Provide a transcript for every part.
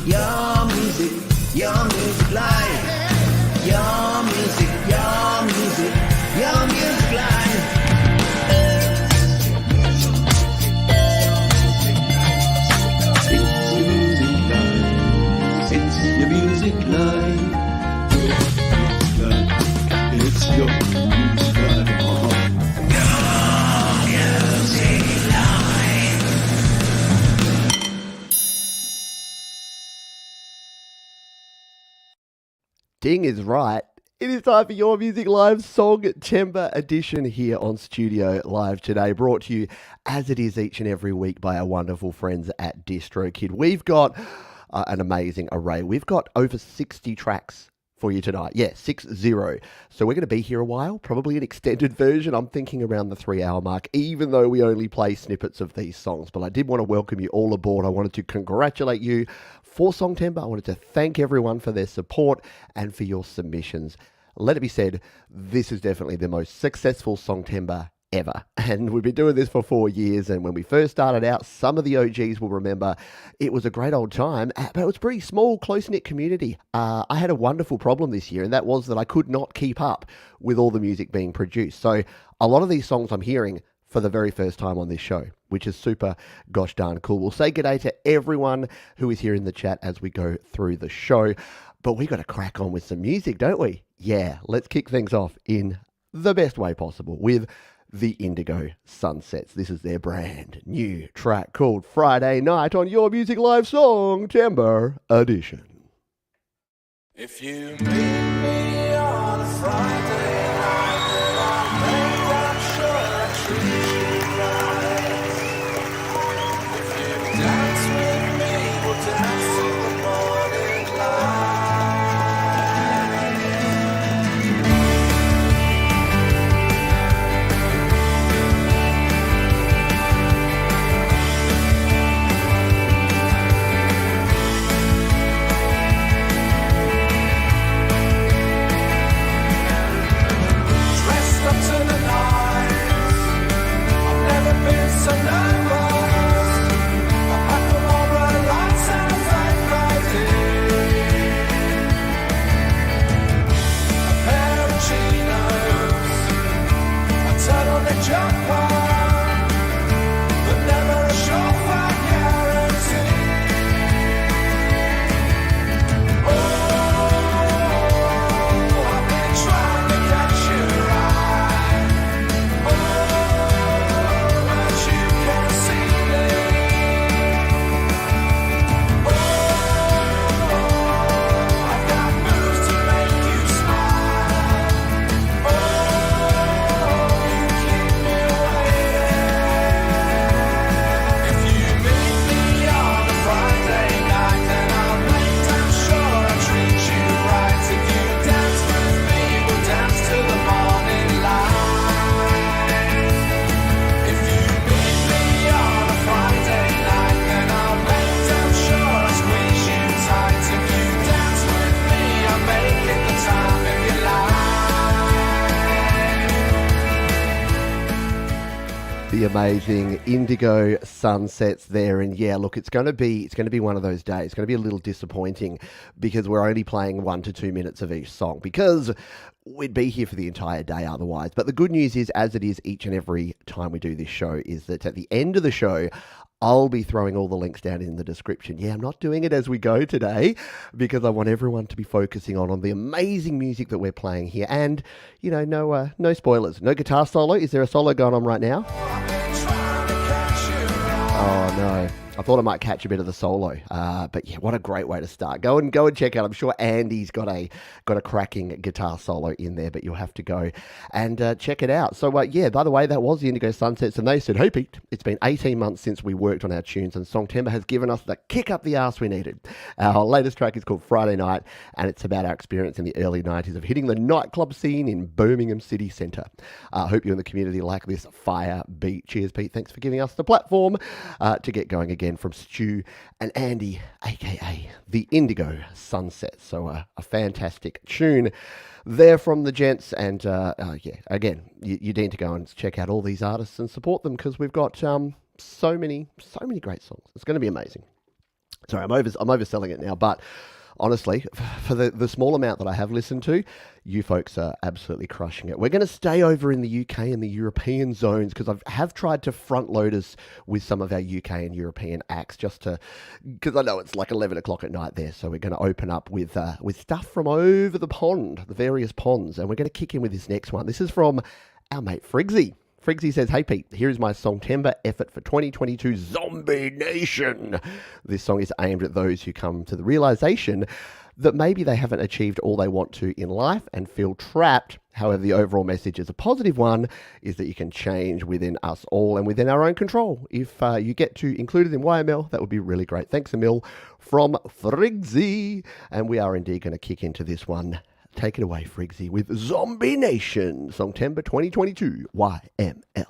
your music live. Your music live. It's your music live. It's your music live. Ding is right. It is time for Your Music Live Song-Tember edition here on Studio Live today, brought to you as it is each and every week by our wonderful friends at DistroKid. We've got an amazing array. We've got over 60 tracks for you tonight. Yeah, 60. So we're going to be here a while, probably an extended version. I'm thinking around the 3-hour mark, even though we only play snippets of these songs. But I did want to welcome you all aboard. I wanted to congratulate you for Song-Tember. I wanted to thank everyone for their support and for your submissions. Let it be said, this is definitely the most successful Song-Tember ever. And we've been doing this for 4 years. And when we first started out, some of the OGs will remember it was a great old time, but it was a pretty small, close-knit community. I had a wonderful problem this year, and that was that I could not keep up with all the music being produced. So a lot of these songs I'm hearing for the very first time on this show, which is super gosh darn cool. We'll say g'day to everyone who is here in the chat as we go through the show, but we got to crack on with some music, don't we? Yeah, let's kick things off in the best way possible with the Indigo Sunsets. This is their brand new track called Friday Night on Your Music Live Song-Tember edition. If you meet me on a Friday night, then I'll make that sure I treat you right. If you dance with me, we'll dance till the morning light. So nervous, I pack them over lights and a fake a pair of chinos, a turtleneck jumper, but never a surefire guarantee. Oh, I've been trying to catch you right. The amazing Indigo Sunsets there, and yeah, look, it's going to be one of those days. It's going to be a little disappointing because we're only playing 1 to 2 minutes of each song, because we'd be here for the entire day otherwise. But the good news is, as it is each and every time we do this show, is that at the end of the show, I'll be throwing all the links down in the description. Yeah, I'm not doing it as we go today because I want everyone to be focusing on the amazing music that we're playing here. And, you know, no spoilers. No guitar solo. Is there a solo going on right now? Oh, no. I thought I might catch a bit of the solo, but yeah, what a great way to start. Go and check out. I'm sure Andy's got a cracking guitar solo in there, but you'll have to go and check it out. So yeah, by the way, that was the Indigo Sunsets, and they said, "Hey Pete, it's been 18 months since we worked on our tunes, and Song-Tember has given us the kick up the arse we needed." Our latest track is called Friday Night, and it's about our experience in the early 90s of hitting the nightclub scene in Birmingham City Centre. I hope you in the community like this fire beat. Cheers, Pete. Thanks for giving us the platform to get going again from Stu and Andy, aka the Indigo Sunset. So a fantastic tune there from the gents, and yeah, again, you need to go and check out all these artists and support them, because we've got so many great songs. It's going to be amazing. Sorry, I'm overselling it now, but honestly, for the small amount that I have listened to, you folks are absolutely crushing it. We're going to stay over in the UK and the European zones because I have tried to front load us with some of our UK and European acts because I know it's like 11 o'clock at night there. So we're going to open up with stuff from over the pond, the various ponds, and we're going to kick in with this next one. This is from our mate Friggsy. Friggsy says, "Hey Pete, here is my Songtember effort for 2022 Zombie Nation. This song is aimed at those who come to the realization that maybe they haven't achieved all they want to in life and feel trapped. However, the overall message is a positive one, is that you can change within us all and within our own control. If you get to include it in YML, that would be really great. Thanks a mil from Friggsy." And we are indeed going to kick into this one. Take it away, Friggsy, with Zombie Nation, Songtember 2022, YML.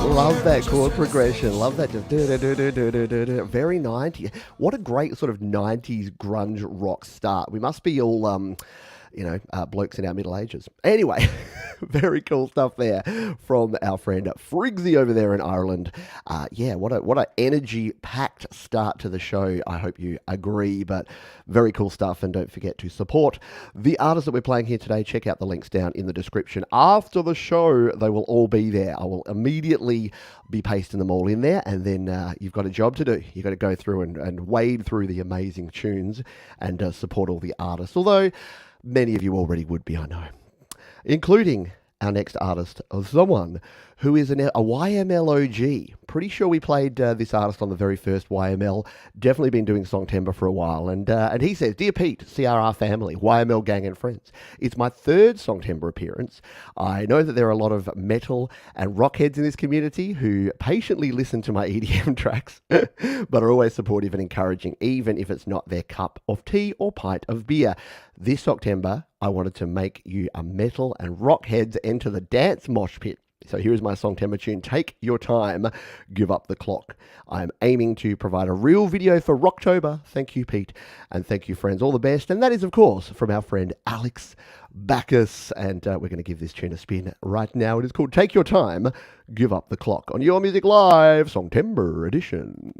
Love that chord progression. Love that. Very 90s. What a great sort of 90s grunge rock start. We must be all, blokes in our middle ages. Anyway, very cool stuff there from our friend Friggsy over there in Ireland. What a energy-packed start to the show. I hope you agree, but very cool stuff. And don't forget to support the artists that we're playing here today. Check out the links down in the description. After the show, they will all be there. I will immediately be pasting them all in there, and then you've got a job to do. You've got to go through and wade through the amazing tunes and support all the artists. Although many of you already would be, I know. Including our next artist, someone who is a YML OG. Pretty sure we played this artist on the very first YML. Definitely been doing Songtember for a while. And he says, "Dear Pete, CRR family, YML gang and friends. It's my third Songtember appearance. I know that there are a lot of metal and rock heads in this community who patiently listen to my EDM tracks, but are always supportive and encouraging, even if it's not their cup of tea or pint of beer. This Songtember, I wanted to make you a metal and rock heads enter the dance mosh pit. So here is my Songtember tune, Take Your Time, Give Up the Clock. I'm aiming to provide a real video for Rocktober. Thank you, Pete. And thank you, friends. All the best. And that is, of course, from our friend Alex Backus. And we're going to give this tune a spin right now. It is called Take Your Time, Give Up the Clock on Your Music Live, Songtember edition.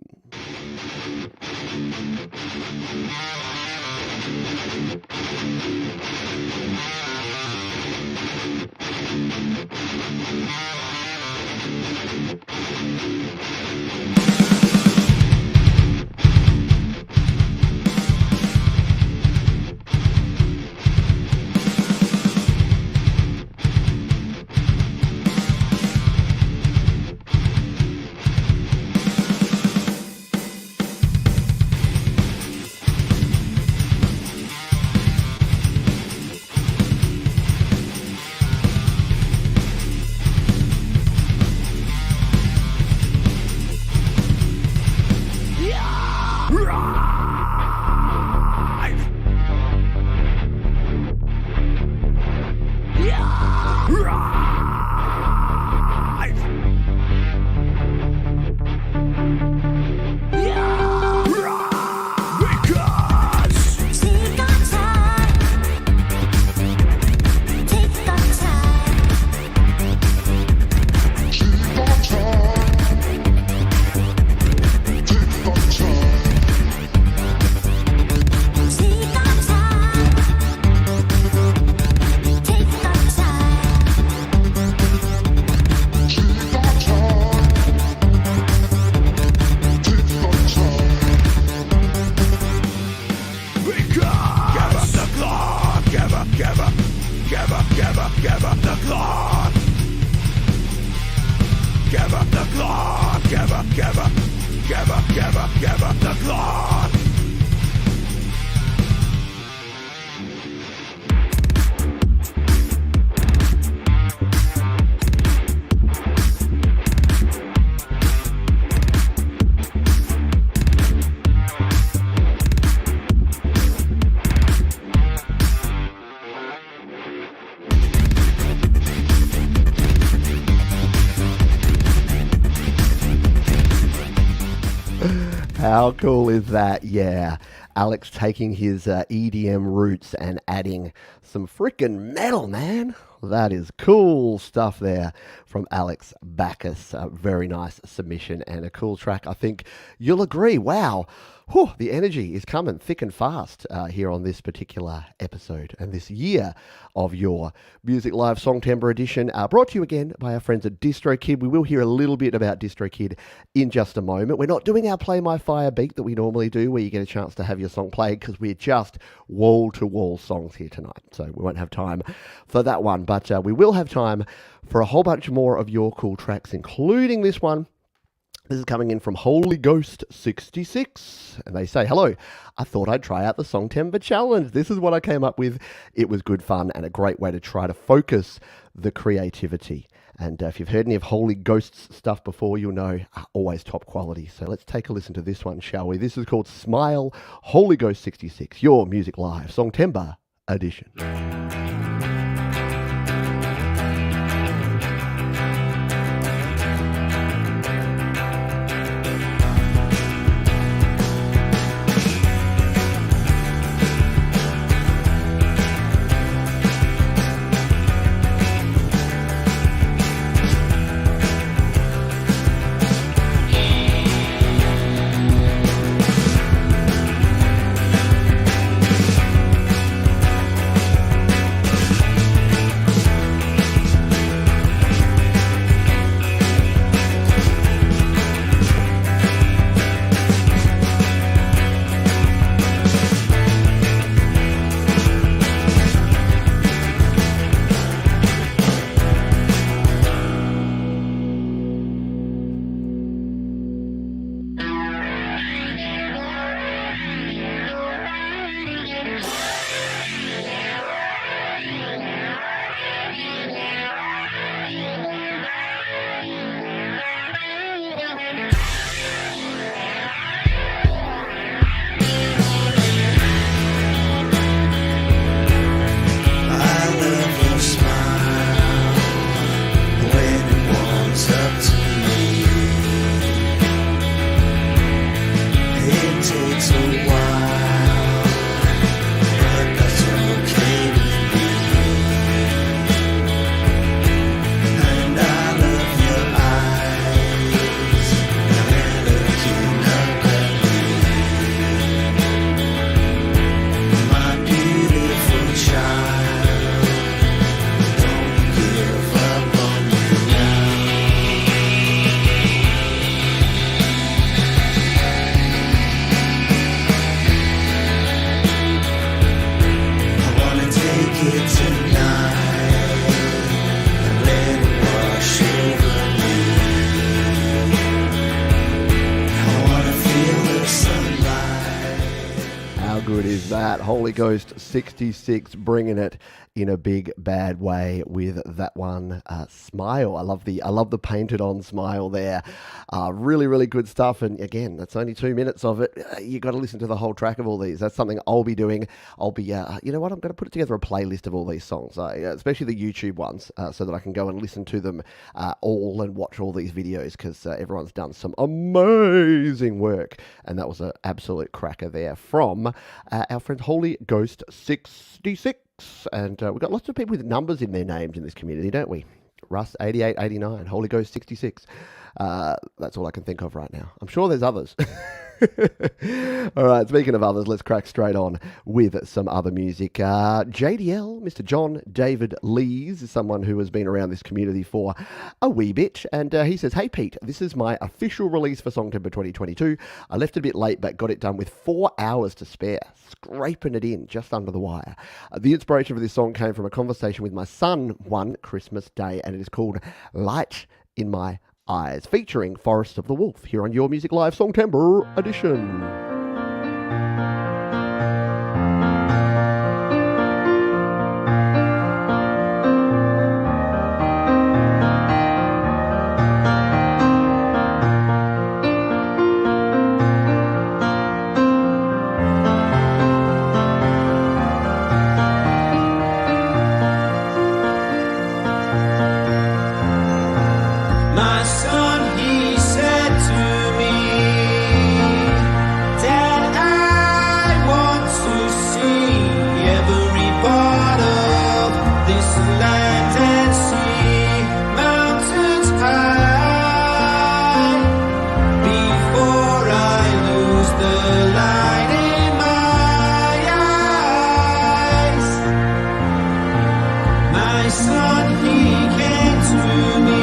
How cool is that? Yeah. Alex taking his EDM roots and adding some freaking metal, man. That is cool stuff there from Alex Backus. Very nice submission and a cool track. I think you'll agree. Wow. Whew, the energy is coming thick and fast here on this particular episode and this year of your Music Live Songtember edition, brought to you again by our friends at DistroKid. We will hear a little bit about DistroKid in just a moment. We're not doing our Play My Fire beat that we normally do, where you get a chance to have your song played, because we're just wall-to-wall songs here tonight, so we won't have time for that one. But we will have time for a whole bunch more of your cool tracks, including this one. This is coming in from Holy Ghost 66, and they say, hello, I thought I'd try out the Songtember Challenge. This is what I came up with. It was good fun and a great way to try to focus the creativity. And if you've heard any of Holy Ghost's stuff before, you'll know always top quality. So let's take a listen to this one, shall we? This is called Smile, Holy Ghost 66, your Music Live Songtember edition. good is that? Holy Ghost 66 bringing it in a big bad way with that one. Smile. I love the painted on smile there. Really good stuff. And again, that's only 2 minutes of it. You got to listen to the whole track of all these. That's something I'll be doing. I'll be, you know what? I'm going to put together a playlist of all these songs, especially the YouTube ones, so that I can go and listen to them all and watch all these videos, because everyone's done some amazing work. And that was an absolute cracker there from our friend Holy Ghost 66. And we've got lots of people with numbers in their names in this community, don't we? Russ 8889, Holy Ghost 66. That's all I can think of right now. I'm sure there's others. All right, speaking of others, let's crack straight on with some other music. JDL, Mr. John David Lees, is someone who has been around this community for a wee bit, and he says, "Hey Pete, this is my official release for Songtember 2022. I left it a bit late, but got it done with 4 hours to spare, scraping it in just under the wire. The inspiration for this song came from a conversation with my son one Christmas day, and it is called Light in My Eyes, featuring Forest of the Wolf, here on Your Music Live Songtember edition." My son, he said to me, Dad, I want to see every part of this land and sea, mountains high, before I lose the light in my eyes. My son, he came to me.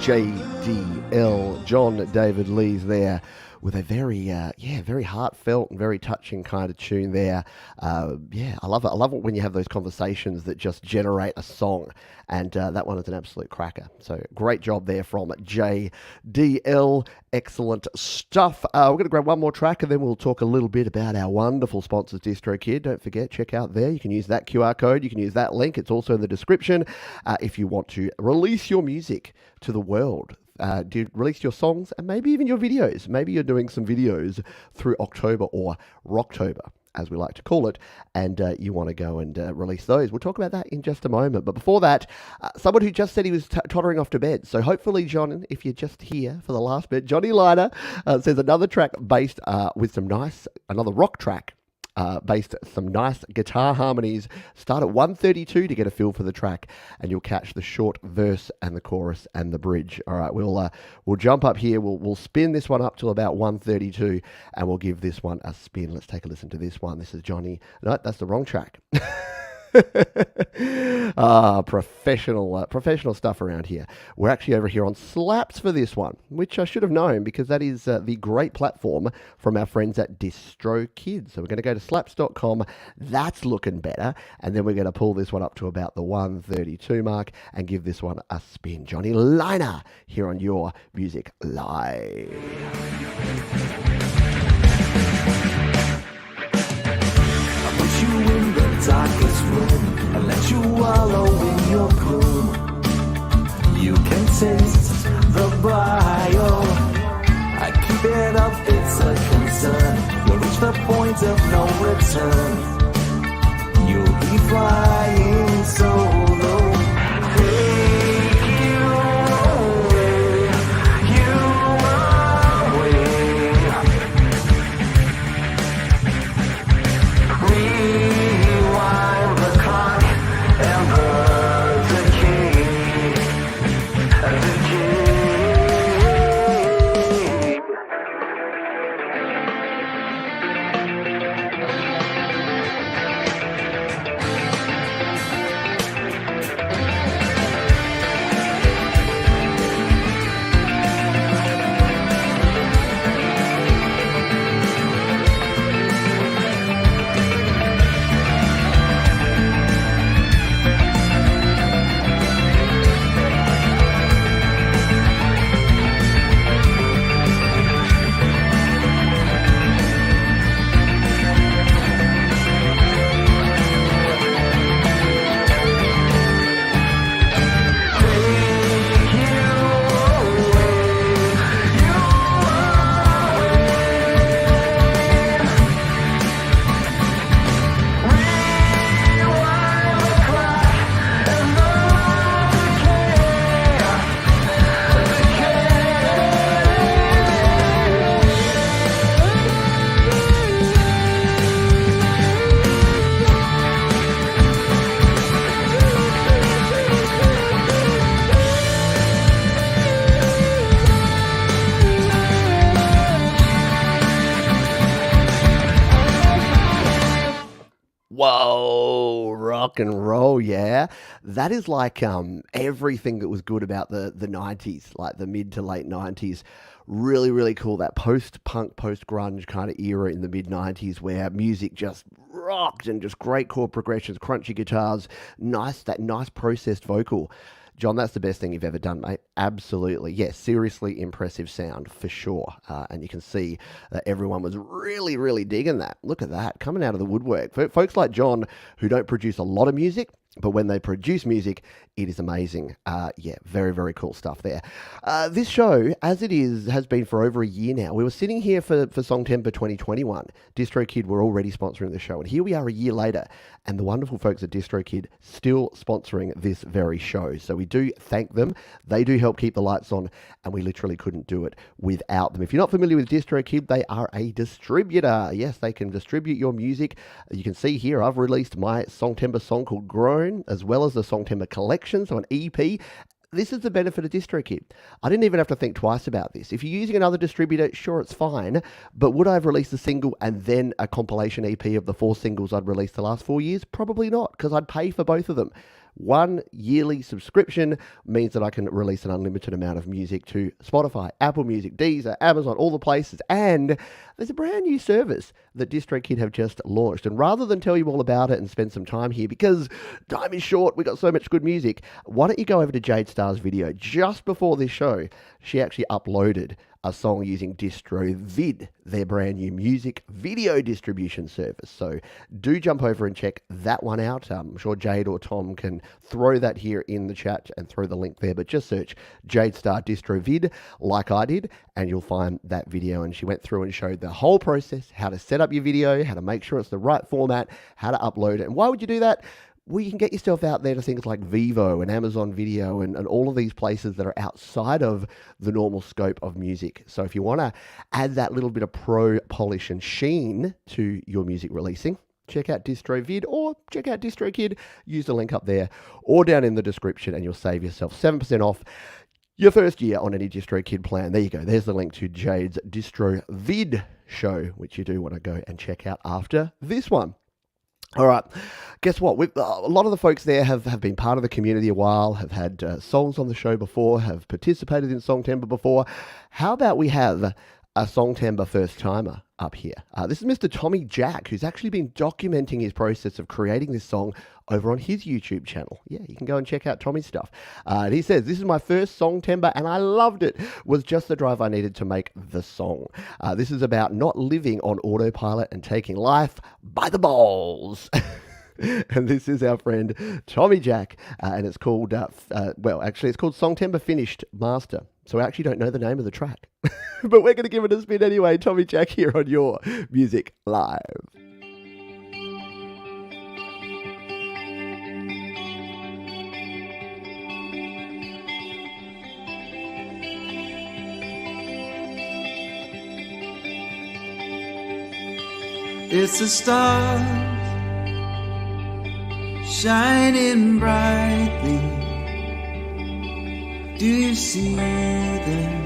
JDL, John David Lees there, with a very, very heartfelt and very touching kind of tune there. I love it. I love it when you have those conversations that just generate a song, and that one is an absolute cracker. So great job there from JDL. Excellent stuff. We're going to grab one more track, and then we'll talk a little bit about our wonderful sponsors, DistroKid. Don't forget, check out there. You can use that QR code. You can use that link. It's also in the description if you want to release your music to the world. Release your songs and maybe even your videos. Maybe you're doing some videos through October or Rocktober, as we like to call it, and you want to go and release those. We'll talk about that in just a moment. But before that, someone who just said he was tottering off to bed. So hopefully, John, if you're just here for the last bit, Johnny Liner says another track based with another rock track. Based some nice guitar harmonies. Start at 1:32 to get a feel for the track, and you'll catch the short verse and the chorus and the bridge. All right, we'll jump up here. We'll spin this one up to about 1:32, and we'll give this one a spin. Let's take a listen to this one. This is Johnny. No, that's the wrong track. Professional stuff around here. We're actually over here on Slaps for this one, which I should have known because that is the great platform from our friends at distrokid. So we're going to go to slaps.com. That's looking better. And then we're going to pull this one up to about the 132 mark and give this one a spin. Johnny Liner here on Your Music Live. Put you in the darkest room and let you wallow in your gloom. You can taste the bio. I keep it up, it's a concern. You'll reach the point of no return. You'll be flying solo. Take you away, you away. Rewind the clock and the decay. Whoa, rock and roll, yeah. That is like everything that was good about the 90s, like the mid to late 90s. Really, really cool. That post-punk, post-grunge kind of era in the mid-90s where music just rocked and just great chord progressions, crunchy guitars, that nice processed vocal. John, that's the best thing you've ever done, mate. Absolutely. Yes, seriously impressive sound for sure. And you can see that everyone was really, really digging that. Look at that, coming out of the woodwork. For folks like John, who don't produce a lot of music, but when they produce music, it is amazing. Yeah, very, very cool stuff there. This show, as it is, has been for over a year now. We were sitting here for Songtember 2021. DistroKid were already sponsoring the show. And here we are a year later. And the wonderful folks at DistroKid still sponsoring this very show. So we do thank them. They do help keep the lights on. And we literally couldn't do it without them. If you're not familiar with DistroKid, they are a distributor. Yes, they can distribute your music. You can see here, I've released my Songtember song called Grown, as well as the Songtember collection, so an EP. This is the benefit of DistroKid. I didn't even have to think twice about this. If you're using another distributor, sure, it's fine. But would I have released a single and then a compilation EP of the 4 singles I'd released the last 4 years? Probably not, because I'd pay for both of them. One yearly subscription means that I can release an unlimited amount of music to Spotify, Apple Music, Deezer, Amazon, all the places. And there's a brand new service that DistroKid have just launched. And rather than tell you all about it and spend some time here, because time is short, we got so much good music, why don't you go over to Jade Starr's video just before this show? She actually uploaded a song using DistroVid, their brand new music video distribution service. So do jump over and check that one out. I'm sure Jade or Tom can throw that here in the chat and throw the link there, but just search Jade Starr DistroVid like I did and you'll find that video. And she went through and showed the whole process, how to set up your video, how to make sure it's the right format, how to upload it. And why would you do that? Well, you can get yourself out there to things like Vivo and Amazon Video and all of these places that are outside of the normal scope of music. So if you want to add that little bit of pro polish and sheen to your music releasing, check out DistroVid or check out DistroKid. Use the link up there or down in the description and you'll save yourself 7% off your first year on any DistroKid plan. There you go. There's the link to Jade's DistroVid show, which you do want to go and check out after this one. All right. Guess what? A lot of the folks there have been part of the community a while, have had songs on the show before, have participated in Songtember before. How about we have a Songtember first-timer up here? This is Mr. Tommy Jack, who's actually been documenting his process of creating this song over on his YouTube channel. Yeah, you can go and check out Tommy's stuff. And he says, "This is my first Songtember and I loved it. Was just the drive I needed to make the song. This is about not living on autopilot and taking life by the balls." And this is our friend Tommy Jack, and it's called, it's called Songtember Finished Master. So I actually don't know the name of the track. But we're going to give it a spin anyway. Tommy Jack here on Your Music Live. It's the stars shining brightly. Do you see them?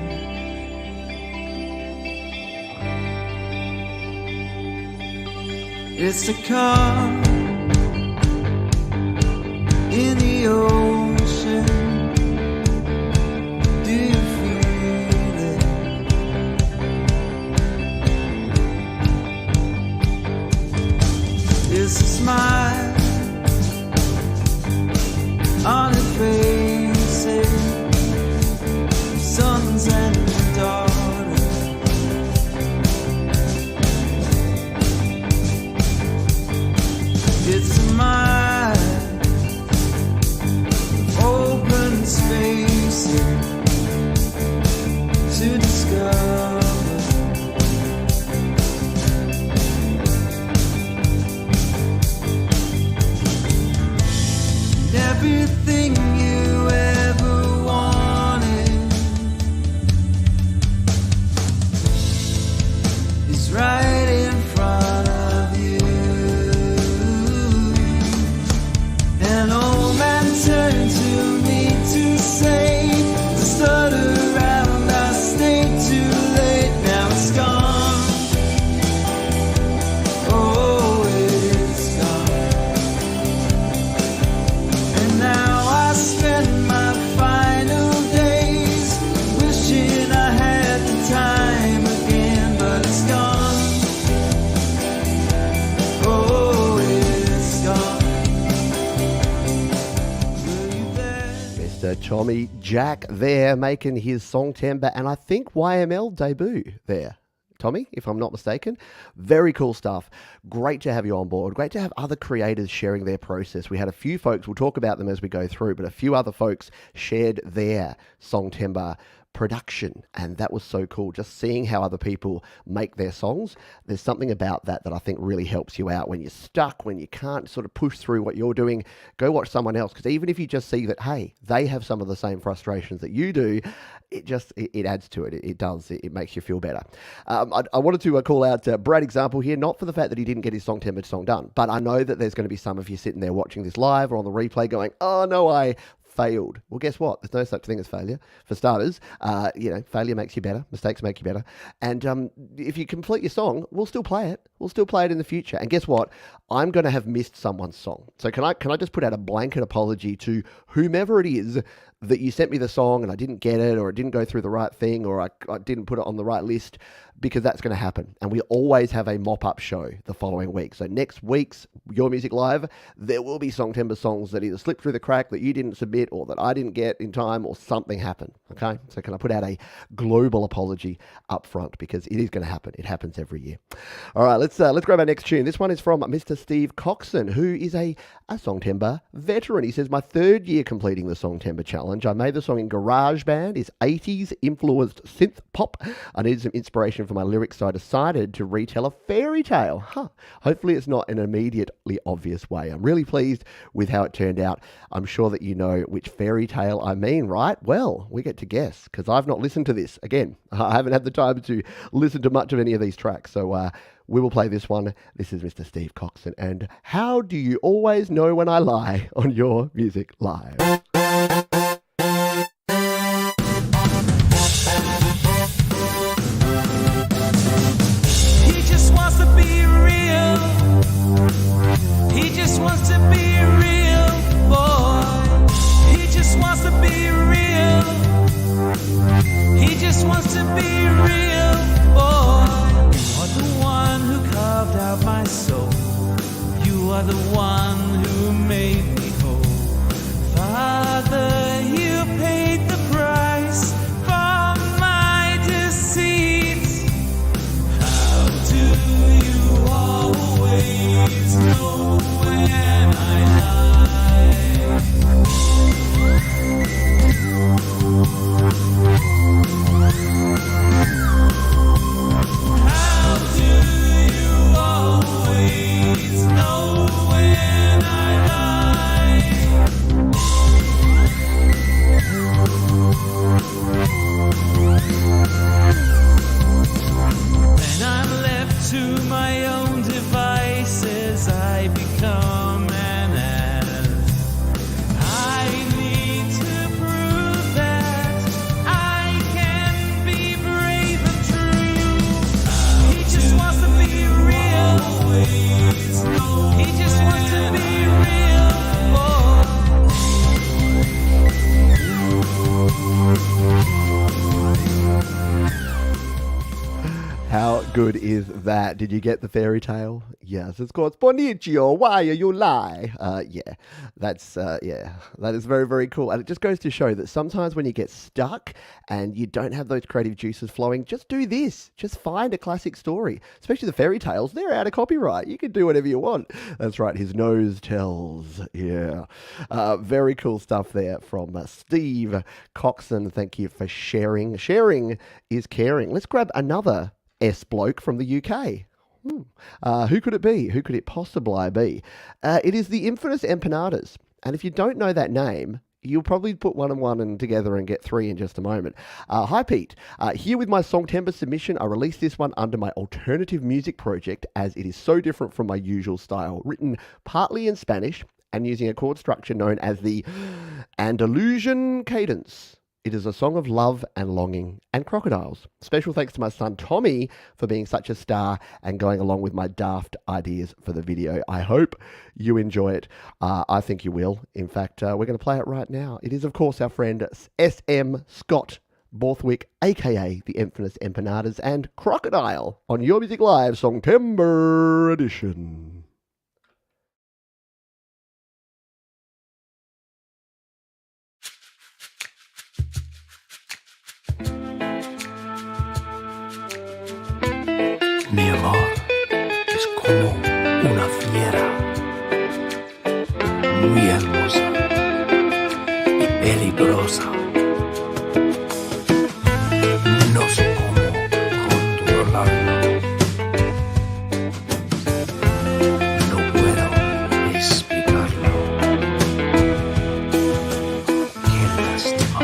It's the calm in the ocean. Do you feel it? It's a smile on her faces, sons and daughters. It's a mind of open spaces to discover. Everything you ever wanted is right in front of you. An old man turned to me to say, to stutter around, I stayed too late, now it's gone. Oh, it's gone. And now I spend my final days wishing I had the time again, but it's gone. Oh, it's gone. Were you there? Mr. Tommy Jack there making his Songtember and I think YML debut there. Tommy, if I'm not mistaken. Very cool stuff. Great to have you on board. Great to have other creators sharing their process. We had a few folks, we'll talk about them as we go through, but a few other folks shared their Songtember production, and that was so cool. Just seeing how other people make their songs. There's something about that I think really helps you out when you're stuck, when you can't sort of push through what you're doing. Go watch someone else, because even if you just see that, hey, they have some of the same frustrations that you do, it adds to it. It does. It makes you feel better. I wanted to call out Brad example here, not for the fact that he didn't get his Songtember song done, but I know that there's going to be some of you sitting there watching this live or on the replay going, oh no, I failed. Well, guess what? There's no such thing as failure. For starters, failure makes you better. Mistakes make you better. And if you complete your song, we'll still play it. We'll still play it in the future. And guess what? I'm going to have missed someone's song. So can I just put out a blanket apology to whomever it is that you sent me the song and I didn't get it, or it didn't go through the right thing, or I didn't put it on the right list, because that's going to happen. And we always have a mop-up show the following week. So next week's Your Music Live, there will be Songtember songs that either slipped through the crack, that you didn't submit, or that I didn't get in time, or something happened. Okay? So can I put out a global apology up front, because it is going to happen. It happens every year. All right, let's grab our next tune. This one is from Mr. Steve Coxon, who is a Songtember veteran. He says, my third year completing the Songtember challenge. I made the song in GarageBand. It's 80s influenced synth pop. I needed some inspiration for my lyrics, so I decided to retell a fairy tale. Hopefully it's not in an immediately obvious way. I'm really pleased with how it turned out. I'm sure that you know which fairy tale I mean, right? Well, we get to guess, because I've not listened to this. Again, I haven't had the time to listen to much of any of these tracks, so we will play this one. This is Mr. Steve Coxon, and How Do You Always Know When I Lie on Your Music Live. He just wants to be real. good is that? Did you get the fairy tale? Yes, it's called Bonicio. Why are you lie? That is very, very cool. And it just goes to show that sometimes when you get stuck and you don't have those creative juices flowing, just do this. Just find a classic story, especially the fairy tales. They're out of copyright. You can do whatever you want. That's right. His nose tells. Yeah. Very cool stuff there from Steve Coxon. Thank you for sharing. Sharing is caring. Let's grab another S bloke from the UK. Who could it be? Who could it possibly be? It is the infamous Empanadas. And if you don't know that name, you'll probably put one and one and together and get three in just a moment. Hi, Pete. Here with my Song Timber submission, I released this one under my alternative music project as it is so different from my usual style. Written partly in Spanish and using a chord structure known as the Andalusian cadence. It is a song of love and longing and crocodiles. Special thanks to my son Tommy for being such a star and going along with my daft ideas for the video. I hope you enjoy it. I think you will. In fact, we're going to play it right now. It is, of course, our friend S.M. Scott Borthwick, a.k.a. the infamous Empanadas, and Crocodile on Your Music Live Song Timber Edition. Mi amor es como una fiera, muy hermosa y peligrosa. No sé cómo controlarlo. No puedo explicarlo. Qué lástima,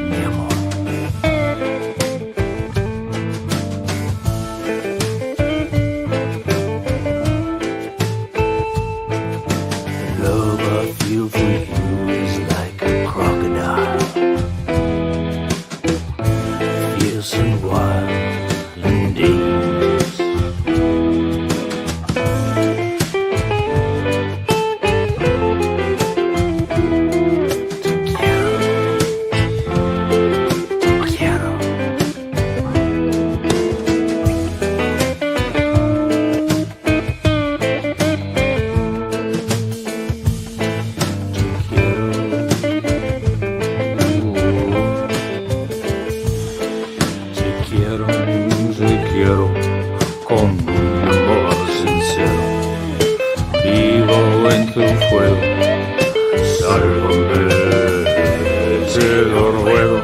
mi amor. Love I feel for you is like a crocodile, fierce and wild and dangerous. Te quiero. Te quiero con un amor sincero. Vivo en tu fuego, sálvame, te lo ruego.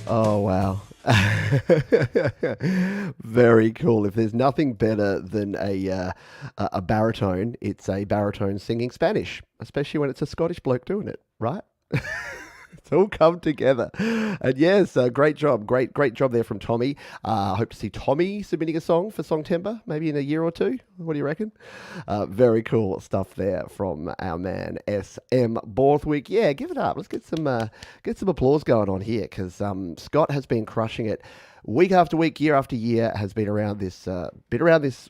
Oh, wow. Very cool. If there's nothing better than a baritone, it's a baritone singing Spanish, especially when it's a Scottish bloke doing it, right? It's all come together. And yes, great job. Great job there from Tommy. I hope to see Tommy submitting a song for Songtember, maybe in a year or two. What do you reckon? Very cool stuff there from our man S.M. Borthwick. Yeah, give it up. Let's get some applause going on here, because Scott has been crushing it. Week after week, year after year, has been around this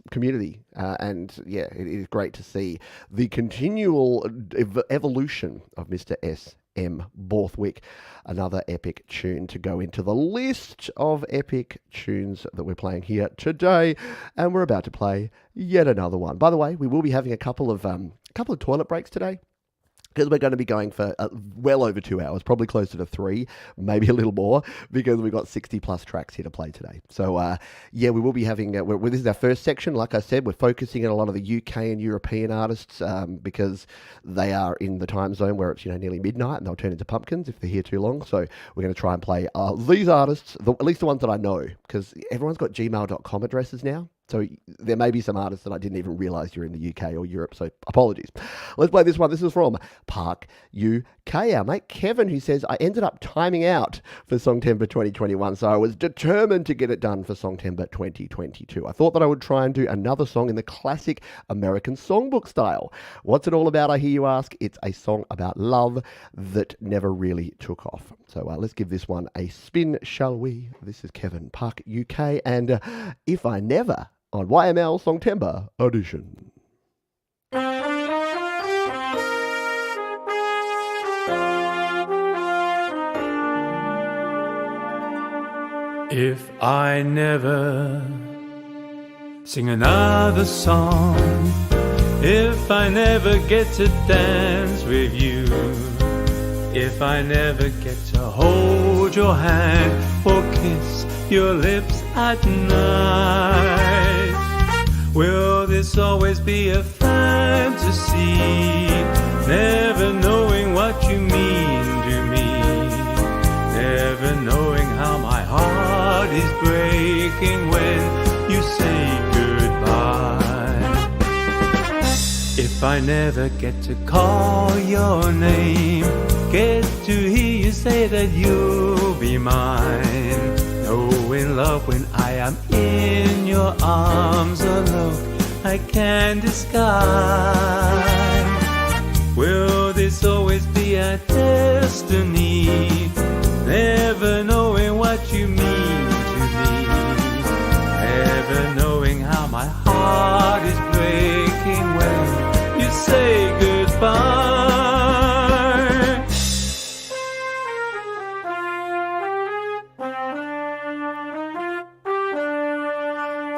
community, and yeah, it is great to see the continual evolution of Mr. S.M. Borthwick. Another epic tune to go into the list of epic tunes that we're playing here today, and we're about to play yet another one. By the way, we will be having a couple of toilet breaks today, because we're going to be going for well over 2 hours, probably closer to 3, maybe a little more, because we've got 60 plus tracks here to play today. So yeah, we will be having, this is our first section. Like I said, we're focusing on a lot of the UK and European artists, because they are in the time zone where it's nearly midnight, and they'll turn into pumpkins if they're here too long. So we're going to try and play these artists, at least the ones that I know, because everyone's got gmail.com addresses now. So there may be some artists that I didn't even realise you're in the UK or Europe, so apologies. Let's play this one. This is from Park UK. Our mate Kevin, who says, I ended up timing out for Songtember 2021, so I was determined to get it done for Songtember 2022. I thought that I would try and do another song in the classic American songbook style. What's it all about, I hear you ask? It's a song about love that never really took off. So let's give this one a spin, shall we? This is Kevin, Park UK, and If I Never, on YML Songtember Edition. If I never sing another song, if I never get to dance with you, if I never get to hold your hand or kiss your lips at night, will this always be a fantasy, never knowing what you mean to me, never knowing how my heart is breaking when you say goodbye? If I never get to call your name, get to hear you say that you'll be mine, knowing love when I am in your arms, a look I can't disguise. Will this always be our destiny, never knowing what you mean to me, never knowing how my heart is breaking when you say goodbye?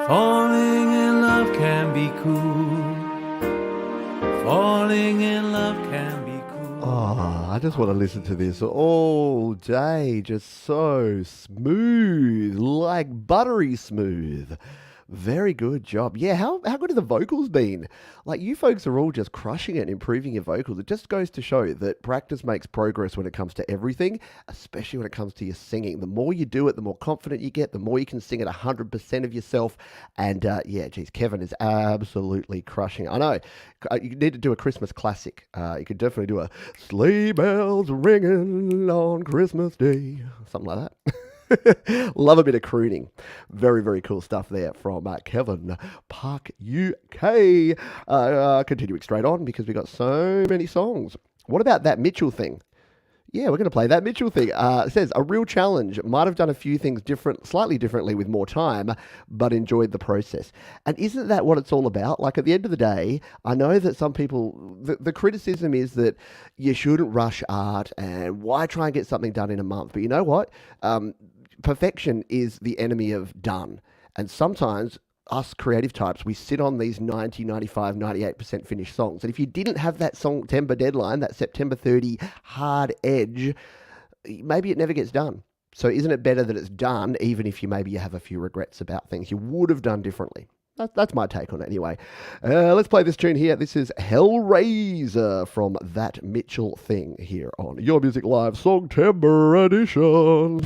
Falling in love can be cool. Falling in love can be cool. Oh, I just want to listen to this all day. Just so smooth, like buttery smooth. Very good job. Yeah, how good have the vocals been? Like, you folks are all just crushing it and improving your vocals. It just goes to show that practice makes progress when it comes to everything, especially when it comes to your singing. The more you do it, the more confident you get, the more you can sing at 100% of yourself. And yeah, geez, Kevin is absolutely crushing it. I know. You need to do a Christmas classic. You could definitely do a Sleigh Bells Ringing on Christmas Day. Something like that. Love a bit of crooning. Very, very cool stuff there from Kevin, Park, UK. Continuing straight on because we got so many songs. What about that Mitchell thing? Yeah, we're going to play that Mitchell thing. It says, a real challenge. Might have done a few things slightly differently with more time, but enjoyed the process. And isn't that what it's all about? Like, at the end of the day, I know that some people, the criticism is that you shouldn't rush art and why try and get something done in a month? But you know what? Perfection is the enemy of done. And sometimes us creative types, we sit on these 90, 95, 98% finished songs. And if you didn't have that September deadline, that September 30 hard edge, maybe it never gets done. So isn't it better that it's done, even if you have a few regrets about things you would have done differently? That's my take on it anyway. Let's play this tune here. This is Hellraiser from That Mitchell Thing here on Your Music Live Songtember Edition.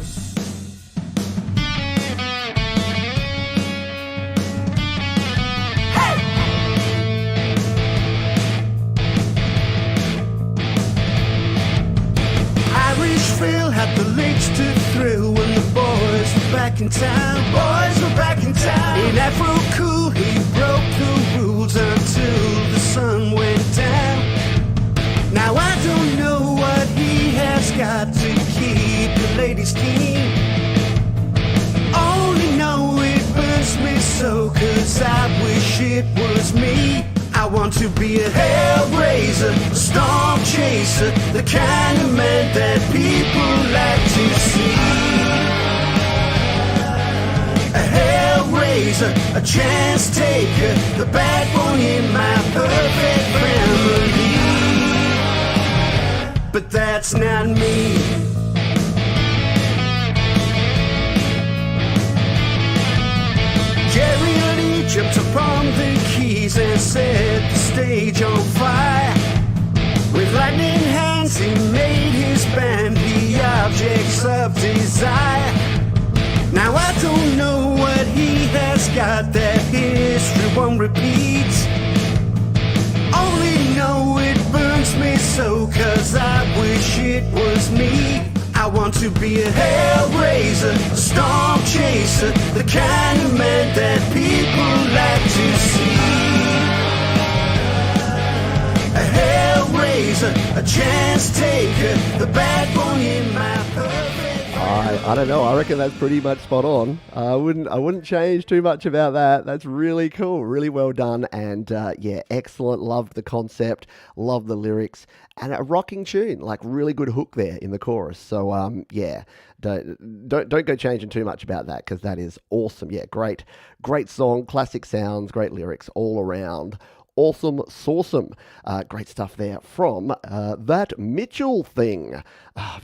Phil had the legs to thrill when the boys were back in town. Boys were back in town. In Afro Cool, he broke the rules until the sun went down. Now I don't know what he has got to keep the ladies keen. Only know it burns me so, 'cause I wish it was me. I want to be a hellraiser, a storm chaser, the kind of man that people like to see. A hellraiser, a chance taker, the backbone in my perfect family. But that's not me. Jumped upon the keys and set the stage on fire. With lightning hands he made his band the objects of desire. Now I don't know what he has got that history won't repeat. Only know it burns me so, 'cause I wish it was me. I want to be a hellraiser, a storm chaser, the kind of man that people like to see. A hellraiser, a chance taker, the backbone in my perfect family. I don't know. I reckon that's pretty much spot on. I wouldn't change too much about that. That's really cool. Really well done. And yeah, excellent. Loved the concept. Loved the lyrics. And a rocking tune. Like really good hook there in the chorus. So yeah, don't go changing too much about that because that is awesome. Yeah, great song. Classic sounds. Great lyrics all around. Awesome, sawsome. Great stuff there from That Mitchell Thing.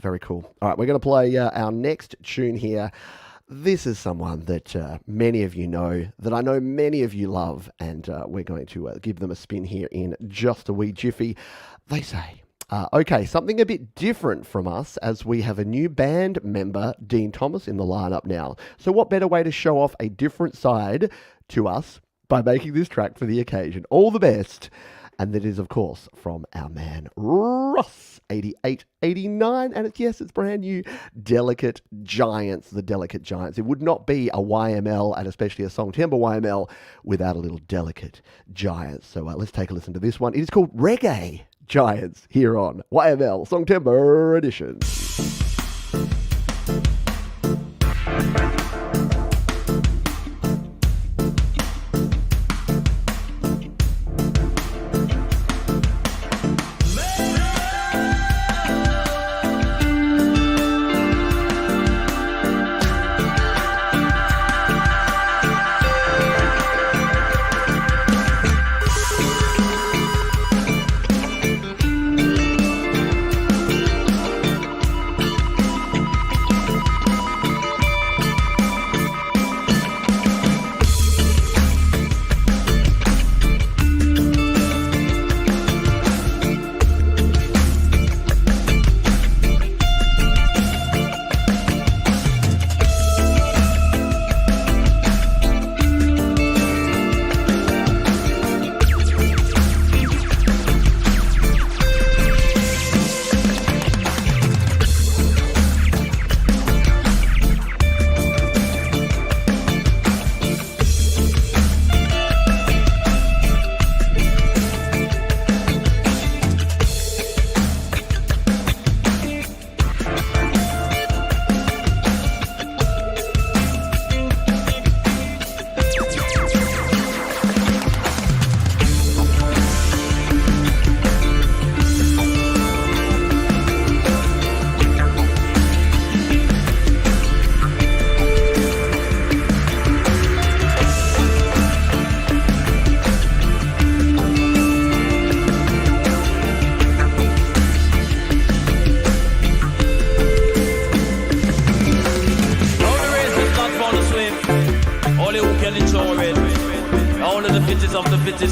Very cool. All right, we're going to play our next tune here. This is someone that many of you know, that I know many of you love, and we're going to give them a spin here in just a wee jiffy. They say, okay, something a bit different from us as we have a new band member, Dean Thomas, in the lineup now. So what better way to show off a different side to us by making this track for the occasion. All the best. And that is, of course, from our man Russ, 8889. And it's brand new. Delicate Giants, the Delicate Giants. It would not be a YML, and especially a Song Timber YML, without a little Delicate Giants. So let's take a listen to this one. It is called Reggae Giants here on YML Song Timber Edition.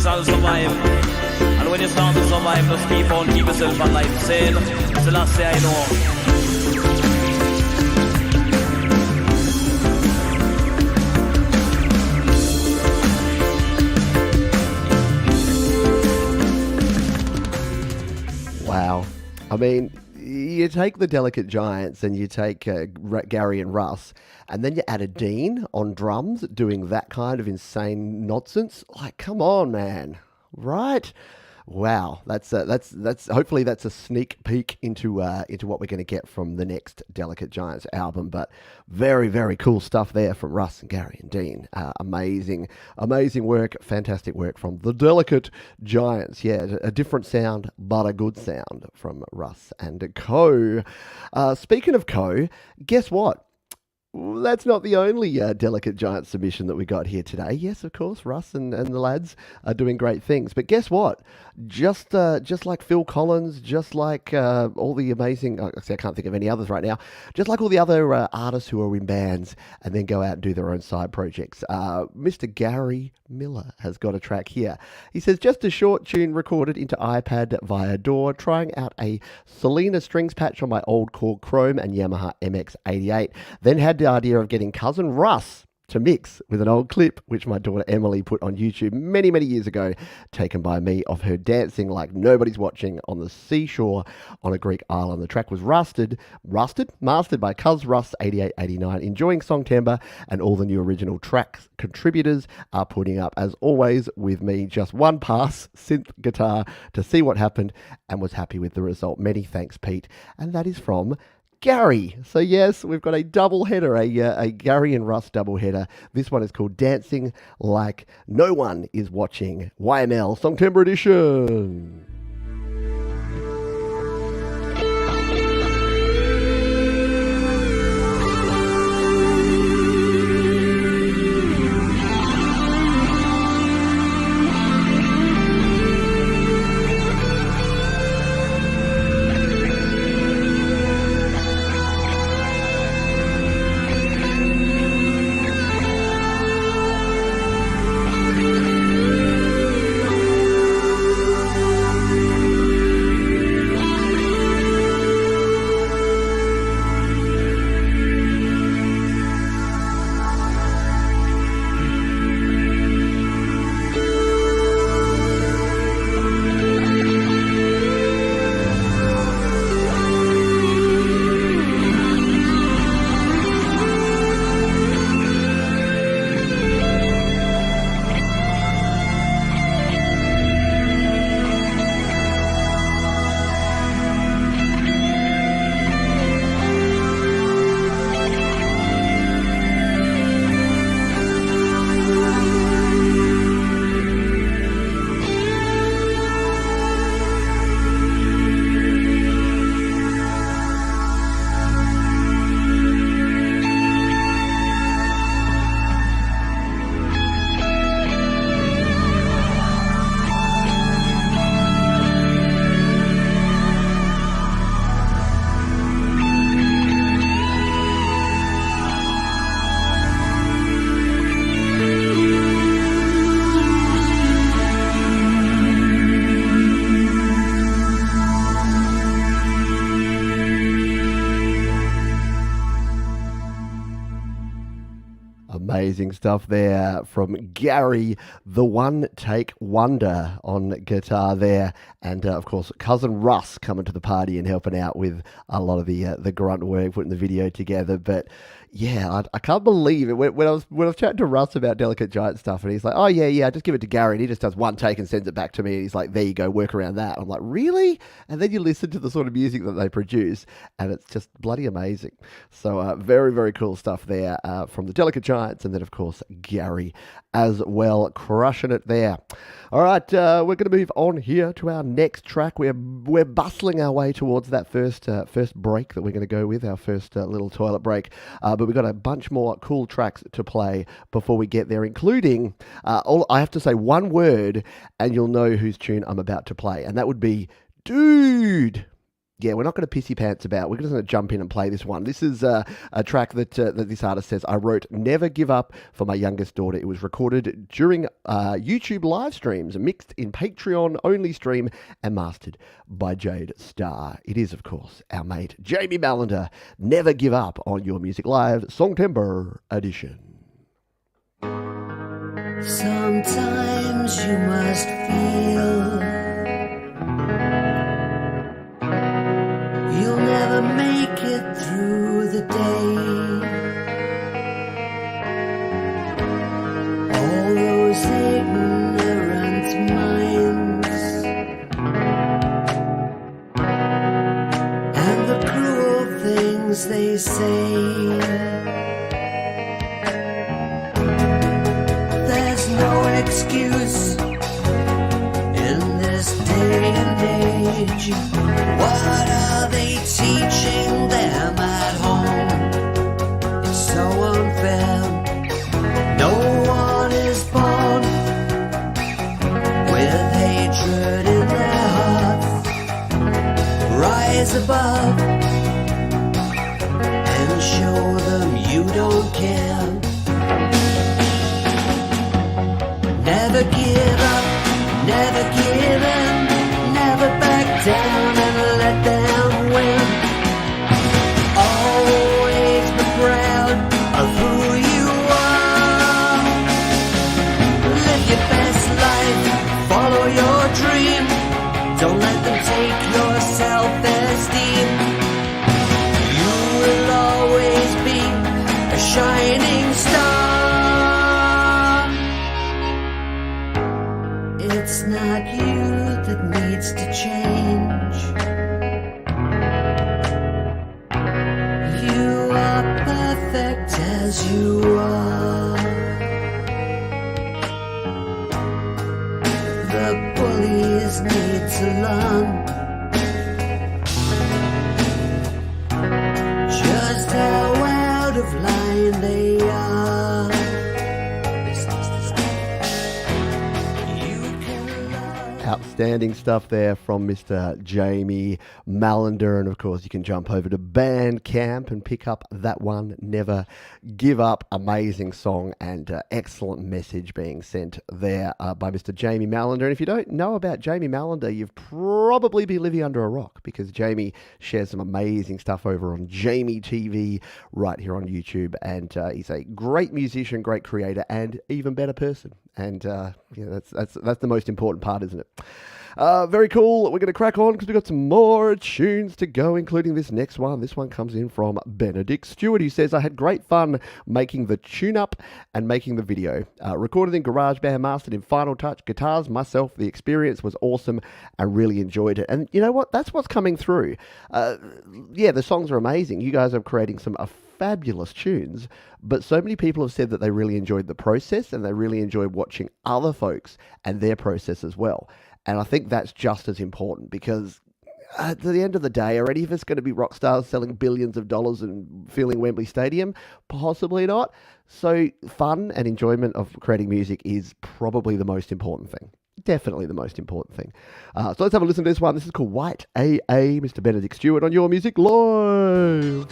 I'll survive. And when you start to survive, just keep yourself alive. Saying, it's the last day I know. Wow. I mean, you take the Delicate Giants and you take Gary and Russ, and then you add a Dean on drums doing that kind of insane nonsense. Like, come on, man. Right? Wow. That's hopefully that's a sneak peek into what we're going to get from the next Delicate Giants album. But very, very cool stuff there from Russ and Gary and Dean. Amazing work, fantastic work from the Delicate Giants. Yeah, a different sound, but a good sound from Russ and Co. Speaking of Co, guess what? That's not the only Delicate Giant submission that we got here today. Yes, of course, Russ and the lads are doing great things. But guess what? Just like Phil Collins, just like all the amazing... I can't think of any others right now. Just like all the other artists who are in bands and then go out and do their own side projects. Mr. Gary Miller has got a track here. He says, just a short tune recorded into iPad via DAW, trying out a Selena strings patch on my old Coax Chrome and Yamaha MX88. Then had the idea of getting cousin Russ to mix with an old clip which my daughter Emily put on YouTube many, many years ago, taken by me, of her dancing like nobody's watching on the seashore on a Greek island. The track was mastered by Cuz Russ 8889, enjoying song timbre, and all the new original tracks contributors are putting up, as always, with me just one pass synth guitar to see what happened, and was happy with the result. Many thanks, Pete. And that is from Gary. So yes, we've got a double header, a Gary and Russ double header. This one is called Dancing Like No One Is Watching. YML Songtember Edition. Amazing stuff there from Gary, the One Take Wonder on guitar there. And of course, cousin Russ coming to the party and helping out with a lot of the grunt work, putting the video together. But yeah, I can't believe it. When I was chatting to Russ about Delicate Giant stuff, and he's like, oh yeah, just give it to Gary, and he just does one take and sends it back to me, and he's like, there you go, work around that. I'm like, really? And then you listen to the sort of music that they produce, and it's just bloody amazing. So very, very cool stuff there from the Delicate Giants, and then of course Gary as well, crushing it there. All right, we're going to move on here to our next track. We're bustling our way towards that first break that we're going to go with, our first little toilet break. But we've got a bunch more cool tracks to play before we get there, including, I have to say one word and you'll know whose tune I'm about to play, and that would be Dude. Yeah, we're not going to pissy pants about. We're just going to jump in and play this one. This is a track that this artist says, I wrote Never Give Up for my youngest daughter. It was recorded during YouTube live streams, mixed in Patreon-only stream, and mastered by Jade Star. It is, of course, our mate Jamie Mallander. Never Give Up on Your Music Live Songtember Edition. Sometimes you must feel you'll never make it through the day. All those ignorant minds and the cruel things they say. There's no excuse in this day and age. What are they teaching them at home? It's so unfair. No one is born with hatred in their hearts. Rise above and show them you don't care. Never give up, never give in, never back down and let them win. Always be proud of who you are. Live your best life, follow your dream. Don't let them take your self-esteem. You will always be a shining star. It's not you that needs to change. as you are. The bullies need to learn just how out of line they are. You can love. Outstanding stuff there from Mr. Jamie Mallander. And of course, you can jump over to Bandcamp and pick up that one, Never Give Up. Amazing song and excellent message being sent there by Mr. Jamie Mallander. And if you don't know about Jamie Mallander, you've probably been living under a rock, because Jamie shares some amazing stuff over on Jamie TV right here on YouTube. And he's a great musician, great creator, and even better person. And that's the most important part, isn't it? Very cool. We're going to crack on because we've got some more tunes to go, including this next one. This one comes in from Benedict Stewart, who says, I had great fun making the tune-up and making the video. Recorded in GarageBand, mastered in Final Touch, guitars, myself. The experience was awesome. I really enjoyed it. And you know what? That's what's coming through. The songs are amazing. You guys are creating some fabulous tunes, but so many people have said that they really enjoyed the process and they really enjoyed watching other folks and their process as well. And I think that's just as important, because at the end of the day, are any of us going to be rock stars selling billions of dollars and filling Wembley Stadium? Possibly not. So fun and enjoyment of creating music is probably the most important thing. Definitely the most important thing. So let's have a listen to this one. This is called White AA, Mr. Benedict Stewart on Your Music Live.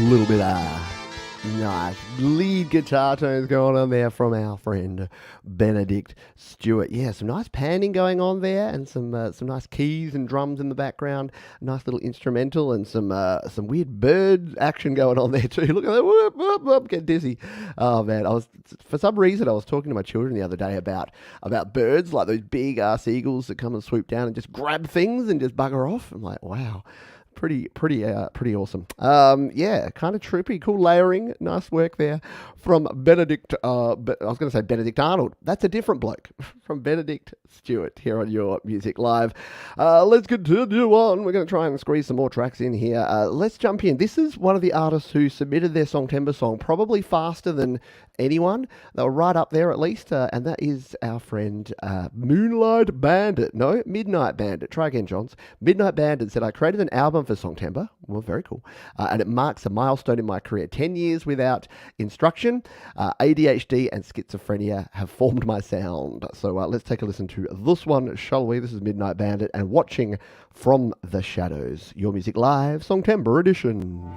Little bit nice lead guitar tones going on there from our friend Benedict Stewart. Yeah, some nice panning going on there, and some nice keys and drums in the background. Nice little instrumental, and some weird bird action going on there too. Look at that! Whoop, whoop, whoop, get dizzy. Oh man, for some reason I was talking to my children the other day about birds, like those big seagulls that come and swoop down and just grab things and just bugger off. I'm like, wow. Pretty awesome. Kind of trippy, cool layering, nice work there from Benedict. I was going to say Benedict Arnold. That's a different bloke. From Benedict Stewart here on Your Music Live. Let's continue on. We're going to try and squeeze some more tracks in here. Let's jump in. This is one of the artists who submitted their Songtember song probably faster than anyone. They were right up there at least, and that is our friend Midnight Bandit. Try again, Johns. Midnight Bandit said, I created an album for Songtember. Well, very cool. And it marks a milestone in my career. 10 years without instruction. ADHD and schizophrenia have formed my sound. So let's take a listen to this one, shall we? This is Midnight Bandit and Watching from the Shadows. Your Music Live, Songtember edition.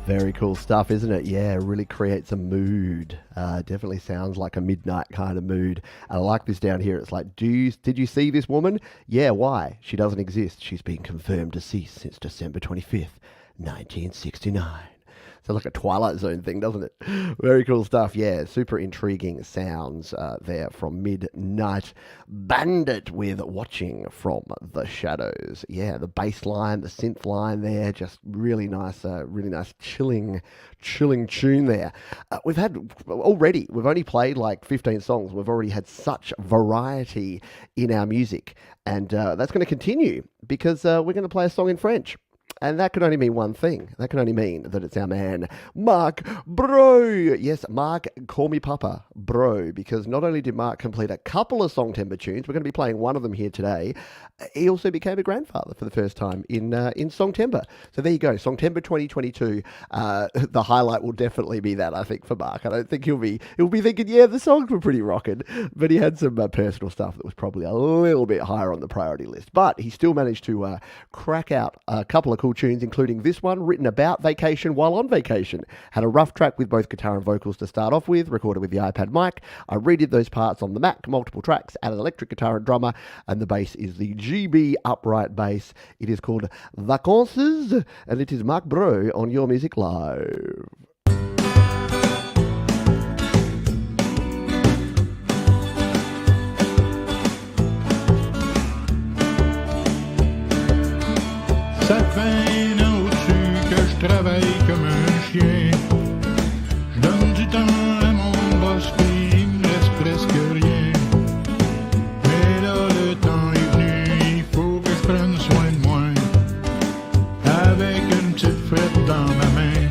Very cool stuff, isn't it? Yeah, really creates a mood. Definitely sounds like a midnight kind of mood. And I like this down here. It's like, did you see this woman? Yeah, why? She doesn't exist. She's been confirmed deceased since December 25th, 1969. Sounds like a Twilight Zone thing, doesn't it? Very cool stuff. Yeah, super intriguing sounds there from Midnight Bandit with Watching from the Shadows. Yeah, the bass line, the synth line there, just really nice chilling tune there. We've only played like 15 songs. We've already had such variety in our music. And that's going to continue because we're going to play a song in French. And that could only mean one thing. That can only mean that it's our man, Mark Brew. Yes, Mark, call me Papa, Brew, because not only did Mark complete a couple of Songtember tunes, we're going to be playing one of them here today, he also became a grandfather for the first time in Songtember. So there you go, Songtember 2022. The highlight will definitely be that, I think, for Mark. I don't think he'll be thinking, yeah, the songs were pretty rocking, but he had some personal stuff that was probably a little bit higher on the priority list. But he still managed to crack out a couple of cool tunes, including this one, written about vacation while on vacation. Had a rough track with both guitar and vocals to start off with, recorded with the iPad mic. I redid those parts on the Mac, multiple tracks, added electric guitar and drummer, and the bass is the GB upright bass. It is called Vacances, and it is Mark Brew on Your Music Live. Ça fait un an au-dessus que je travaille comme un chien. Je donne du temps à mon boss, puis il me reste presque rien. Mais là, le temps est venu, il faut que je prenne soin de moi. Avec une petite frette dans ma main.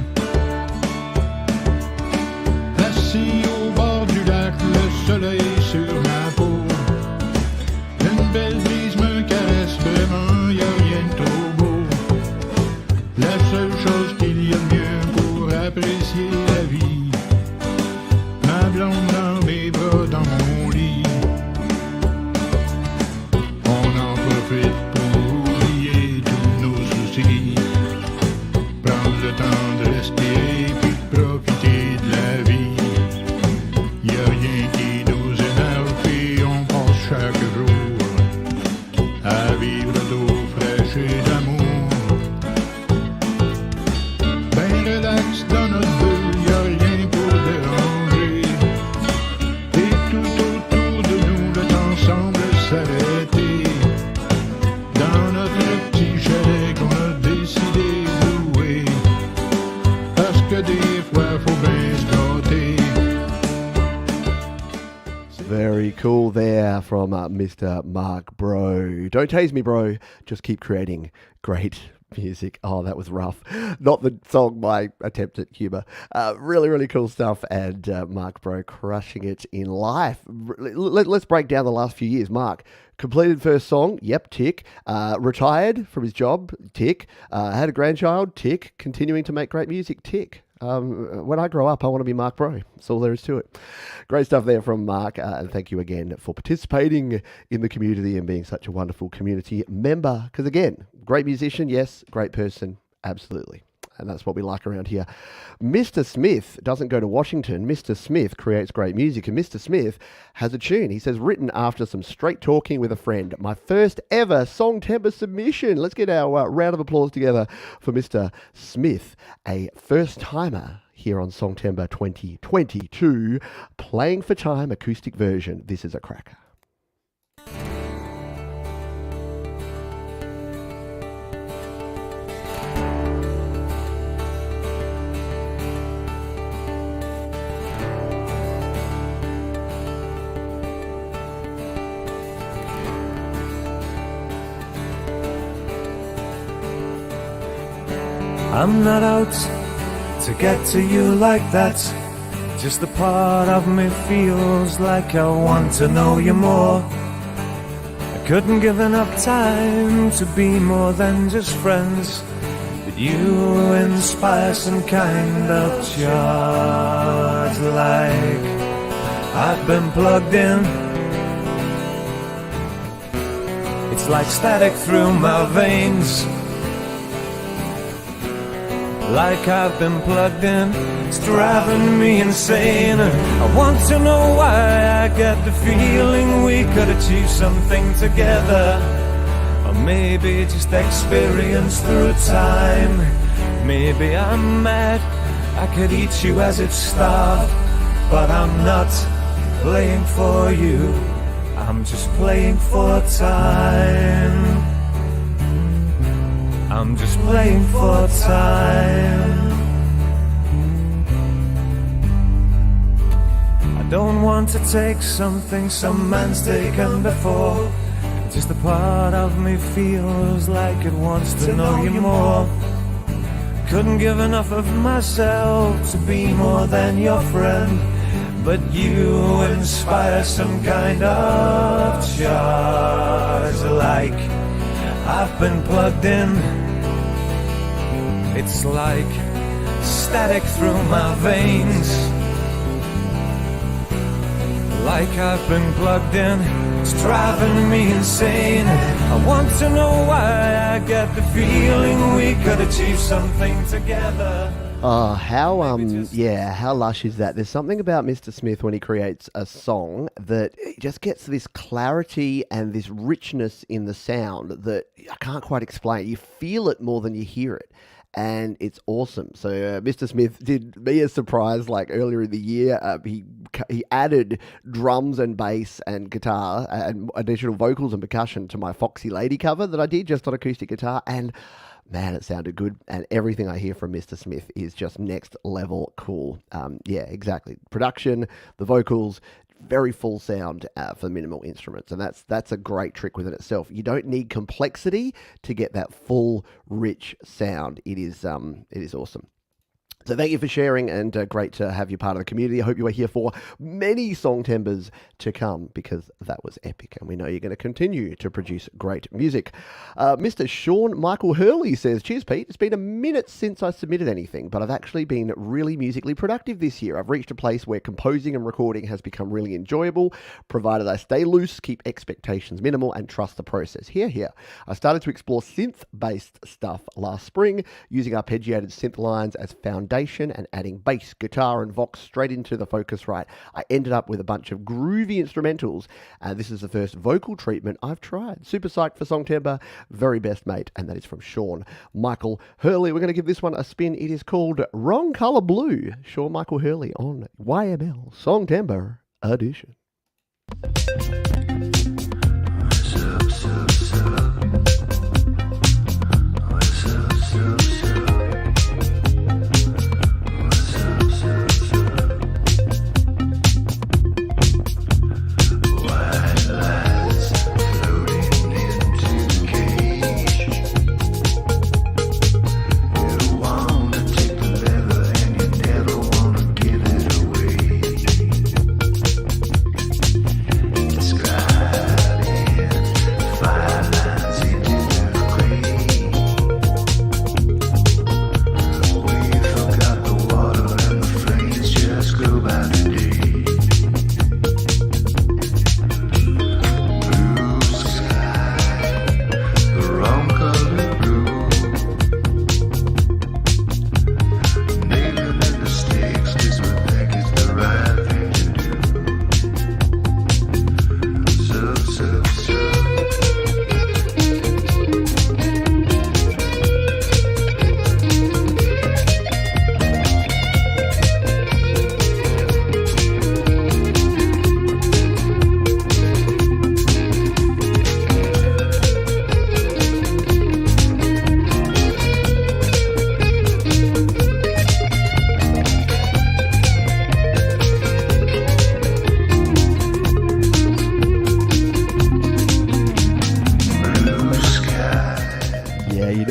Assis au bord du lac, le soleil sur ma peau. Une belle brise me caresse, vraiment, y a rien de trop. La seule chose qu'il y a de mieux pour apprécier la vie, ma blonde dans mes bras, dans mon lit. On en profite pour oublier tous nos soucis, prendre le temps de respirer puis de profiter de la vie. Y a rien qui nous énerve puis on passe chaque jour à vivre d'eau fraîche et d'amour. Relax dans notre bulle, y'a rien pour déranger. Et tout autour de nous, le temps semble s'arrêter. Dans notre petit chalet qu'on a décidé de louer. Parce que des fois, faut bien se gâter. Very cool there from Mr. Mark Bro. Don't tase me, bro. Just keep creating great music. Oh, that was rough. Not the song, my attempt at humour. Really, really cool stuff. And Mark Bro crushing it in life. Let's break down the last few years. Mark, completed first song. Yep, tick. Retired from his job. Tick. Had a grandchild. Tick. Continuing to make great music. Tick. When I grow up, I want to be Mark Bro. That's all there is to it. Great stuff there from Mark. And thank you again for participating in the community and being such a wonderful community member. Because again, great musician, yes. Great person, absolutely. And that's what we like around here. Mr. Smith doesn't go to Washington. Mr. Smith creates great music. And Mr. Smith has a tune. He says, written after some straight talking with a friend. My first ever Songtember submission. Let's get our round of applause together for Mr. Smith, a first timer here on Songtember 2022. Playing for Time acoustic version. This is a cracker. I'm not out to get to you like that. Just the part of me feels like I want to know you more. I couldn't give enough time to be more than just friends, but you inspire some kind of charge, like I've been plugged in. It's like static through my veins, like I've been plugged in. It's driving me insane. I want to know why I get the feeling we could achieve something together. Or maybe just experience through time. Maybe I'm mad, I could eat you as it's starved. But I'm not playing for you, I'm just playing for time. I'm just playing for time. I don't want to take something some man's taken before. Just a part of me feels like it wants to know you more. Couldn't give enough of myself to be more than your friend, but you inspire some kind of charge, like I've been plugged in. It's like static through my veins, like I've been plugged in. It's driving me insane. I want to know why I get the feeling we could achieve something together. Oh, how lush is that? There's something about Mr. Smith when he creates a song that just gets this clarity and this richness in the sound that I can't quite explain. You feel it more than you hear it. And it's awesome. So Mr. Smith did me a surprise like earlier in the year. He added drums and bass and guitar and additional vocals and percussion to my Foxy Lady cover that I did just on acoustic guitar. And man, it sounded good. And everything I hear from Mr. Smith is just next level cool. Yeah, exactly. Production, the vocals, very full sound for minimal instruments, and that's a great trick within itself. You don't need complexity to get that full, rich sound. It is awesome. So thank you for sharing, and great to have you part of the community. I hope you are here for many song timbers to come, because that was epic, and we know you're going to continue to produce great music. Mr. Sean Michael Hurley says, cheers, Pete. It's been a minute since I submitted anything, but I've actually been really musically productive this year. I've reached a place where composing and recording has become really enjoyable, provided I stay loose, keep expectations minimal, and trust the process. Here. I started to explore synth-based stuff last spring, using arpeggiated synth lines as foundation and adding bass, guitar, and vox straight into the Focusrite. I ended up with a bunch of groovy instrumentals, and this is the first vocal treatment I've tried. Super psyched for Song Timber. Very best, mate. And that is from Sean Michael Hurley. We're going to give this one a spin. It is called Wrong Color Blue. Sean Michael Hurley on YML Song Timber Edition.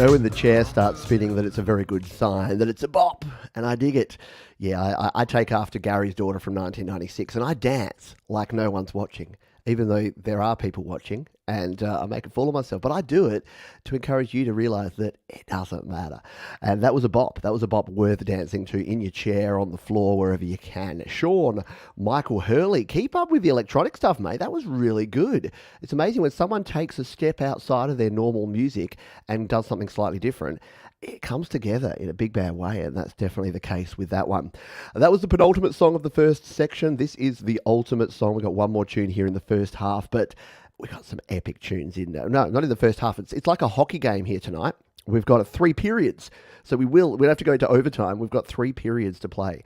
When the chair starts spinning, that it's a very good sign, that it's a bop, and I dig it. Yeah, I take after Gary's Daughter from 1996, and I dance like no one's watching, even though there are people watching, and I make a fool of myself. But I do it to encourage you to realise that it doesn't matter. And that was a bop. That was a bop worth dancing to in your chair, on the floor, wherever you can. Sean, Michael Hurley, keep up with the electronic stuff, mate. That was really good. It's amazing when someone takes a step outside of their normal music and does something slightly different. It comes together in a big bad way, and that's definitely the case with that one. That was the penultimate song of the first section. This is the ultimate song. We've got one more tune here in the first half, but we got some epic tunes in there. No, not in the first half. It's like a hockey game here tonight. We've got 3 periods, so we'll have to go into overtime. We've got 3 periods to play,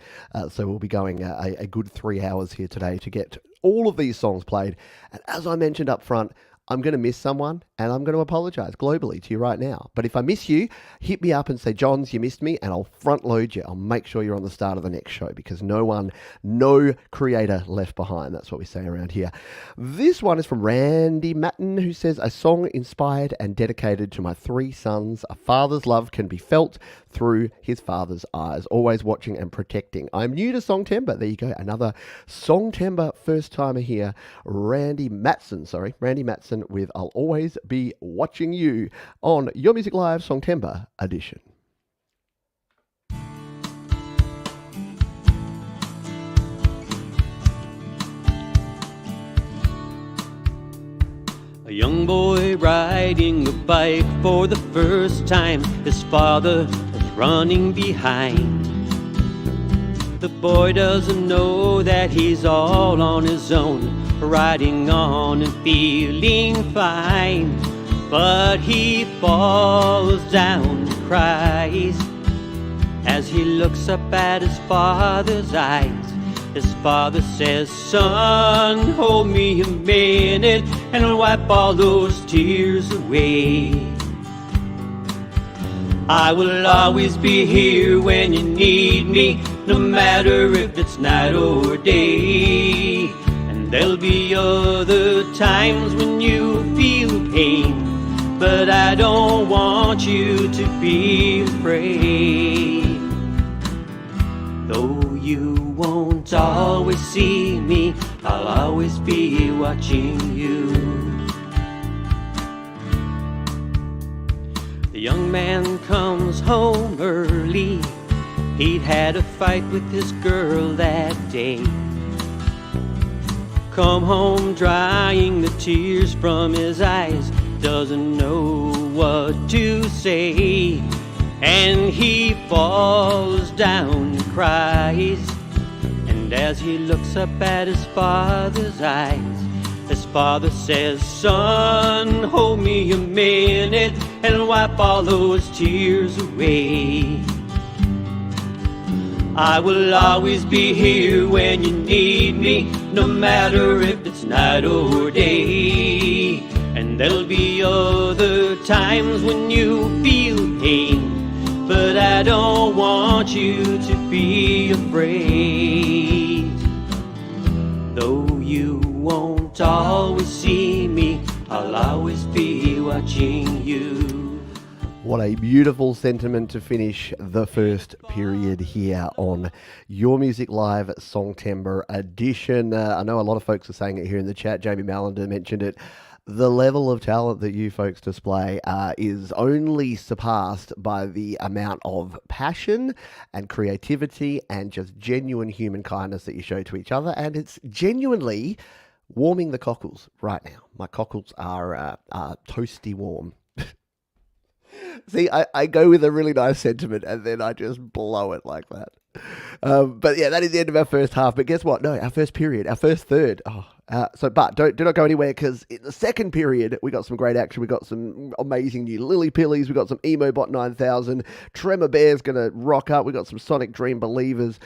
so we'll be going a good 3 hours here today to get all of these songs played. And as I mentioned up front, I'm going to miss someone, and I'm going to apologise globally to you right now. But if I miss you, hit me up and say, Johns, you missed me, and I'll front load you. I'll make sure you're on the start of the next show, because no creator left behind. That's what we say around here. This one is from Randy Matson, who says, a song inspired and dedicated to my 3 sons. A father's love can be felt through his father's eyes, always watching and protecting. I'm new to Songtember. There you go. Another Songtember first timer here. Randy Matson with I'll Always Be Watching You on Your Music Live Songtember edition. A young boy riding a bike for the first time, his father is running behind. The boy doesn't know that he's all on his own, riding on and feeling fine. But he falls down and cries as he looks up at his father's eyes. His father says, son, hold me a minute and I'll wipe all those tears away. I will always be here when you need me, no matter if it's night or day. And there'll be other times when you feel pain, but I don't want you to be afraid. Though you won't always see me, I'll always be watching you. The young man comes home early. He'd had a fight with his girl that day. Come home drying the tears from his eyes, doesn't know what to say. And he falls down and cries. And as he looks up at his father's eyes, his father says, son, hold me a minute and wipe all those tears away. I will always be here when you need me, no matter if it's night or day. And there'll be other times when you feel pain, but I don't want you to be afraid. Though you won't always see me, I'll always be watching you. What a beautiful sentiment to finish the first period here on Your Music Live Songtember edition. I know a lot of folks are saying it here in the chat. Jamie Mallander mentioned it. The level of talent that you folks display is only surpassed by the amount of passion and creativity and just genuine human kindness that you show to each other. And it's genuinely warming the cockles right now. My cockles are toasty warm. See, I go with a really nice sentiment and then I just blow it like that. But yeah, that is the end of our first half. But guess what? No, our first period, our first third. But do not go anywhere, because in the second period, we got some great action. We got some amazing new Pillies. We got some Emo Bot 9000. Tremor Bear's going to rock up. We got some Sonic Dream Believers.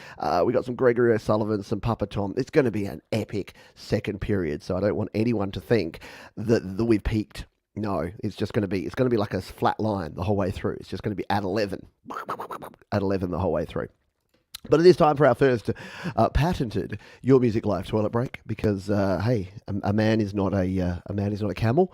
We got some Gregory O'Sullivan, some Papa Tom. It's going to be an epic second period. So I don't want anyone to think that we've peaked. No, it's going to be like a flat line the whole way through. It's just going to be at 11 the whole way through. But it is time for our first patented Your Music Live toilet break because, hey, a man is not a camel.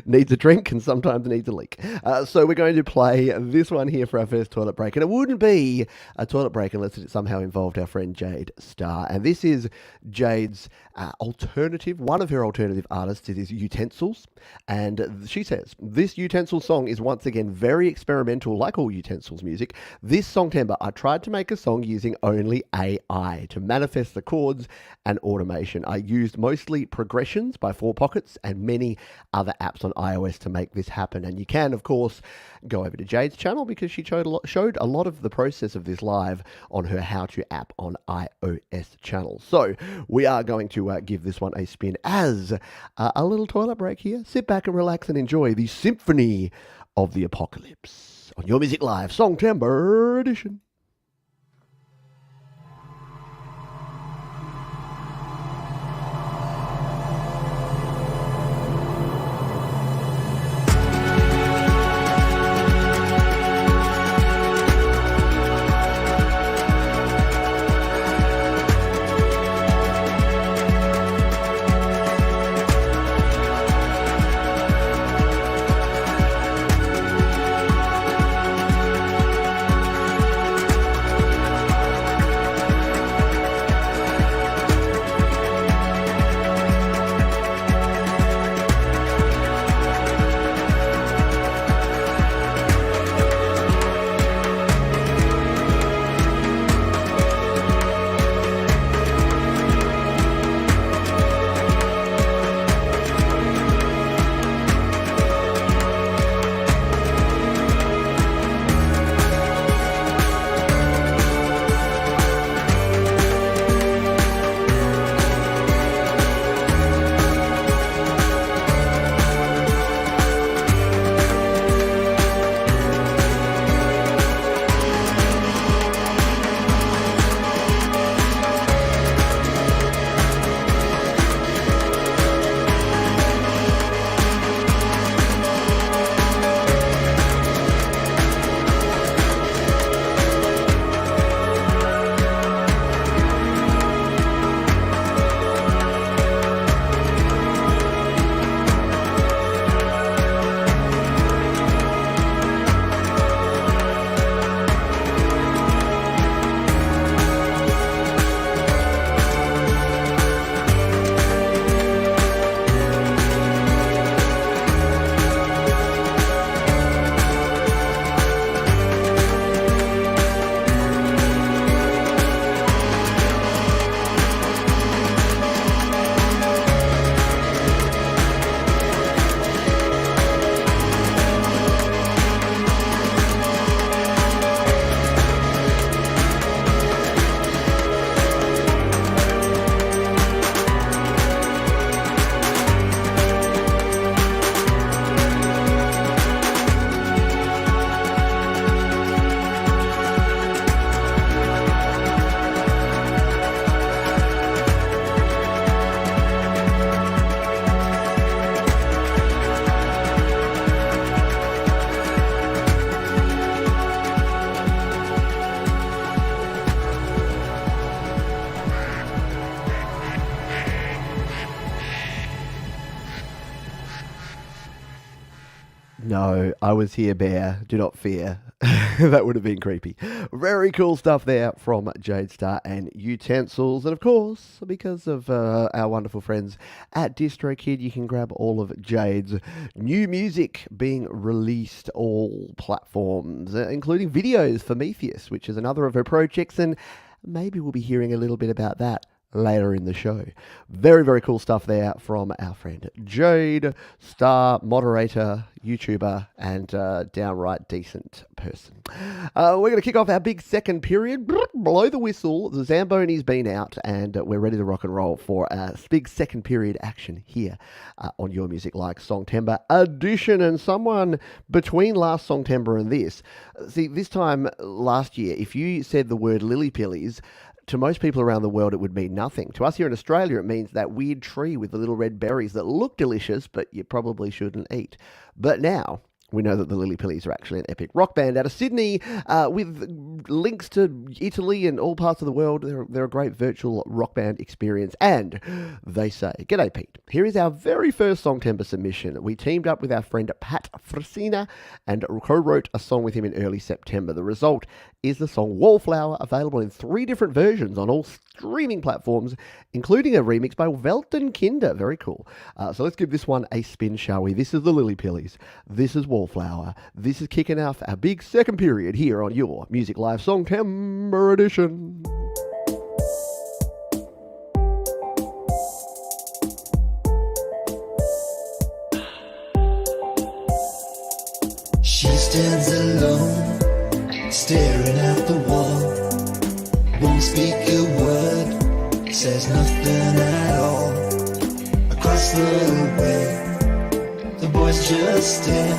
Needs a drink and sometimes needs a leak. So we're going to play this one here for our first toilet break, and it wouldn't be a toilet break unless it somehow involved our friend Jade Star. And this is Jade's one of her alternative artists. It is Utensils, and she says this Utensils song is once again very experimental, like all Utensils music. This song timbre, I tried to make a song using only AI to manifest the chords and automation. I used mostly progressions by 4Pockets and many other apps on iOS to make this happen. And you can, of course, go over to Jade's channel because she showed a lot of the process of this live on her How To app on iOS channel. So we are going to give this one a spin as a little toilet break here. Sit back and relax and enjoy the Symphony of the Apocalypse on Your Music Live Song Timbre Edition. No, I was here, Bear. Do not fear. That would have been creepy. Very cool stuff there from Jade Star and Utensils. And of course, because of our wonderful friends at DistroKid, you can grab all of Jade's new music being released all platforms, including videos for Metheus, which is another of her projects. And maybe we'll be hearing a little bit about that later in the show. Very, very cool stuff there from our friend Jade, star, moderator, YouTuber, and downright decent person. We're going to kick off our big second period. Blow the whistle. The Zamboni's been out, and we're ready to rock and roll for a big second period action here on Your Music Like Songtember Edition. And someone between last Songtember and this, see, this time last year, if you said the word lily pillies, to most people around the world, it would mean nothing. To us here in Australia, it means that weird tree with the little red berries that look delicious, but you probably shouldn't eat. But now, We know that the Lily Pillies are actually an epic rock band out of Sydney with links to Italy and all parts of the world. They're a great virtual rock band experience. And they say, "G'day Pete, here is our very first Songtember submission. We teamed up with our friend Pat Frisina and co-wrote a song with him in early September. The result is the song Wallflower, available in 3 different versions on all streaming platforms, including a remix by Welton Kinder." Very cool. So let's give this one a spin, shall we? This is the Lily Pillies. This is Wallflower. This is kicking off our big second period here on your Music Live Songtember edition. She stands alone, staring at the wall. Won't speak a word, says nothing at all. Across the way, the boys just stare.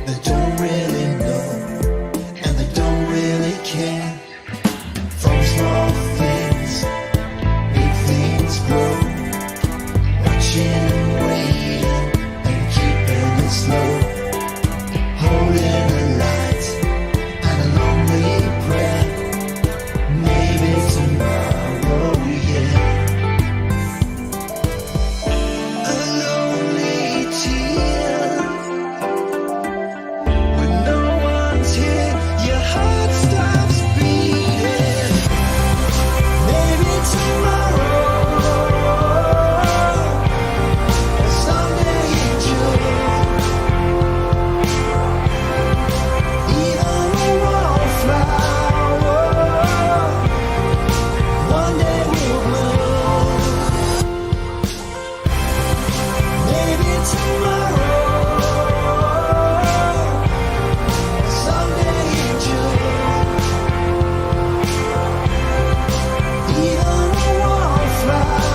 They don't really know, and they don't really care. From small things, big things grow. Watching and waiting, and keeping it slow. Holding a light and a lonely prayer. Maybe tomorrow, yeah. A lonely tear. When no one's here, your heart stops beating. Maybe tomorrow, or someday in June. Even a wallflower, one day will bloom. Maybe tomorrow, someday in June. Even a wallflower,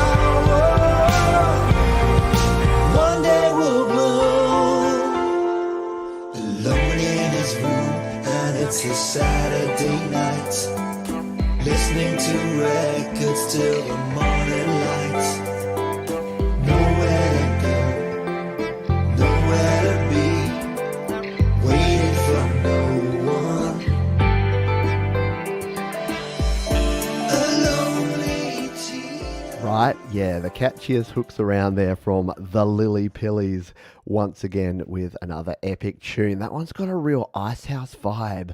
one day will bloom. Alone in his room, and it's a Saturday night. Listening to records till the morning light. Nowhere to go, nowhere to be. Waiting for no one. A lonely tear. Right, yeah, the catchiest hooks around there from the Lily Pillies once again with another epic tune. That one's got a real Icehouse vibe.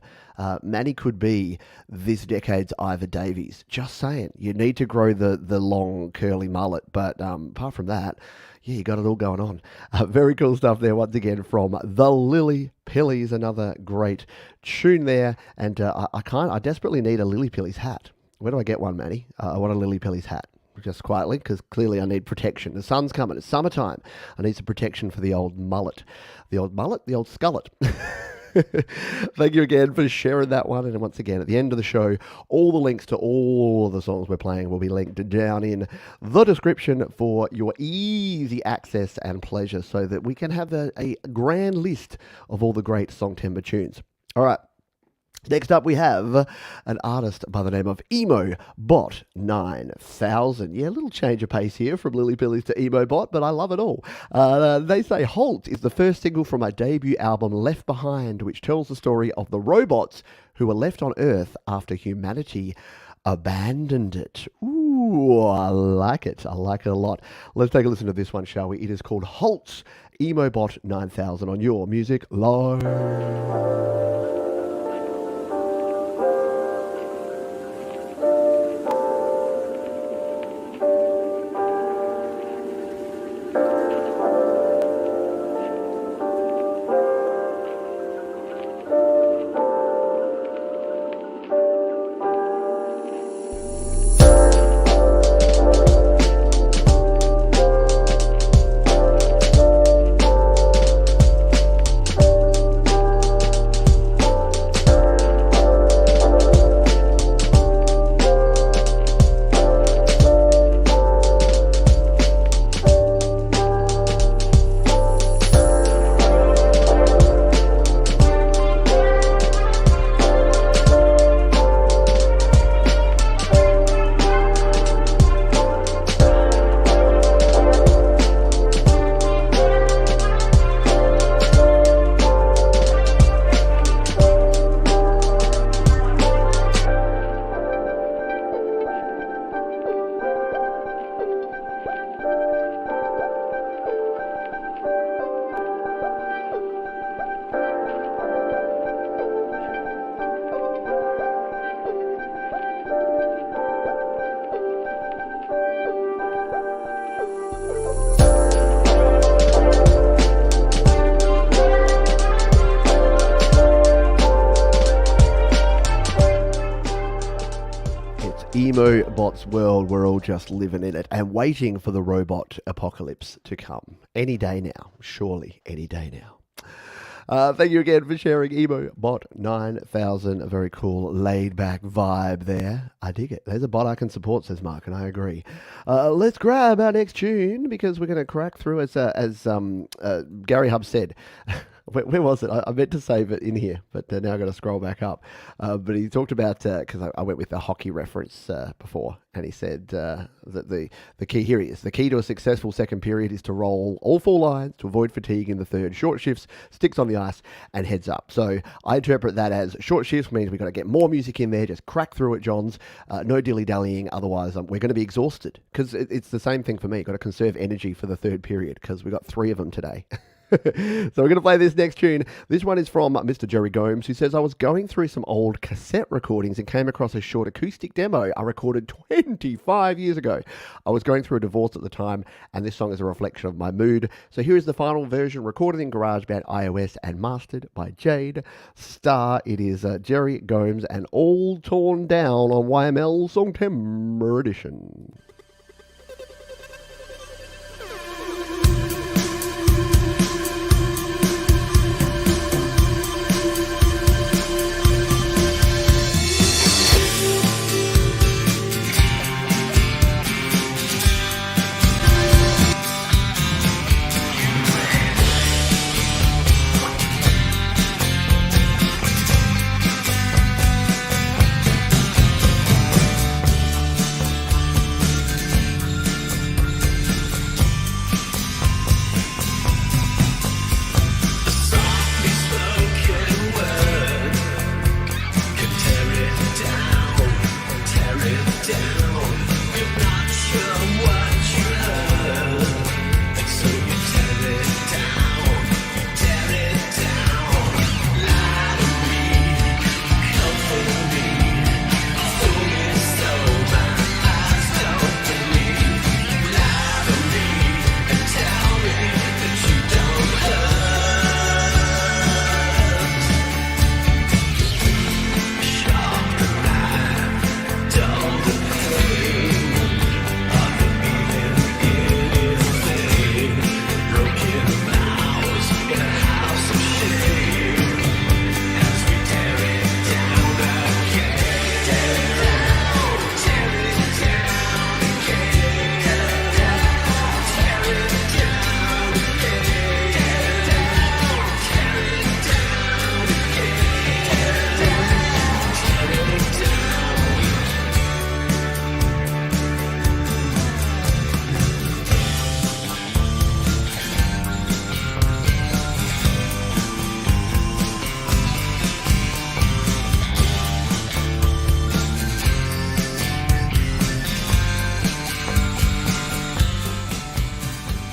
Manny could be this decade's Ivor Davies. Just saying. You need to grow the long curly mullet, but apart from that, yeah, you got it all going on. Very cool stuff there once again from the Lily Pillies. Another great tune there, and I desperately need a Lily Pillies hat. Where do I get one, Manny? I want a Lily Pillies hat. Just quietly, because clearly I need protection. The sun's coming. It's summertime. I need some protection for the old mullet. The old mullet? The old skullet. Thank you again for sharing that one. And once again, at the end of the show, all the links to all of the songs we're playing will be linked down in the description for your easy access and pleasure, so that we can have a grand list of all the great Songtember tunes. All right. Next up, we have an artist by the name of Emo Bot 9000. Yeah, a little change of pace here from Lily Pillies to Emo Bot, but I love it all. They say Halt is the first single from my debut album Left Behind, which tells the story of the robots who were left on Earth after humanity abandoned it. Ooh, I like it. I like it a lot. Let's take a listen to this one, shall we? It is called Halt, Emo Bot 9000 on your Music Live. Emo Bot's world, we're all just living in it and waiting for the robot apocalypse to come. Any day now, surely any day now. Thank you again for sharing Emo Bot 9000. A very cool, laid-back vibe there. I dig it. There's a bot I can support, says Mark, and I agree. Let's grab our next tune because we're going to crack through, as Gary Hub said. Where was it? I meant to save it in here, but now I've got to scroll back up. But he talked about, because I went with the hockey reference before, and he said that the key, here he is, the key to a successful second period is to roll all 4 lines to avoid fatigue in the third. Short shifts, sticks on the ice, and heads up. So I interpret that as short shifts means we've got to get more music in there, just crack through it, Johns. No dilly-dallying, otherwise we're going to be exhausted. Because it's the same thing for me. Got to conserve energy for the third period, because we've got 3 of them today. So we're going to play this next tune. This one is from Mr. Jerry Gomes, who says, I was going through some old cassette recordings and came across a short acoustic demo I recorded 25 years ago. I was going through a divorce at the time, and this song is a reflection of my mood. So here is the final version, recorded in GarageBand iOS and mastered by Jade. It is Jerry Gomes and All Torn Down on YML Songtember Edition.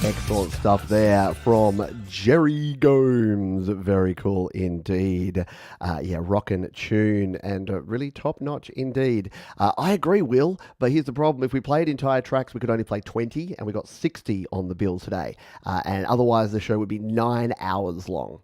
Excellent stuff there from Jerry Gomes. Very cool indeed. Rockin' tune and really top-notch indeed. I agree, Will, but here's the problem. If we played entire tracks, we could only play 20, and we got 60 on the bill today. And otherwise, the show would be 9 hours long.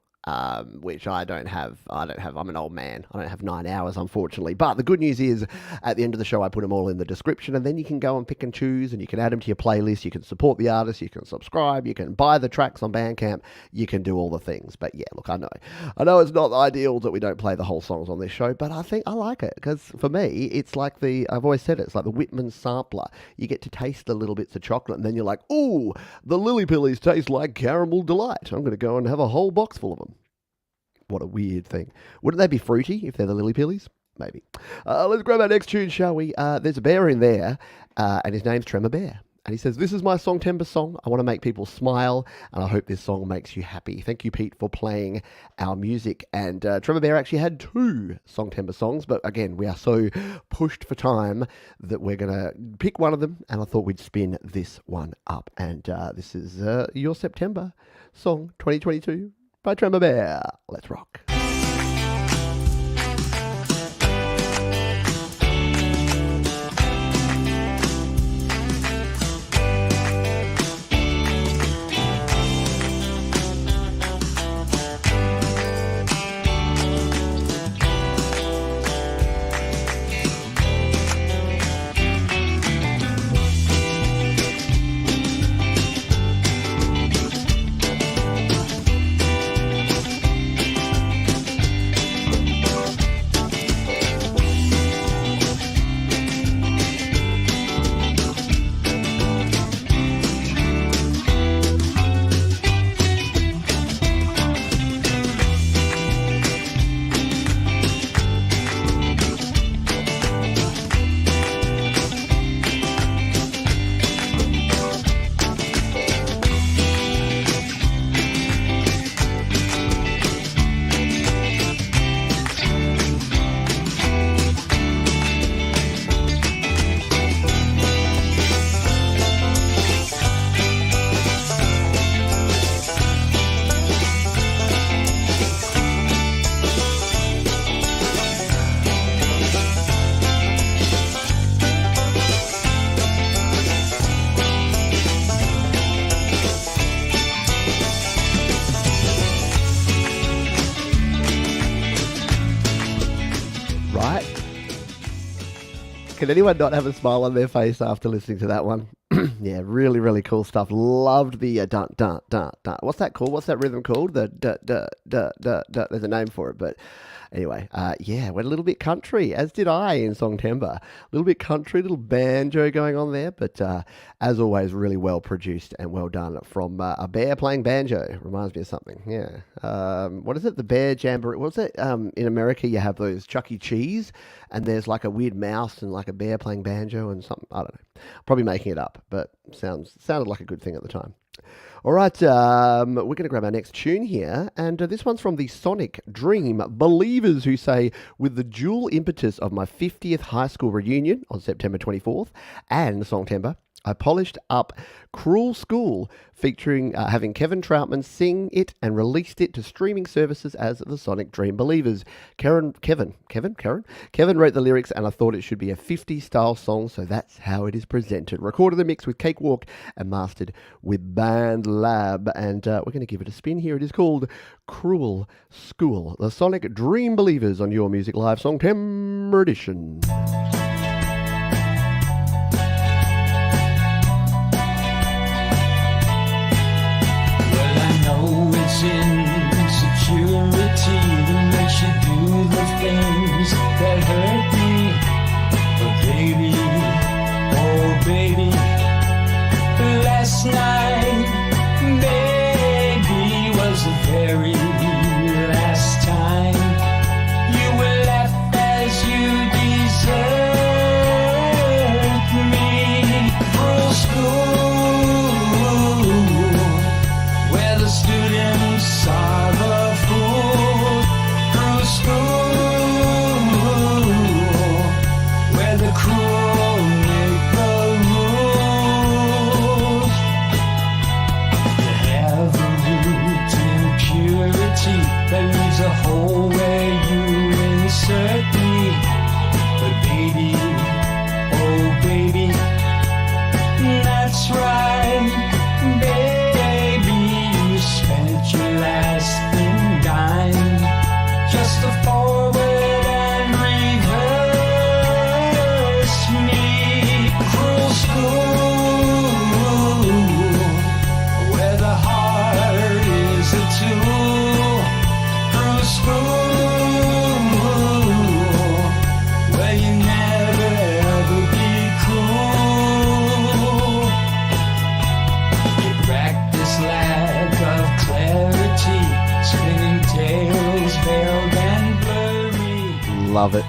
Which I don't have. I'm an old man. I don't have 9 hours, unfortunately. But the good news is, at the end of the show, I put them all in the description, and then you can go and pick and choose, and you can add them to your playlist. You can support the artist. You can subscribe. You can buy the tracks on Bandcamp. You can do all the things. But yeah, look, I know it's not ideal that we don't play the whole songs on this show, but I think I like it because for me, it's like I've always said it's like the Whitman sampler. You get to taste the little bits of chocolate, and then you're like, ooh, the Lily Pillies taste like caramel delight. I'm going to go and have a whole box full of them. What a weird thing. Wouldn't they be fruity if they're the Lily Pillies? Maybe. Let's grab our next tune, shall we? There's a bear in there, and his name's Tremor Bear. And he says, this is my Songtember song. I want to make people smile, and I hope this song makes you happy. Thank you, Pete, for playing our music. And Tremor Bear actually had 2 Songtember songs, but again, we are so pushed for time that we're going to pick one of them, and I thought we'd spin this one up. And this is your September song, 2022. By Tremor Bear. Let's rock. Can anyone not have a smile on their face after listening to that one? Yeah, really, really cool stuff. Loved the dun, dun, dun, dun. What's that called? What's that rhythm called? The dun, dun, dun, dun, dun. There's a name for it, but anyway, yeah, went a little bit country, as did I in Song Timber. A little bit country, little banjo going on there, but as always, really well produced and well done from a bear playing banjo. Reminds me of something, yeah. What is it? The Bear Jamboree. What's it? In America, you have those Chuck E. Cheese, and there's like a weird mouse and like a bear playing banjo and something. I don't know. Probably making it up, but sounded like a good thing at the time. All right, we're going to grab our next tune here, and this one's from the Sonic Dream Believers, who say, with the dual impetus of my 50th high school reunion on September 24th and Songtember, I polished up Cruel School, featuring having Kevin Troutman sing it and released it to streaming services as the Sonic Dream Believers. Kevin wrote the lyrics, and I thought it should be a 50s style song, so that's how it is presented. Recorded the mix with Cakewalk and mastered with Band Lab, and we're going to give it a spin here. It is called Cruel School, the Sonic Dream Believers on Your Music Live Songtember edition. It's insecurity that makes you do the things that hurt me. But baby, oh baby, last night, baby, was the very last time you were left as you deserved me. Cruel school, where the students are the fools. Cruel school, where the cruel make the rules. You have a root in purity that leaves a hole where you insert me. But baby, oh baby, that's right, baby, you spent your last dime just to forward and reverse me. Cruel school, where the heart is a tool. Cruel school, where you never ever be cruel. You practice lack of clarity, spinning tales veiled and blurry. Love it.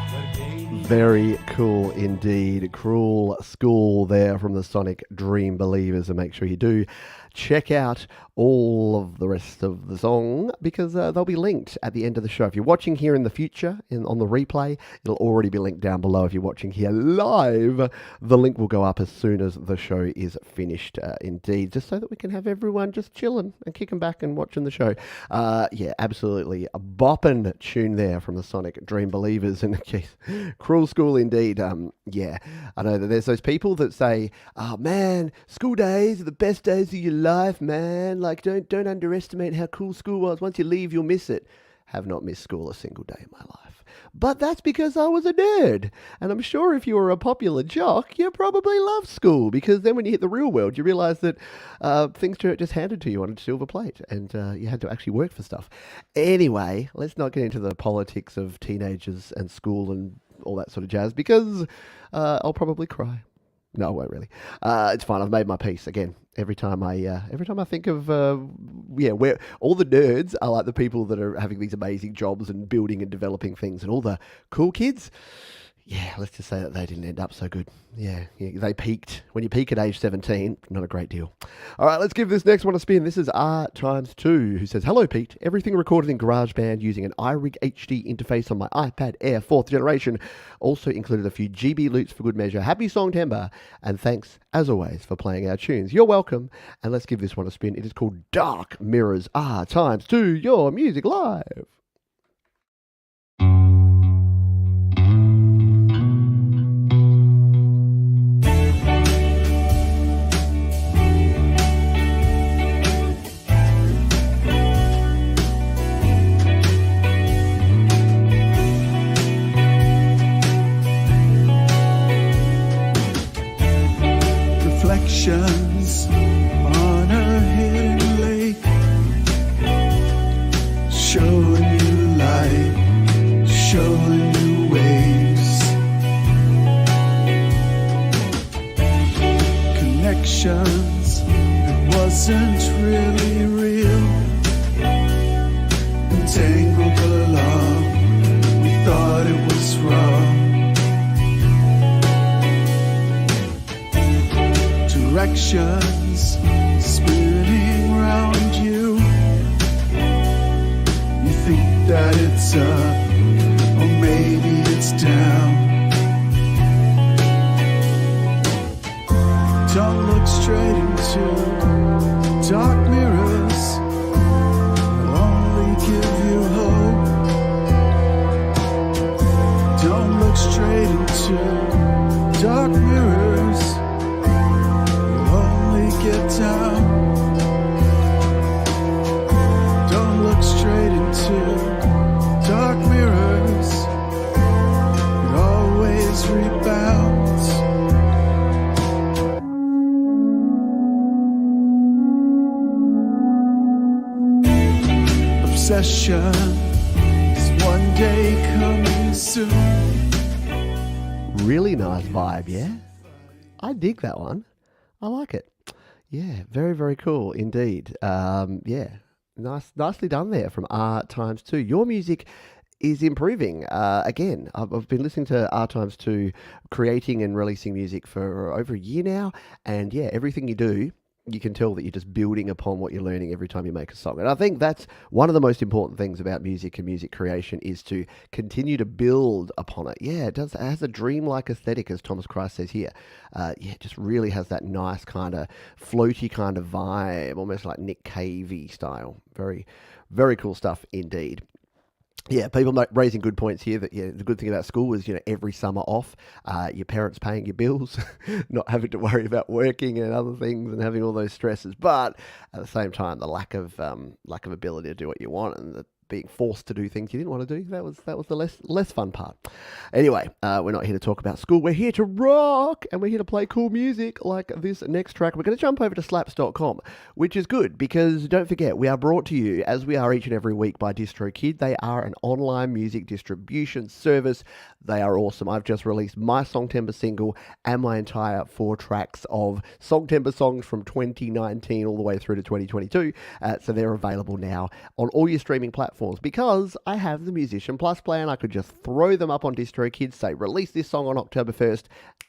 Very cool indeed. Cruel School there from the Sonic Dream Believers, and make sure you do check out all of the rest of the song, because they'll be linked at the end of the show. If you're watching here in the future on the replay, it'll already be linked down below. If you're watching here live, the link will go up as soon as the show is finished, indeed, just so that we can have everyone just chilling and kicking back and watching the show. Yeah, absolutely a bopping tune there from the Sonic Dream Believers. And geez, Cruel School indeed. Yeah, I know that there's those people that say, oh man, school days are the best days of your life, man. Like, don't underestimate how cool school was. Once you leave, you'll miss it. Have not missed school a single day in my life. But that's because I was a nerd. And I'm sure if you were a popular jock, you probably loved school, because then when you hit the real world, you realize that things are just handed to you on a silver plate, and you had to actually work for stuff. Anyway, let's not get into the politics of teenagers and school and all that sort of jazz, because I'll probably cry. No, I won't really. It's fine. I've made my peace again. Every time I think of where all the nerds are like the people that are having these amazing jobs and building and developing things, and all the cool kids, yeah, let's just say that they didn't end up so good. Yeah, they peaked. When you peak at age 17, not a great deal. All right, let's give this next one a spin. This is R2, who says, hello, Pete. Everything recorded in GarageBand using an iRig HD interface on my iPad Air 4th generation. Also included a few GB loops for good measure. Happy Songtember, and thanks, as always, for playing our tunes. You're welcome, and let's give this one a spin. It is called Dark Mirrors R2, Your Music Live. tangled along. We thought it was wrong. Directions spinning round you. You think that it's up, or maybe it's down. Don't look straight into dark mirrors. Will only give you hope. Don't look straight into dark mirrors. You'll only get down. Don't look straight into dark mirrors. It always rebounds. Obsession is one day coming soon. Really nice vibe, yeah? I dig that one. I like it. Yeah, very, very cool indeed. Yeah, nicely done there from R times 2. Your music is improving. Again, I've been listening to R times 2 creating and releasing music for over a year now. And yeah, everything you do, you can tell that you're just building upon what you're learning every time you make a song. And I think that's one of the most important things about music and music creation is to continue to build upon it. Yeah, it has a dreamlike aesthetic, as Thomas Christ says here. Yeah, it just really has that nice kind of floaty kind of vibe, almost like Nick Cave-y style. Very, very cool stuff indeed. Yeah, people raising good points here that the good thing about school is, every summer off, your parents paying your bills, not having to worry about working and other things and having all those stresses. But at the same time, the lack of ability to do what you want and the being forced to do things you didn't want to do, that was the less fun part. Anyway, we're not here to talk about school. We're here to rock, and we're here to play cool music like this next track. We're going to jump over to slaps.com, which is good because don't forget, we are brought to you, as we are each and every week, by DistroKid. They are an online music distribution service. They are awesome. I've just released my Songtember single and my entire 4 tracks of Songtember songs from 2019 all the way through to 2022. So they're available now on all your streaming platforms because I have the Musician Plus plan. I could just throw them up on DistroKid, say release this song on October 1st,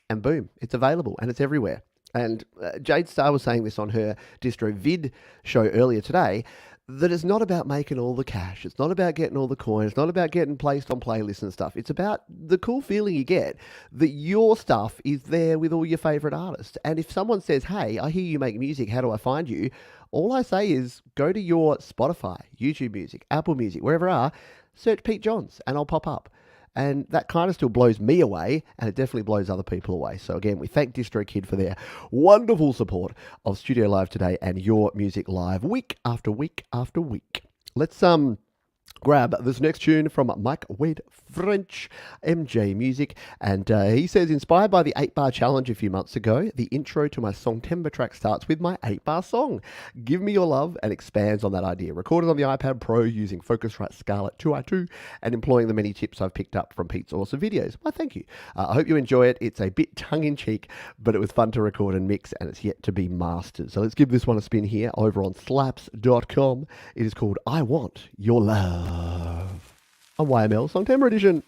and boom, it's available and it's everywhere. And Jade Star was saying this on her Distro Vid show earlier today, that it's not about making all the cash. It's not about getting all the coins. It's not about getting placed on playlists and stuff. It's about the cool feeling you get that your stuff is there with all your favorite artists. And if someone says, hey, I hear you make music, how do I find you? All I say is go to your Spotify, YouTube Music, Apple Music, wherever you are, search Pete Johns and I'll pop up. And that kind of still blows me away, and it definitely blows other people away. So again, we thank DistroKid for their wonderful support of Studio Live today and your music live week after week after week. Let's grab this next tune from Mike Wade French, MJ Music, and he says, inspired by the 8-bar challenge a few months ago, the intro to my Songtember track starts with my 8-bar song, Give Me Your Love, and expands on that idea. Recorded on the iPad Pro using Focusrite Scarlett 2i2 and employing the many tips I've picked up from Pete's awesome videos. Well, thank you. I hope you enjoy it. It's a bit tongue-in-cheek, but it was fun to record and mix, and it's yet to be mastered. So let's give this one a spin here over on slaps.com. It is called I Want Your Love. On YML Songtember Edition.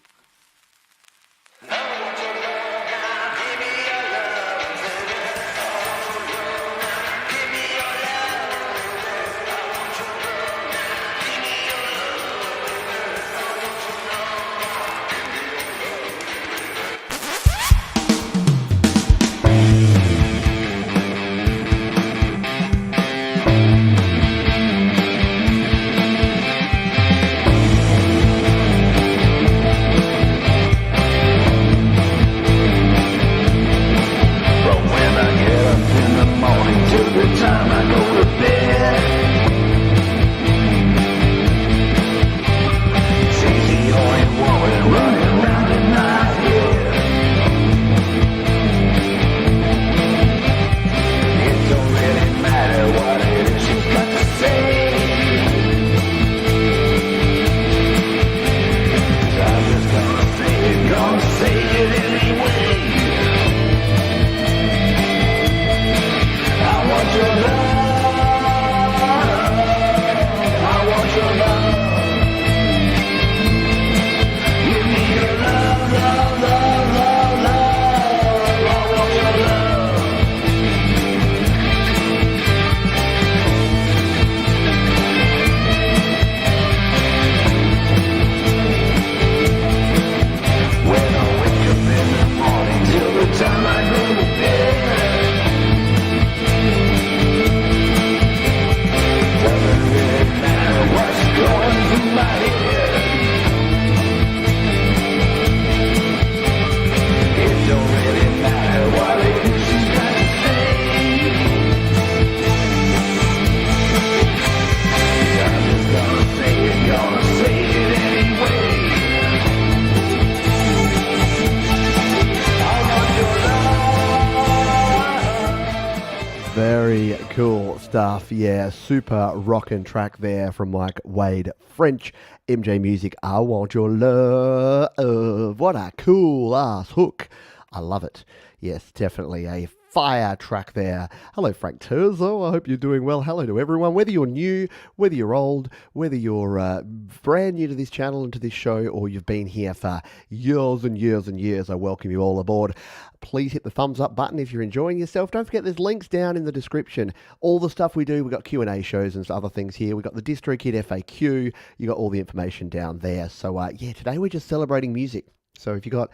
stuff. Yeah, super rockin' track there from Mike Wade French. MJ Music, I Want Your Love. What a cool ass hook. I love it. Yes, definitely a fire track there. Hello, Frank Terzo. I hope you're doing well. Hello to everyone. Whether you're new, whether you're old, whether you're brand new to this channel and to this show, or you've been here for years and years and years, I welcome you all aboard. Please hit the thumbs up button if you're enjoying yourself. Don't forget there's links down in the description. All the stuff we do, we've got Q&A shows and other things here. We've got the DistroKid FAQ. You got all the information down there. So yeah, today we're just celebrating music. So if you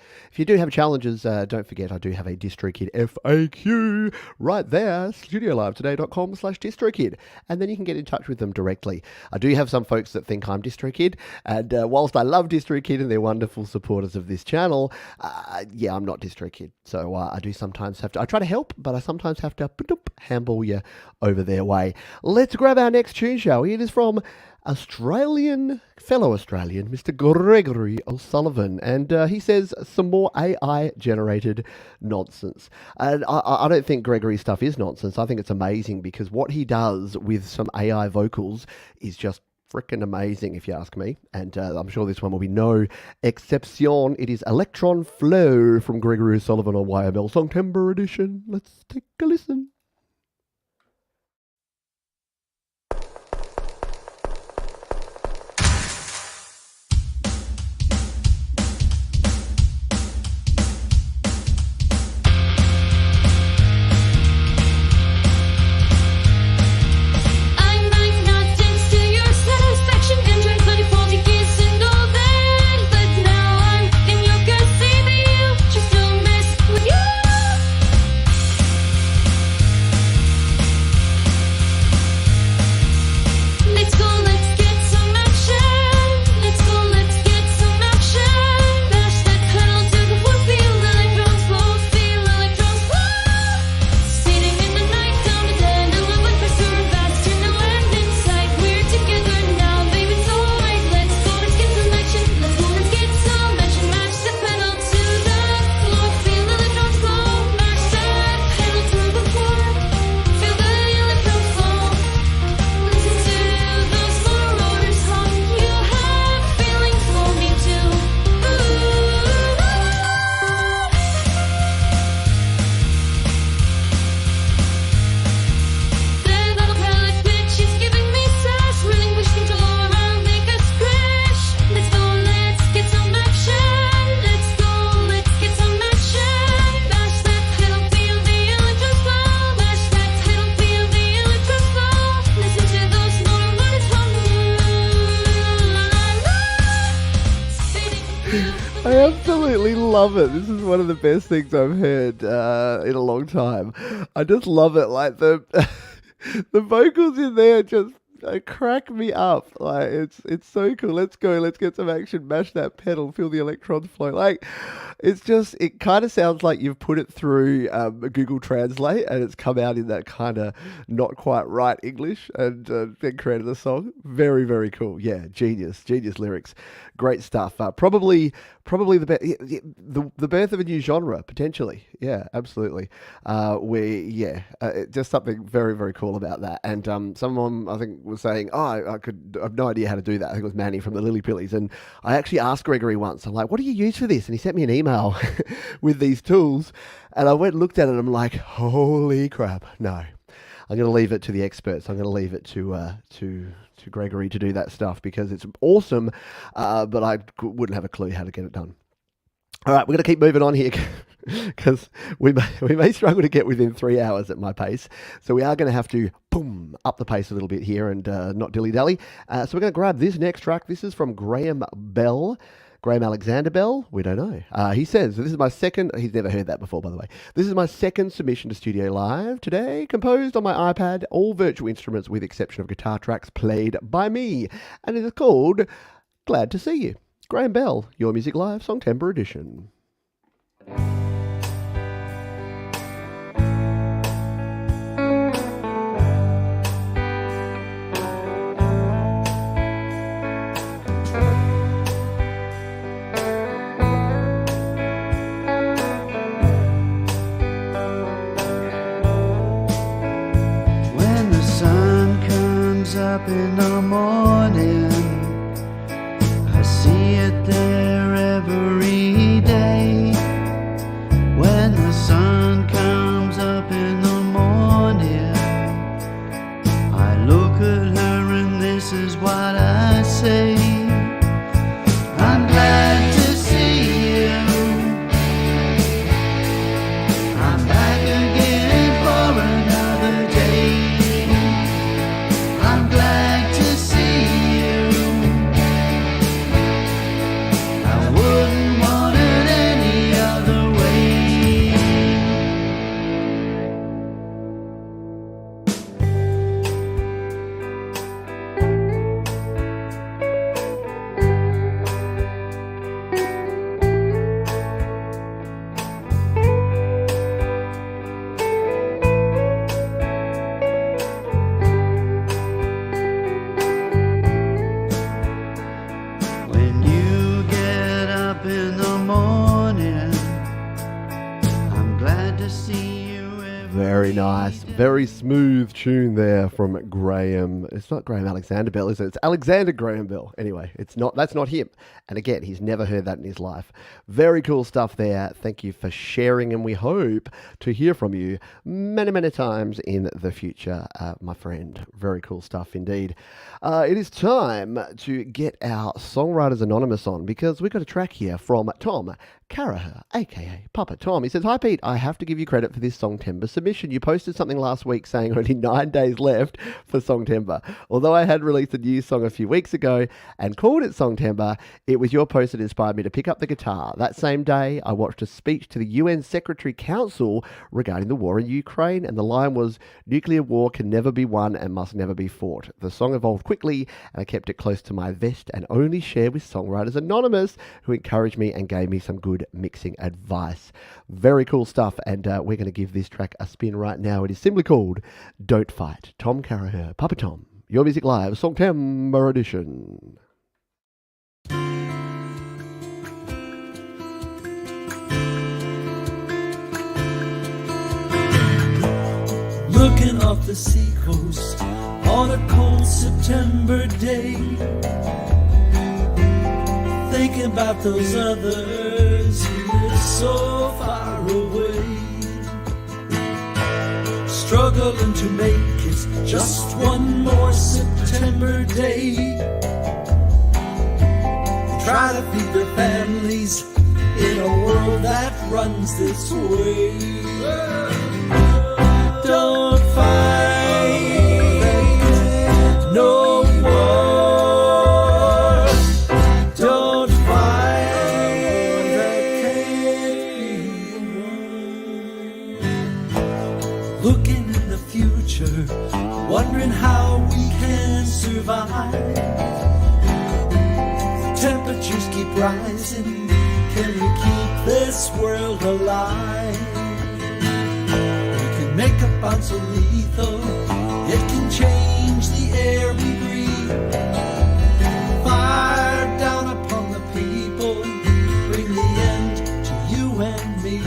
do have challenges, don't forget I do have a DistroKid FAQ right there, studiolivetoday.com/DistroKid, and then you can get in touch with them directly. I do have some folks that think I'm DistroKid, and whilst I love DistroKid and they're wonderful supporters of this channel, yeah, I'm not DistroKid. So I do sometimes have to, I try to help, but I sometimes have to handball you over their way. Let's grab our next tune, shall we? It is from fellow Australian, Mr. Gregory O'Sullivan, and he says some more AI-generated nonsense. And I don't think Gregory's stuff is nonsense. I think it's amazing because what he does with some AI vocals is just freaking amazing, if you ask me. And I'm sure this one will be no exception. It is Electron Flow from Gregory O'Sullivan on YML Songtember edition. Let's take a listen. Love it. This is one of the best things I've heard in a long time. I just love it. Like the vocals in there just crack me up. Like it's so cool. Let's go. Let's get some action. Mash that pedal. Feel the electrons flow. Like it kind of sounds like you've put it through Google Translate and it's come out in that kind of not quite right English and then created a song. Very, very cool. Yeah, genius lyrics. Great stuff. Probably the birth of a new genre potentially. Yeah, absolutely. Just something very, very cool about that. And someone I think was saying, I have no idea how to do that. I think it was Manny from the Lily Pillies, and I actually asked Gregory once. I'm like, what do you use for this? And he sent me an email with these tools, and I went and looked at it. And I'm like, holy crap! No, I'm going to leave it to the experts. I'm going to leave it to Gregory to do that stuff because it's awesome, but I wouldn't have a clue how to get it done. All right, we're going to keep moving on here because we may struggle to get within 3 hours at my pace. So we are going to have to up the pace a little bit here and not dilly-dally. So we're going to grab this next track. This is from Graham Alexander Bell? We don't know. He says, this is my second, he's never heard that before, by the way. This is my second submission to Studio Live today, composed on my iPad, all virtual instruments with exception of guitar tracks played by me. And it is called Glad to See You. Graham Bell, Your Music Live, Songtember edition. When the sun to see you every Very nice. Very smooth tune there from Graham. It's not Graham Alexander Bell, is it? It's Alexander Graham Bell. Anyway, that's not him. And again, he's never heard that in his life. Very cool stuff there. Thank you for sharing, and we hope to hear from you many, many times in the future, my friend. Very cool stuff indeed. It is time to get our Songwriters Anonymous on, because we've got a track here from Tom Caraher, aka Papa Tom. He says, "Hi Pete, I have to give you credit for this Songtember submission. You posted something last week saying only 9 days left for Songtember. Although I had released a new song a few weeks ago and called it Songtember, it was your post that inspired me to pick up the guitar. That same day, I watched a speech to the UN Secretary Council regarding the war in Ukraine, and the line was, 'Nuclear war can never be won and must never be fought.' The song evolved quickly, and I kept it close to my vest and only shared with Songwriters Anonymous, who encouraged me and gave me some good mixing advice." Very cool stuff, and we're going to give this track a spin right now. It is simply called Don't Fight. Tom Caraher, Papa Tom, Your Music Live, Songtember edition. Looking off the seacoast on a cold September day, thinking about those others who live so far away, struggling to make it just one more September day, try to feed their families in a world that runs this way. Don't fight no war. Don't fight that can't be won. Looking in the future, wondering how we can survive. Temperatures keep rising. Can we keep this world alive? Make a bomb so lethal, it can change the air we breathe. Fire down upon the people, bring the end to you and me.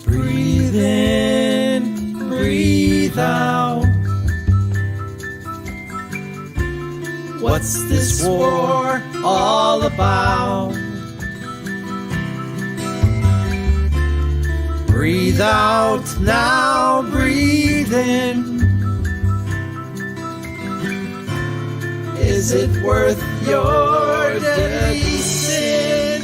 Breathe in, breathe out. What's this war all about? Breathe out now, breathe in. Is it worth your dirty sin?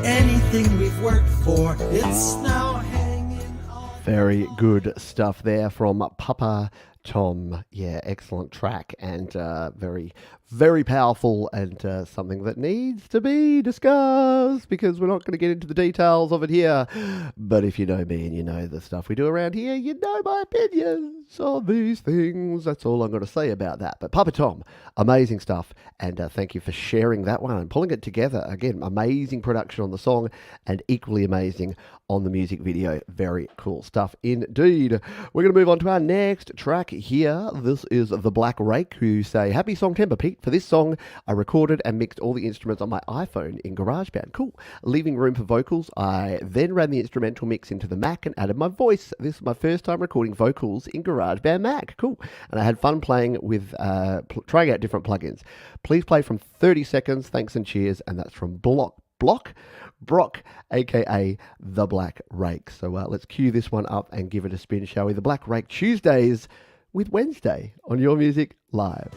Anything we've worked for, it's now hanging on. Very good stuff there from Papa Tom. Yeah, excellent track, and very, very powerful, and something that needs to be discussed, because we're not going to get into the details of it here. But if you know me and you know the stuff we do around here, you know my opinions on these things. That's all I'm going to say about that. But Papa Tom, amazing stuff, and thank you for sharing that one and pulling it together. Again, amazing production on the song, and equally amazing on the music video. Very cool stuff indeed. We're going to move on to our next track here. This is the Black Rake, who say, "Happy Songtember, Pete. For this song, I recorded and mixed all the instruments on my iPhone in GarageBand. Cool. Leaving room for vocals, I then ran the instrumental mix into the Mac and added my voice. This is my first time recording vocals in GarageBand Mac. Cool. And I had fun playing with, trying out different plugins. Please play from 30 seconds. Thanks and cheers." And that's from Brock, aka the Black Rake. So let's cue this one up and give it a spin, shall we? The Black Rake, Tuesdays with Wednesday on Your Music Live.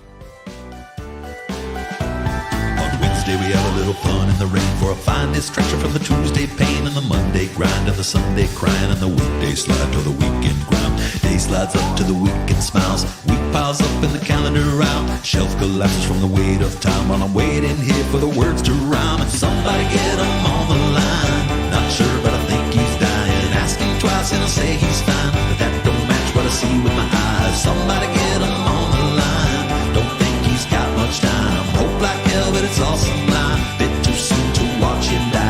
Wednesday we have a little fun in the rain for a fine distraction from the Tuesday pain and the Monday grind and the Sunday crying and the weekday slide to the weekend grind. Day slides up to the weekend smiles. Week piles up in the calendar round. Shelf collapses from the weight of time while I'm waiting here for the words to rhyme. And somebody get him on the line. Not sure, but I think he's dying. Ask him twice and I'll say he's fine, but that don't match what I see with my eyes. Somebody get him on the line. Don't think he's got much time. Hope like hell, but it's all some lie. Bit too soon to watch him die.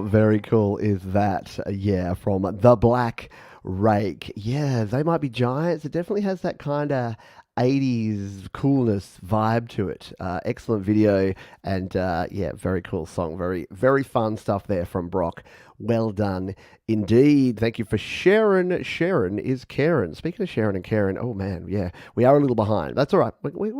How very cool is that? Yeah, from The Black Rake. Yeah, they might be giants. It definitely has that kind of 80s coolness vibe to it. Excellent video and yeah, very cool song. Very, very fun stuff there from Brock. Well done indeed. Thank you for Sharon. Sharon is Karen. Speaking of Sharon and Karen, oh man, yeah, we are a little behind. That's all right. We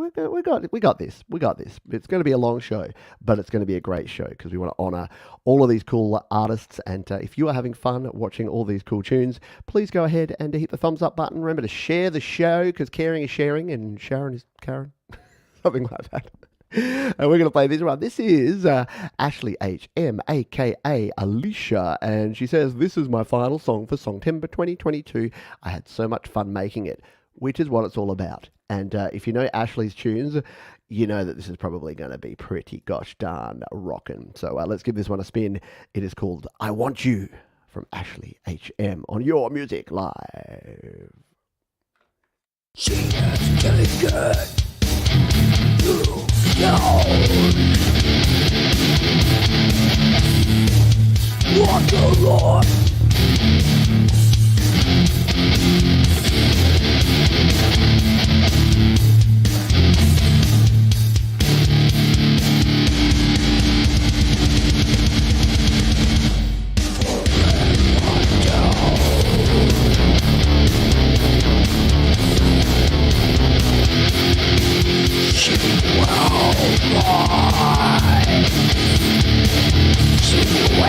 got this. We got this. It's going to be a long show, but it's going to be a great show because we want to honor all of these cool artists. And if you are having fun watching all these cool tunes, please go ahead and hit the thumbs up button. Remember to share the show because caring is sharing and Sharon is Karen. Something like that. And we're going to play this one. This is Ashley HM, a.k.a. Alicia. And she says, this is my final song for Songtember 2022. I had so much fun making it, which is what it's all about. And if you know Ashley's tunes, you know that this is probably going to be pretty gosh darn rockin'. So let's give this one a spin. It is called I Want You from Ashley HM on Your Music Live. She is killing good. No. What the Lord? She will rise. She will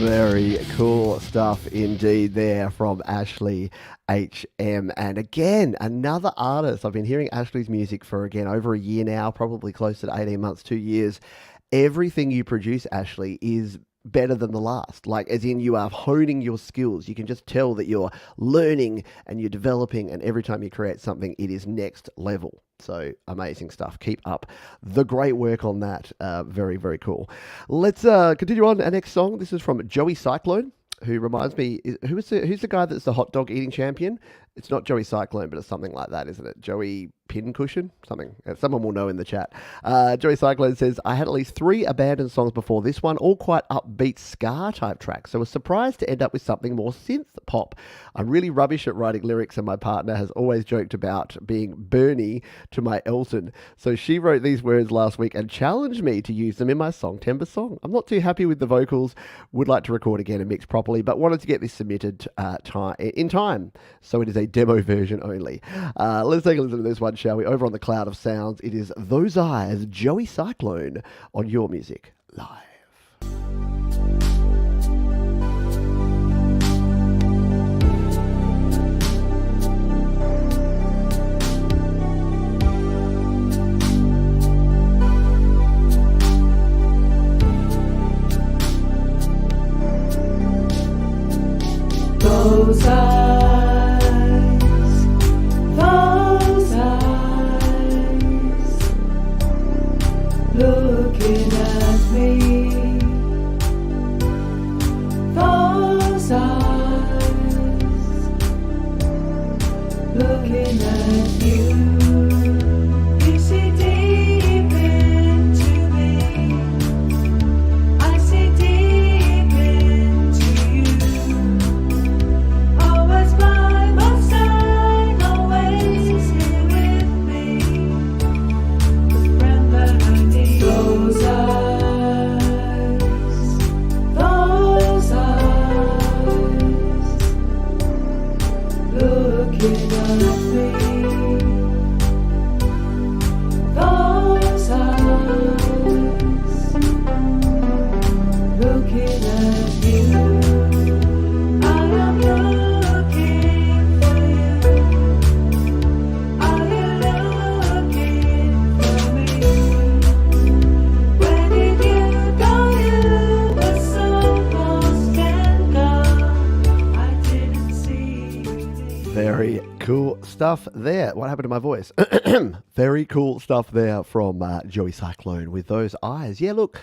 Very cool stuff indeed there from Ashley HM. And again, another artist. I've been hearing Ashley's music for, again, over a year now, probably closer to 18 months, 2 years. Everything you produce, Ashley, is better than the last. Like, as in you are honing your skills. You can just tell that you're learning and you're developing, and every time you create something, it is next level. So amazing stuff. Keep up the great work on that. Very, very cool. Let's continue on. Our next song. This is from Joey Cyclone, who reminds me, who's the guy that's the hot dog eating champion? It's not Joey Cyclone, but it's something like that, isn't it? Joey Pincushion? Something. Someone will know in the chat. Joey Cyclone says, I had at least 3 abandoned songs before this one, all quite upbeat ska type tracks. So I was surprised to end up with something more synth pop. I'm really rubbish at writing lyrics, and my partner has always joked about being Bernie to my Elton. So she wrote these words last week and challenged me to use them in my Songtember song. I'm not too happy with the vocals. Would like to record again and mix properly, but wanted to get this submitted in time. So it is a demo version only. Let's take a listen to this one, shall we? Over on the Cloud of Sounds, it is Those Eyes, Joey Cyclone on Your Music Live. Those eyes, looking at me. Those eyes, looking at you. You see deep into me. I see deep into you. Always by my side, always here with me. The friend that I need. Those eyes, Those eyes looking at you. I am looking for you. Are you looking for me? Where did you go? You were so lost and gone. I didn't see you. Very cool stuff there. What happened to my voice? Very cool stuff there from Joey Cyclone with those eyes. Yeah, look,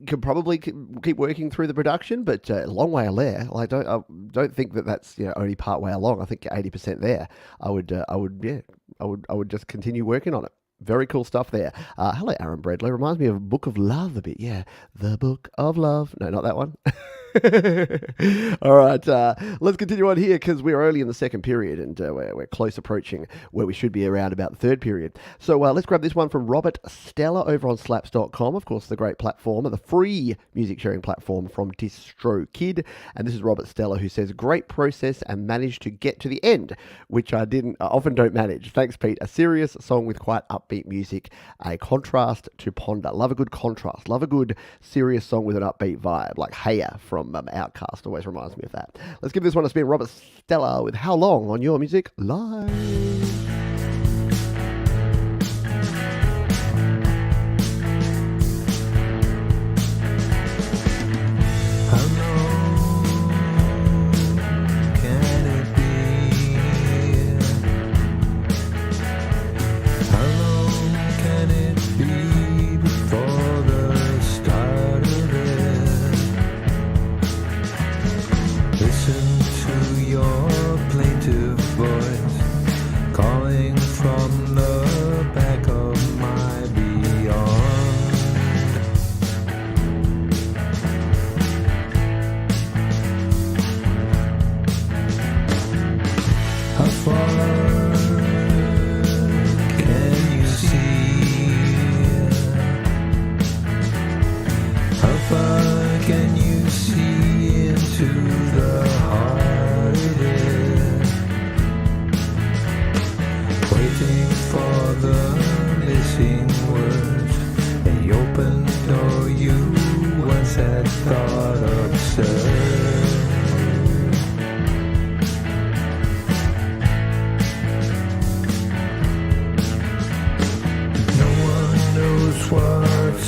could probably keep working through the production, but a long way there. I don't think that that's only part way along. I think 80% there. I would just continue working on it. Very cool stuff there. Hello, Aaron Bradley. Reminds me of Book of Love a bit. Yeah, the Book of Love. No, not that one. All right, let's continue on here because we're early in the second period and we're close approaching where we should be around about the third period. So let's grab this one from Robert Stella over on slaps.com. Of course, the great platform, the free music sharing platform from DistroKid. And this is Robert Stella who says, great process and managed to get to the end, which I often don't manage. Thanks, Pete. A serious song with quite upbeat music, a contrast to ponder. Love a good contrast. Love a good serious song with an upbeat vibe, like Heya from Outcast. Always reminds me of that. Let's give this one a spin. Robert Stella with How Long on Your Music Live.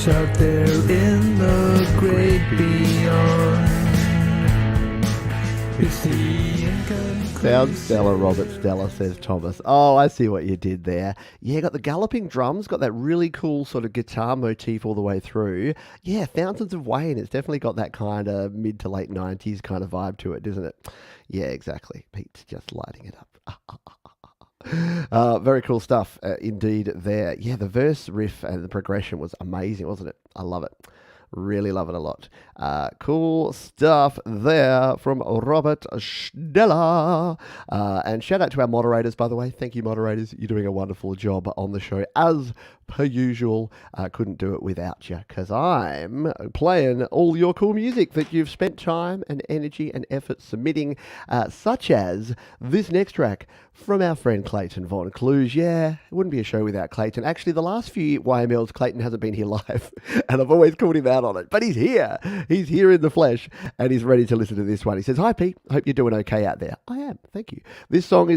Out there in the great beyond. It's the Sounds stellar, Robert Stella, says Thomas. Oh, I see what you did there. Yeah, got the galloping drums, got that really cool sort of guitar motif all the way through. Yeah, Fountains of Wayne, it's definitely got that kind of mid to late 90s kind of vibe to it, doesn't it? Yeah, exactly. Pete's just lighting it up. Very cool stuff indeed there. Yeah, the verse riff and the progression was amazing, wasn't it? I love it. Really love it a lot. Cool stuff there from Robert Stella. And shout out to our moderators, by the way. Thank you, moderators. You're doing a wonderful job on the show, as per usual. Couldn't do it without you, because I'm playing all your cool music that you've spent time and energy and effort submitting, such as this next track from our friend Clayton Von Cluj. Yeah, it wouldn't be a show without Clayton. Actually, the last few YMLs, Clayton hasn't been here live, and I've always called him out on it. But he's here. He's here in the flesh, and he's ready to listen to this one. He says, "Hi, Pete. Hope you're doing okay out there." I am. Thank you. This song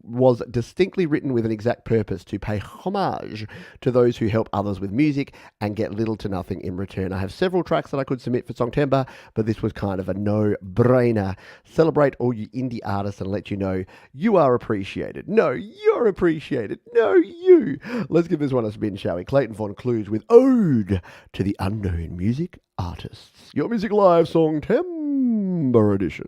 was distinctly written with an exact purpose to pay homage to those who help others with music and get little to nothing in return. I have several tracks that I could submit for Songtember, but this was kind of a no-brainer. Celebrate all you indie artists and let you know you are appreciated. No, you're appreciated. No, you. Let's give this one a spin, shall we? Clayton Von Cluj with Ode to the Unknown Music Artists. Your Music Live Songtember edition.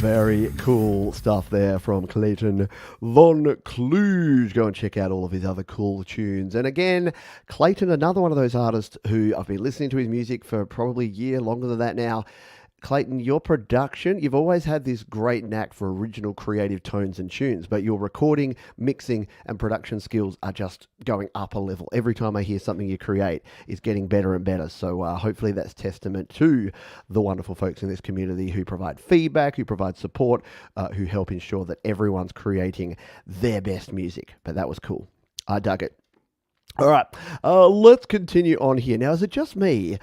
Very cool stuff there from Clayton Von Kluge. Go and check out all of his other cool tunes. And again, Clayton, another one of those artists who I've been listening to his music for probably a year, longer than that now. Clayton, your production, you've always had this great knack for original creative tones and tunes, but your recording, mixing, and production skills are just going up a level. Every time I hear something you create, it's getting better and better. So hopefully that's testament to the wonderful folks in this community who provide feedback, who provide support, who help ensure that everyone's creating their best music. But that was cool. I dug it. All right, let's continue on here. Now, is it just me?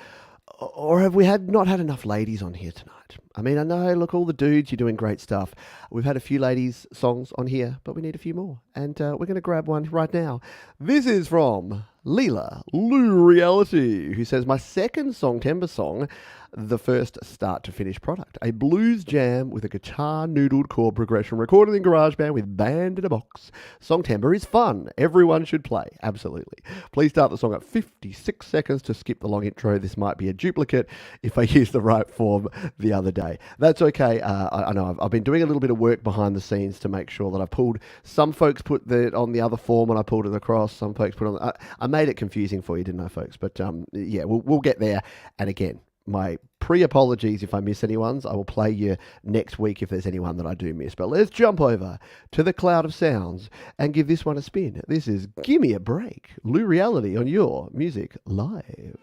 Or have we not had enough ladies on here tonight? I mean, I know, look, all the dudes, you're doing great stuff. We've had a few ladies' songs on here, but we need a few more. And we're going to grab one right now. This is from Leela Lou Reality, who says, my second Songtember song, the first start to finish product. A blues jam with a guitar noodled chord progression recorded in GarageBand with band in a box. Songtember is fun. Everyone should play. Absolutely. Please start the song at 56 seconds to skip the long intro. This might be a duplicate if I use the right form the other day. That's okay. I know I've been doing a little bit of work behind the scenes to make sure that I pulled, some folks put that on the other form and I pulled it across. Some folks put on, I made it confusing for you, didn't I, folks? But yeah, we'll get there. And again, my pre-apologies if I miss anyone's. I will play you next week if there's anyone that I do miss. But let's jump over to the cloud of sounds and give this one a spin. This is Gimme a Break, Lou Reality on Your Music Live.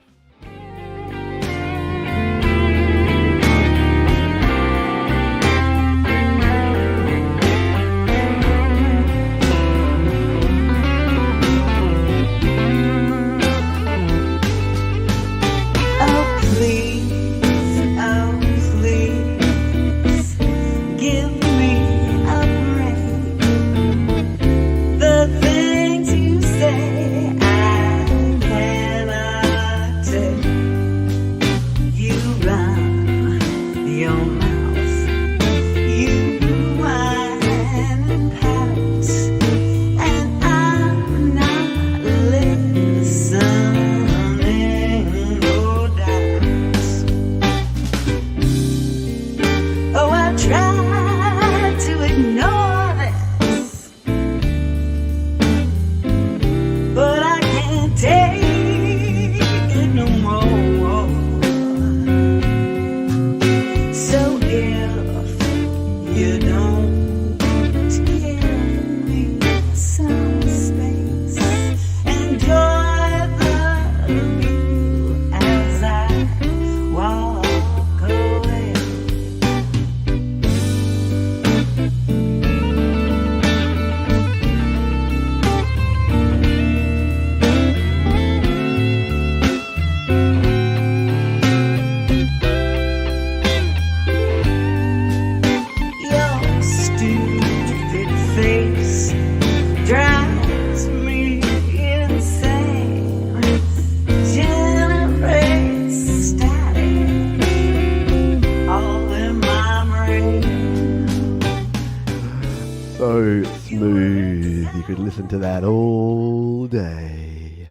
To that all day.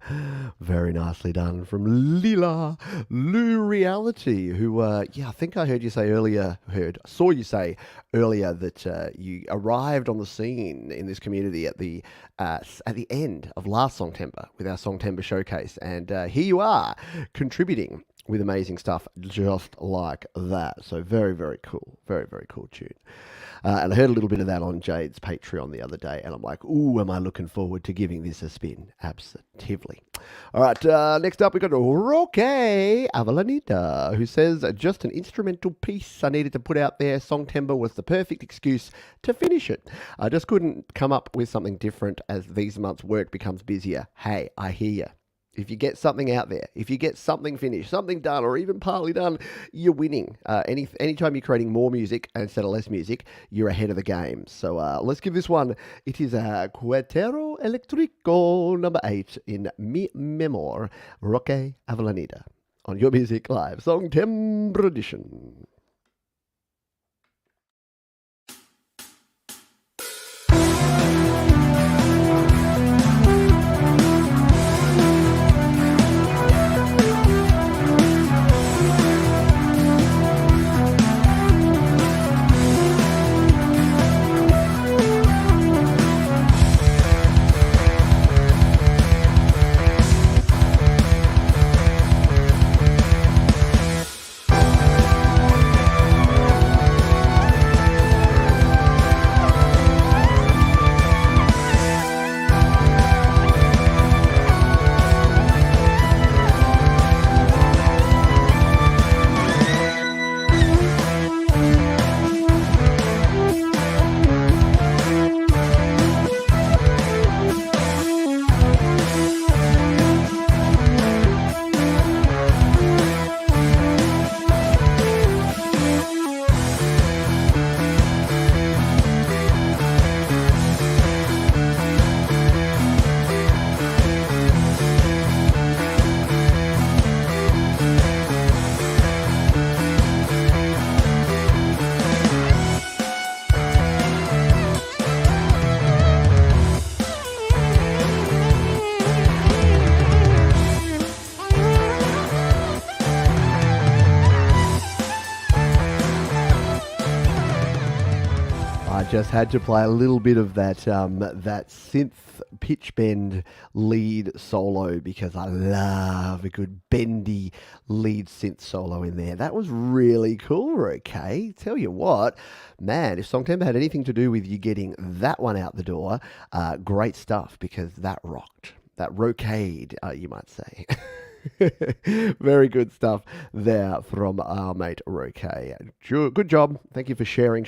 Very nicely done from Leela Lou Reality, who, yeah, I think I heard you say earlier, saw you say earlier that you arrived on the scene in this community at the end of last Songtember with our Songtember showcase, and here you are contributing with amazing stuff just like that. So very, very cool. Very, very cool tune. And I heard a little bit of that on Jade's Patreon the other day, and I'm like, ooh, am I looking forward to giving this a spin? Absolutely. All right, next up we got Rake Avalanita, who says, just an instrumental piece I needed to put out there. Songtember was the perfect excuse to finish it. I just couldn't come up with something different as these months' work becomes busier. Hey, I hear you. If you get something out there, if you get something finished, something done, or even partly done, you're winning. Anytime you're creating more music instead of less music, you're ahead of the game. So let's give this one. It is Quetero Electrico number 8 in Mi Memor, Rake Avalanita on Your Music Live, Songtember edition. just had to play a little bit of that that synth pitch bend lead solo because I love a good bendy lead synth solo in there. That was really cool, okay? Tell you what, man, if Songtember had anything to do with you getting that one out the door, great stuff because that rocked. That rocade, you might say. Very good stuff there from our mate Roke. Good job. Thank you for sharing.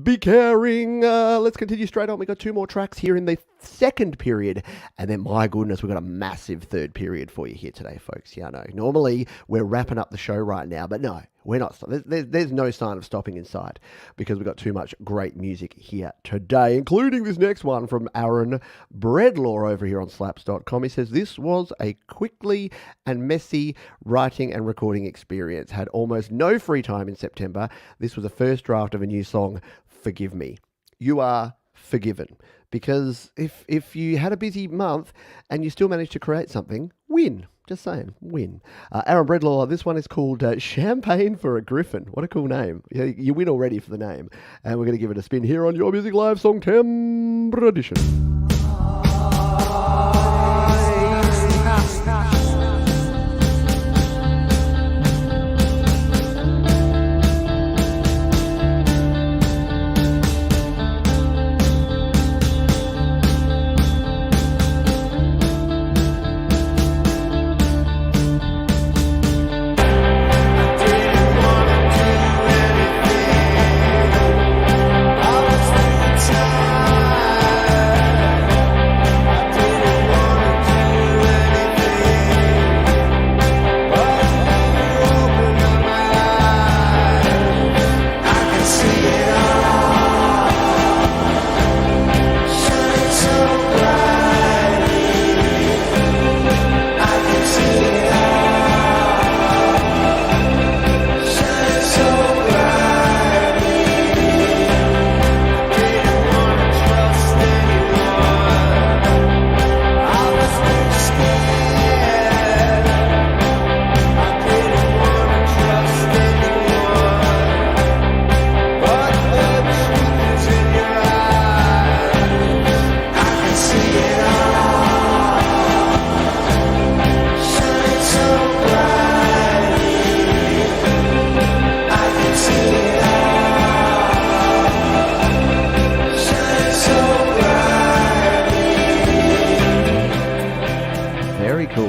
Be caring. Let's continue straight on. We got 2 more tracks here in the second period. And then, my goodness, we've got a massive third period for you here today, folks. Yeah, I know. Normally, we're wrapping up the show right now, but no. We're not. There's no sign of stopping in sight because we've got too much great music here today, including this next one from Aaron Breadlaw over here on slaps.com. He says, this was a quickly and messy writing and recording experience. Had almost no free time in September. This was the first draft of a new song, Forgive Me. You are forgiven. Because if you had a busy month and you still managed to create something, win. Just saying, win. Aaron Breadlaw, this one is called Champagne for a Griffin. What a cool name. You win already for the name. And we're going to give it a spin here on Your Music Live Songtember edition.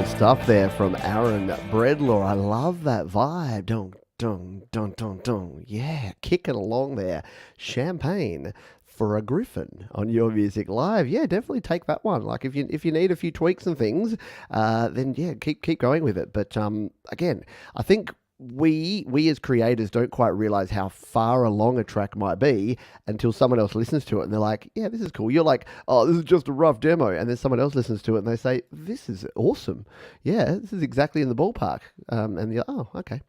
Stuff there from Aaron Breadlaw. I love that vibe. Dun, dun, dun, dun, dun. Yeah, kicking along there. Champagne for a Griffin on Your Music Live. Yeah, definitely take that one. Like if you need a few tweaks and things, then yeah, keep going with it. But again, I think we as creators don't quite realize how far along a track might be until someone else listens to it and they're like, yeah, this is cool. You're like, oh, this is just a rough demo. And then someone else listens to it and they say, this is awesome. Yeah, this is exactly in the ballpark. And you're like, oh, okay.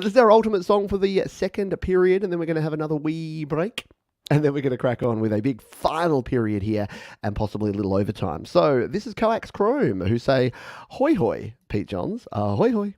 This is our ultimate song for the second period. And then we're going to have another wee break. And then we're going to crack on with a big final period here and possibly a little overtime. So this is Coax Chrome who say, hoi hoi, Pete Johns, hoi hoi.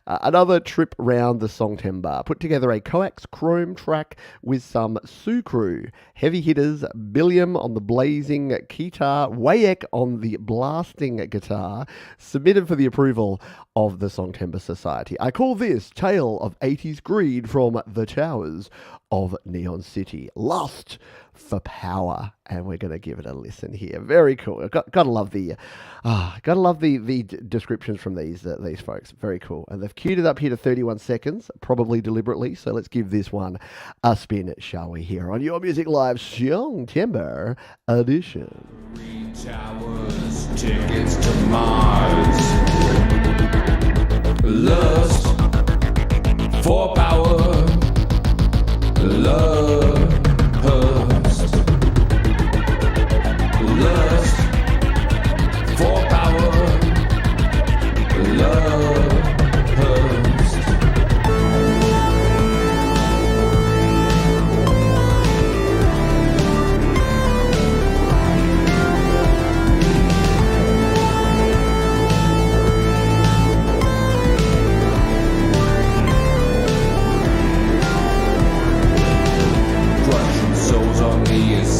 Another trip round the Songtember. Put together a Coax Chrome track with some Sucru. Heavy hitters, Billiam on the blazing guitar, Wayek on the blasting guitar. Submitted for the approval of the Songtember Society. I call this Tale of 80s Greed from the Towers of Neon City. Lust for Power. And we're going to give it a listen here. Very cool. Gotta love the descriptions from these folks. Very cool. And they've queued it up here to 31 seconds, probably deliberately. So let's give this one a spin, shall we? Here on Your Music Live Songtember edition. 3 towers, tickets to Mars. Lust for power. Lust. Lust for power. Lust.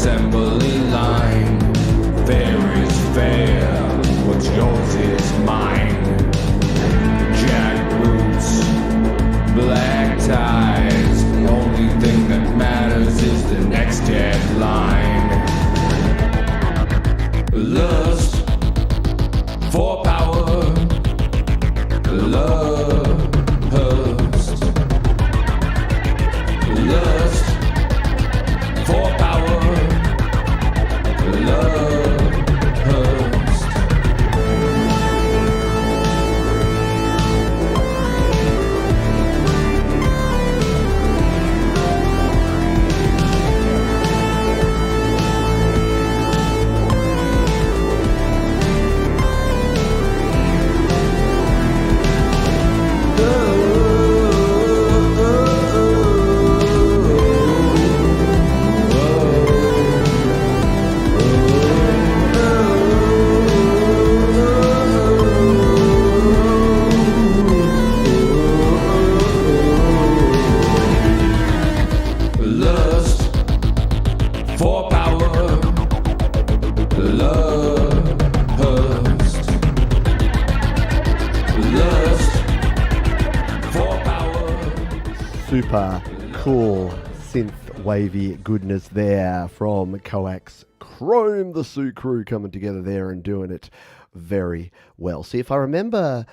assembly line. Fair is fair, what's yours is mine. Jackboots, black ties, the only thing that matters is the next deadline. Lust for power, lust, lust for power, lust. Super cool synth wavy goodness there from Coax Chrome, the Sue crew coming together there and doing it very well. See, if I remember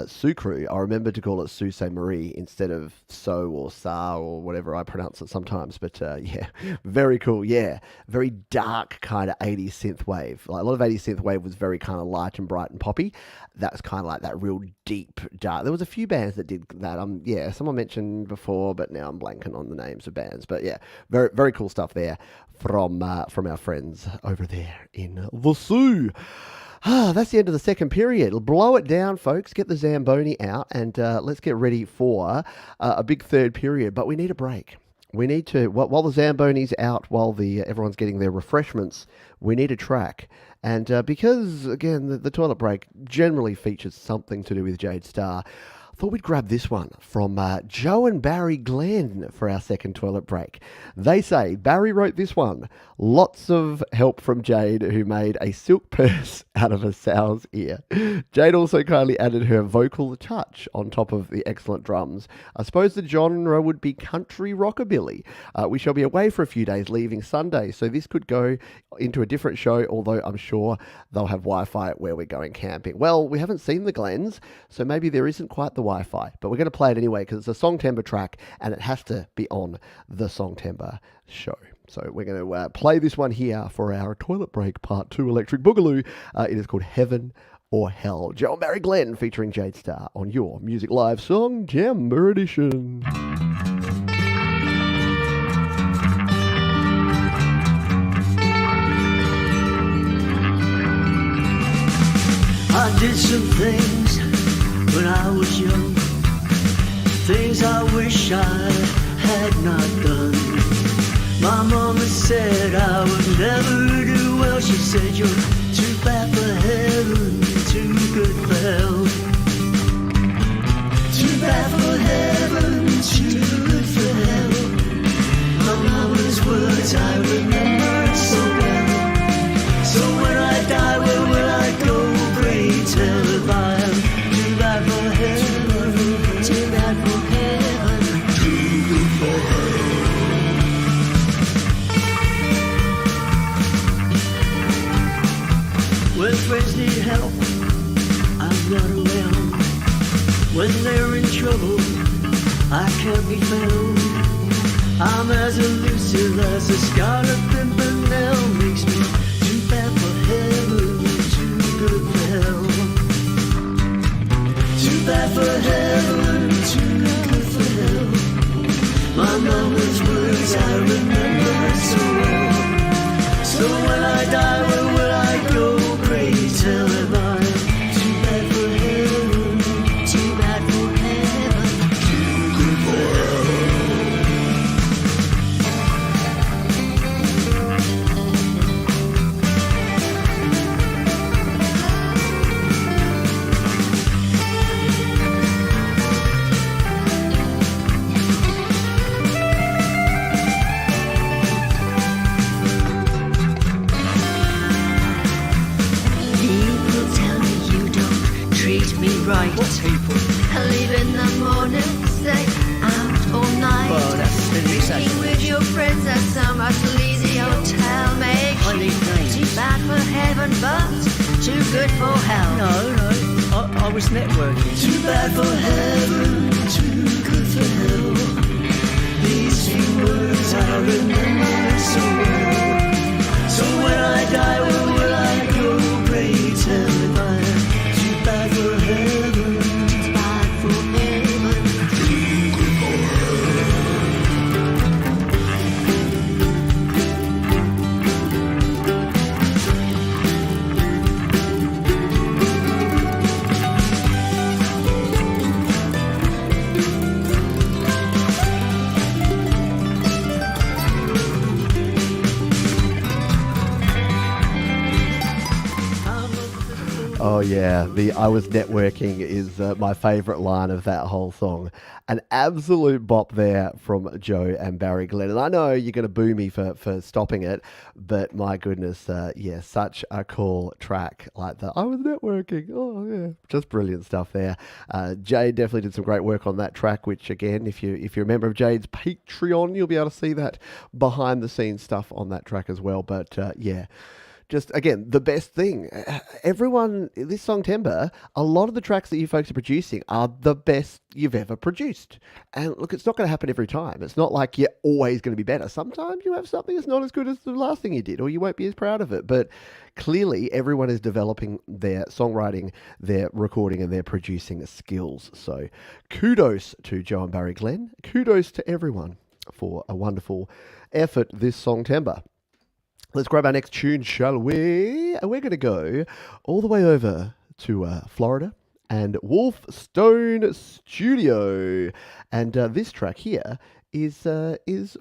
Sue crew, I remember to call it Sue Saint Marie instead of So or Sa or whatever I pronounce it sometimes. But yeah, very cool. Yeah, very dark kind of 80s synth wave. Like, a lot of 80s synth wave was very kind of light and bright and poppy. That's kind of like that real deep dark. There was a few bands that did that. Yeah, someone mentioned before, but now I'm blanking on the names of bands. But yeah, very very cool stuff there from our friends over there in the Sue. That's the end of the second period. Blow it down, folks. Get the Zamboni out, and let's get ready for a big third period. But we need a break. We need to, while the Zamboni's out, while everyone's getting their refreshments, we need a track. And because, again, the toilet break generally features something to do with Jade Star, I thought we'd grab this one from Joe and Barry Glenn for our second toilet break. They say Barry wrote this one. Lots of help from Jade, who made a silk purse out of a sow's ear. Jade also kindly added her vocal touch on top of the excellent drums. I suppose the genre would be country rockabilly. We shall be away for a few days, leaving Sunday, so this could go into a different show, although I'm sure they'll have Wi-Fi where we're going camping. Well, we haven't seen the Glens, so maybe there isn't quite the Wi-Fi, but we're going to play it anyway because it's a Song Timber track and it has to be on the Song Timber show. So we're going to play this one here for our toilet break part 2 Electric Boogaloo. It is called Heaven or Hell. Joe and Barry Glenn featuring Jade Star on your Music Live Song Timber edition. I did some things when I was young, things I wish I had not done. My mama said I would never do well. She said you're too bad for heaven, too good for hell. Too bad for heaven, too good for hell. My mama's words I remember so well. So when I die, where will I go? Pray tell if I am too bad for heaven, too bad for heaven, too good for hell. When friends need help, I'm not around. When they're in trouble, I can't be found. I'm as elusive as a scarlet pimpernel. Makes me too bad for heaven, too good for hell. Too bad for heaven, too good for hell. My mama's words I remember so well. So when I die, where will I go? Pray tell if I'm too bad for heaven, too bad for heaven, too good for hell. teapot. I leave in the morning, stay out all night. Well, that's silly, Drinking with your friends at some sleazy hotel makes I need names. too bad for heaven, but too good for hell. No, I was networking. Too bad for heaven, too good for hell. These few words I remember so well. So when I die, where will I go? Pray tell me why. Too bad for heaven, too bad for heaven, too good for Oh yeah, the I was networking is my favourite line of that whole song. An absolute bop there from Joe and Barry Glenn. And I know you're going to boo me for stopping it, but my goodness, yeah, such a cool track like that. I was networking. Oh yeah, just brilliant stuff there. Jade definitely did some great work on that track, which again, if you're a member of Jade's Patreon, you'll be able to see that behind the scenes stuff on that track as well. But yeah. Just, again, the best thing. Everyone, this song Timber, a lot of the tracks that you folks are producing are the best you've ever produced. And look, it's not going to happen every time. It's not like you're always going to be better. Sometimes you have something that's not as good as the last thing you did, or you won't be as proud of it. But clearly, everyone is developing their songwriting, their recording, and their producing skills. So kudos to Joe and Barry Glenn. Kudos to everyone for a wonderful effort this song Timber. Let's grab our next tune, shall we? And we're going to go all the way over to Florida and Wolfstone Studio. And this track here is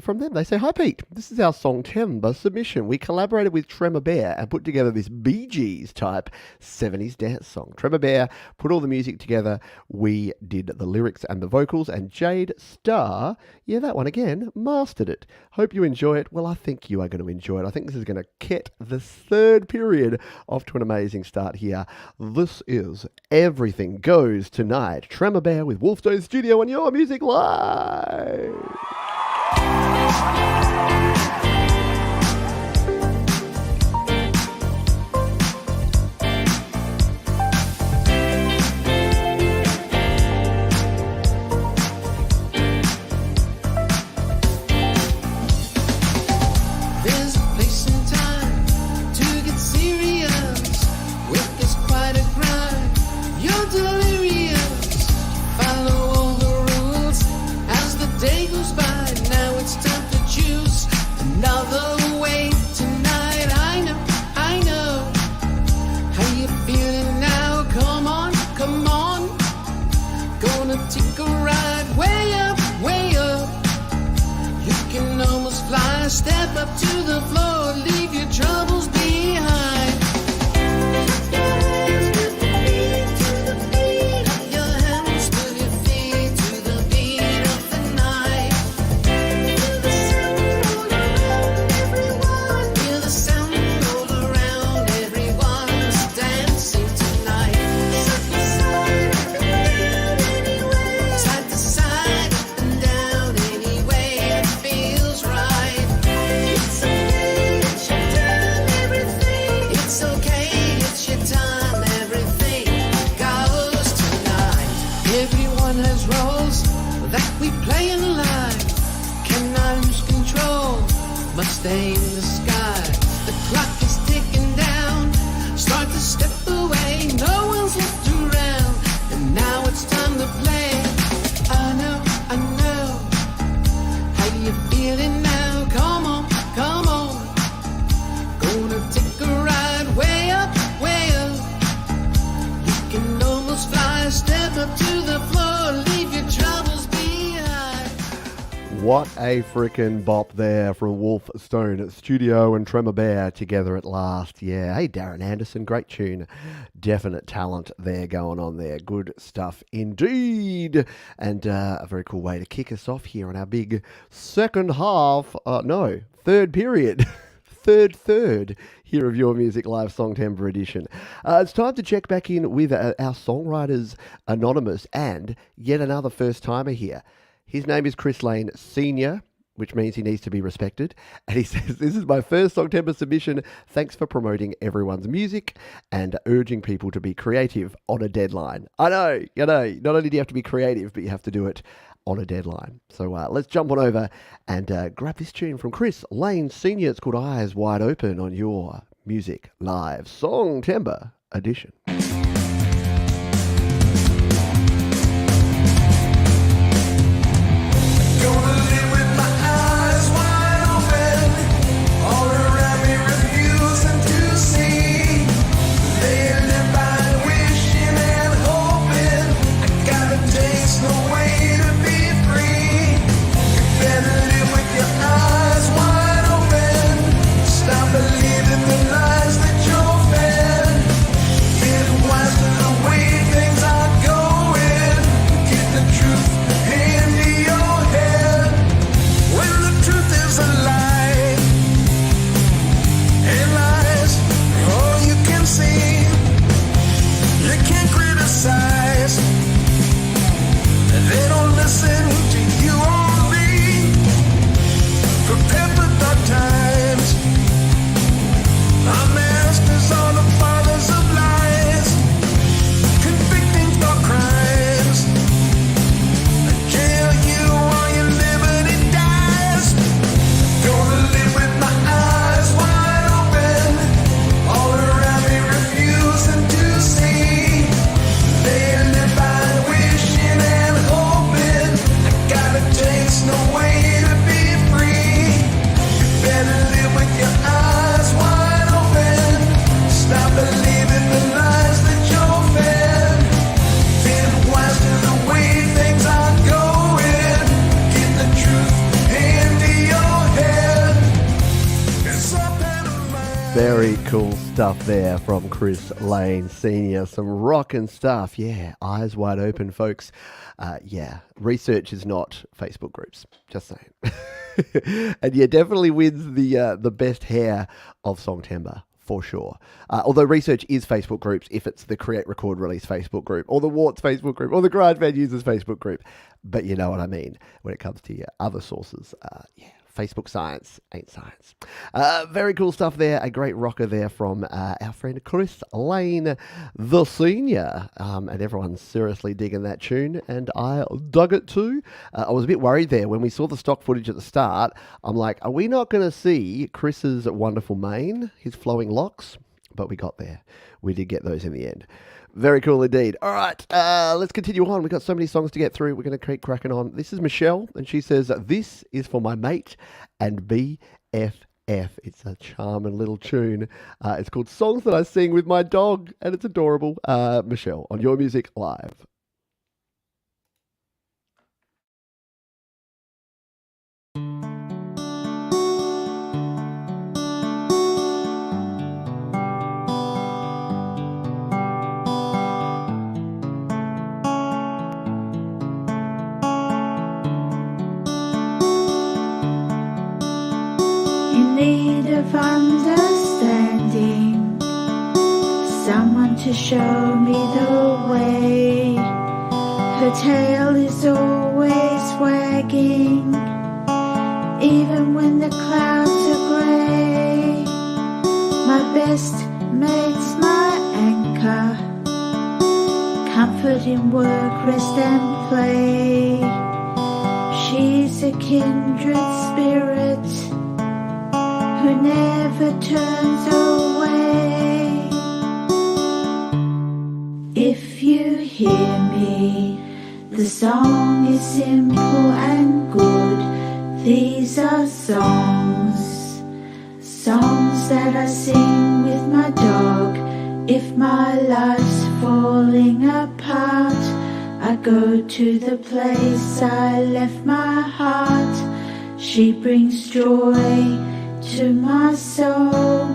from them. They say, "Hi Pete, this is our song Timber submission. We collaborated with Tremor Bear and put together this Bee Gees type 70s dance song. Tremor Bear put all the music together. We did the lyrics and the vocals, and Jade Starr, yeah, that one again, mastered it. Hope you enjoy it." Well, I think you are going to enjoy it. I think this is going to get the third period off to an amazing start here. This is Everything Goes Tonight. Tremor Bear with Wolfstone Studio on Your Music Live. There's a place and time to get serious with this quite a crime. You're delirious. Follow all the rules as the day goes by. Now it's time to choose another way tonight. I know how you feeling now. Come on, come on. Gonna take a ride way up, way up. You can almost fly. Step up to the floor, leave your troubles behind. Clap your hands, move your feet to the beat of the night. Feel the sound all around, everyone's dancing tonight. Side to side, up and down, any way it feels right. It's okay, it's your time, everything. It's okay, it's your time, everything goes tonight. Everyone has roles that we play in life. Cannot lose control, must stay in the sky. The clock is ticking down, start to step away. No one's left around, and now it's time to play. I know how you feeling now. Come on, come on. Gonna take a ride way up, way up. You can almost fly. Step up to the floor, leave your troubles behind. What a freaking bop there from Wolfstone Studio and Tremor Bear together at last. Yeah, hey Darren Anderson, great tune. Definite talent there going on there. Good stuff indeed. And a very cool way to kick us off here on our big second half. Third period. Third here of Your Music Live Songtember edition. It's time to check back in with our Songwriters Anonymous and yet another first-timer here. His name is Chris Lane Sr., which means he needs to be respected. And he says, this is my first Songtember submission. Thanks for promoting everyone's music and urging people to be creative on a deadline. I know, not only do you have to be creative, but you have to do it on a deadline. So let's jump on over and grab this tune from Chris Lane Sr. It's called Eyes Wide Open on Your Music Live Songtember edition. Very cool stuff there from Chris Lane Sr. Some rockin' stuff. Yeah, eyes wide open, folks. Research is not Facebook groups. Just saying. And yeah, definitely wins the best hair of Songtember, for sure. Although research is Facebook groups if it's the Create, Record, Release Facebook group, or the Warts Facebook group, or the GarageBand Users Facebook group. But you know what I mean when it comes to your other sources. Facebook science ain't science. Very cool stuff there. A great rocker there from our friend Chris Lane, the Senior. And everyone's seriously digging that tune, and I dug it too. I was a bit worried there when we saw the stock footage at the start. I'm like, are we not going to see Chris's wonderful mane, his flowing locks? But we got there. We did get those in the end. Very cool indeed. All right, let's continue on. We've got so many songs to get through. We're going to keep cracking on. This is Michelle, and she says, this is for my mate and BFF. It's a charming little tune. It's called Songs That I Sing With My Dog, and it's adorable. Michelle, on Your Music Live. Need of understanding, someone to show me the way. Her tail is always wagging, even when the clouds are grey. My best mate's my anchor, comfort in work, rest and play. She's a kindred spirit who never turns away. If you hear me, the song is simple and good. These are songs that I sing with my dog. If my life's falling apart, I go to the place I left my heart. She brings joy to my soul,